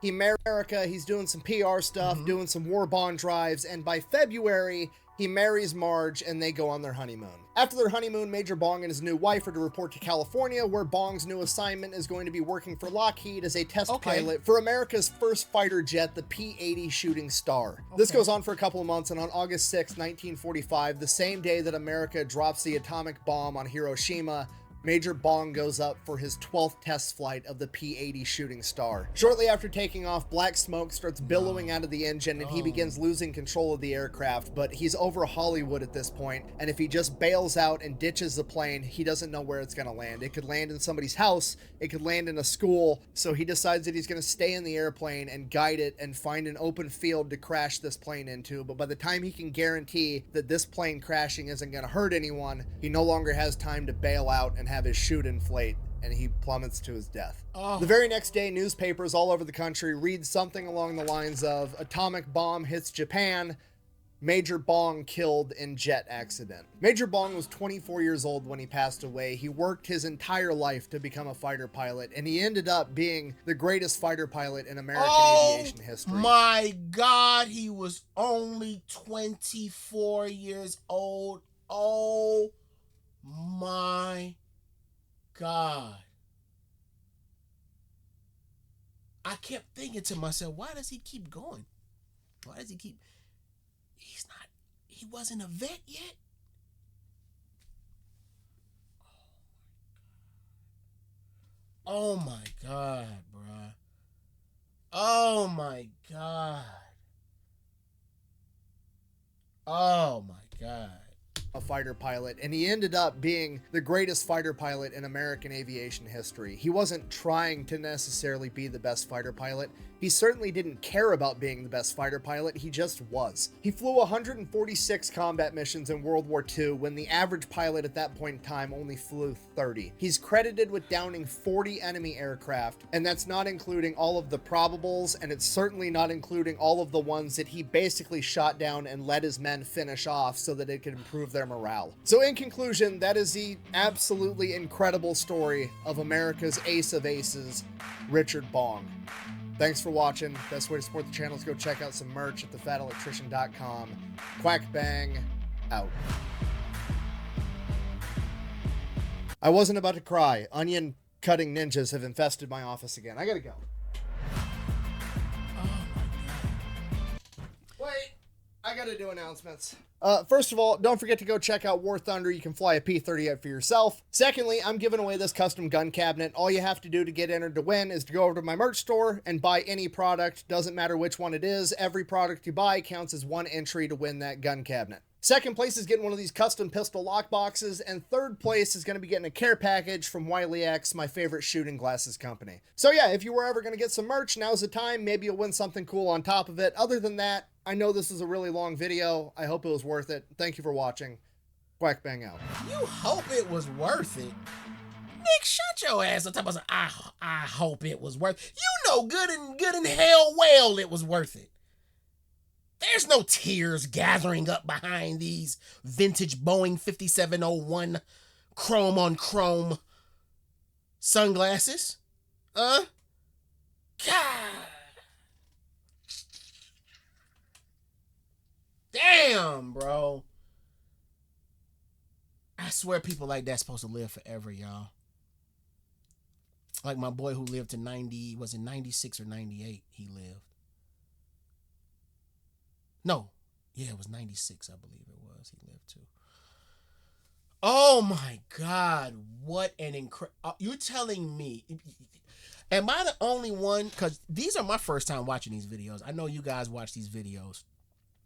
he marries America. He's doing some PR stuff, doing some war bond drives, and by February, he marries Marge and they go on their honeymoon. After their honeymoon, Major Bong and his new wife are to report to California, where Bong's new assignment is going to be working for Lockheed as a test pilot for America's first fighter jet, the P-80 Shooting Star. This goes on for a couple of months, and on August 6, 1945, the same day that America drops the atomic bomb on Hiroshima, Major Bong goes up for his 12th test flight of the P-80 Shooting Star. Shortly after taking off, black smoke starts billowing out of the engine and he begins losing control of the aircraft, but he's over Hollywood at this point, and if he just bails out and ditches the plane, he doesn't know where it's going to land. It could land in somebody's house, it could land in a school, so he decides that he's going to stay in the airplane and guide it and find an open field to crash this plane into, but by the time he can guarantee that this plane crashing isn't going to hurt anyone, he no longer has time to bail out and have his chute inflate, and he plummets to his death. The very next day, newspapers all over the country read something along the lines of atomic bomb hits Japan, Major Bong killed in jet accident. Major Bong was 24 years old when he passed away. He worked his entire life to become a fighter pilot, and he ended up being the greatest fighter pilot in American aviation history. My God, he was only 24 years old. Oh my God. I kept thinking to myself, why does he keep going? Why does he keep... He wasn't a vet yet? Oh my God, bruh. Oh my God. Oh my God. A fighter pilot, and he ended up being the greatest fighter pilot in American aviation history. He wasn't trying to necessarily be the best fighter pilot. He certainly didn't care about being the best fighter pilot, he just was. He flew 146 combat missions in World War II when the average pilot at that point in time only flew 30. He's credited with downing 40 enemy aircraft, and that's not including all of the probables, and it's certainly not including all of the ones that he basically shot down and let his men finish off so that it could improve their morale. So in conclusion, that is the absolutely incredible story of America's ace of aces, Richard Bong. Thanks for watching. Best way to support the channel is go check out some merch at thefatelectrician.com. Quack bang, out. I wasn't about to cry. Onion cutting ninjas have infested my office again. I gotta go. Wait, I gotta do announcements. First of all, don't forget to go check out War Thunder. You can fly a P-38 for yourself. Secondly, I'm giving away this custom gun cabinet. All you have to do to get entered to win is to go over to my merch store and buy any product. Doesn't matter which one it is. Every product you buy counts as one entry to win that gun cabinet. Second place is getting one of these custom pistol lock boxes, and third place is going to be getting a care package from Wiley X, my favorite shooting glasses company. So yeah, if you were ever going to get some merch, now's the time. Maybe you'll win something cool on top of it. Other than that, I know this is a really long video. I hope it was worth it. Thank you for watching. Quack bang out. You hope it was worth it? Nick, shut your ass up. I hope it was worth it. You know good and hell well it was worth it. There's no tears gathering up behind these vintage Boeing 5701 chrome on chrome sunglasses. God. Damn, bro. I swear people like that's supposed to live forever, y'all. Like my boy who lived to 90, was it 96 or 98 he lived? No. Yeah, it was 96, I believe it was. He lived too. Oh my God. What an incredible... You're telling me... Am I the only one? Because these are my first time watching these videos. I know you guys watch these videos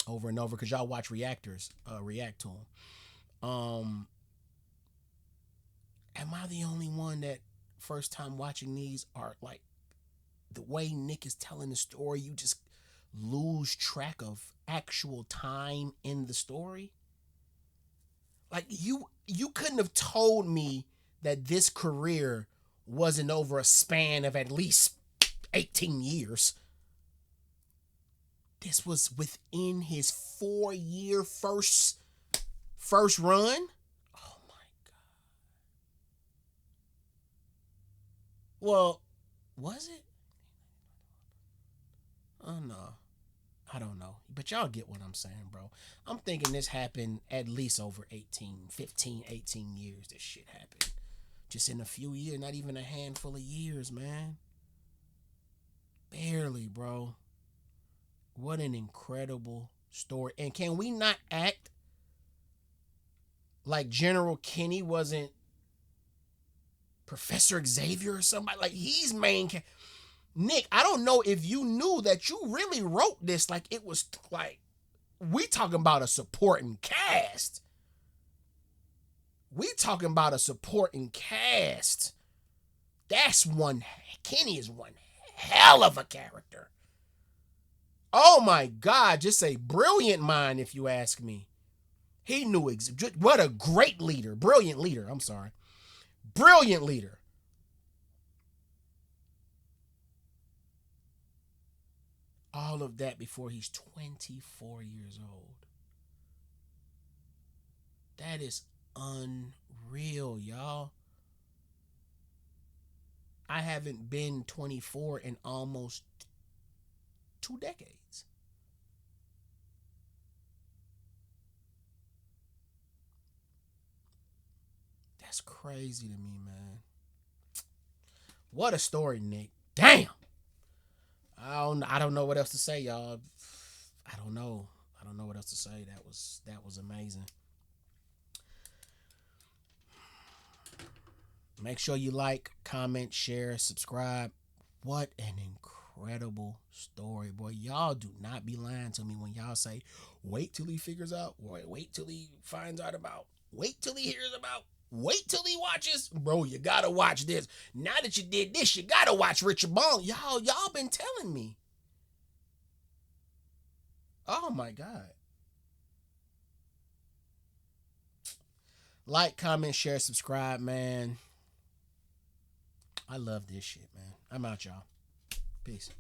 over and over because y'all watch reactors react to them. Am I the only one that first time watching these are like the way Nick is telling the story, you just lose track of actual time in the story? Like you couldn't have told me that this career wasn't over a span of at least 18 years. This was within his 4-year first run. Oh my God. Well, was it? Oh no. I don't know. But y'all get what I'm saying, bro. I'm thinking this happened at least over 15, 18 years. This shit happened. Just in a few years, not even a handful of years, man. Barely, bro. What an incredible story. And can we not act like General Kenny wasn't Professor Xavier or somebody? Like he's main Nick, I don't know if you knew that you really wrote this like it was like we talking about a supporting cast. We talking about a supporting cast. That's one. Kenny is one hell of a character. Oh my God, just a brilliant mind if you ask me. He knew what a great leader. Brilliant leader. I'm sorry. Brilliant leader. All of that before he's 24 years old. That is unreal, y'all. I haven't been 24 in almost 2 decades. That's crazy to me, man. What a story, Nick. Damn. I don't know what else to say, y'all. I don't know what else to say. That was amazing. Make sure you like, comment, share, subscribe. What an incredible story, boy. Y'all do not be lying to me when y'all say, wait till he figures out, wait till he finds out about, wait till he hears about, wait till he watches. Bro, you gotta watch this. Now that you did this, you gotta watch Richard Bong. Y'all been telling me. Oh my God. Like, comment, share, subscribe, man. I love this shit, man. I'm out, y'all. Peace.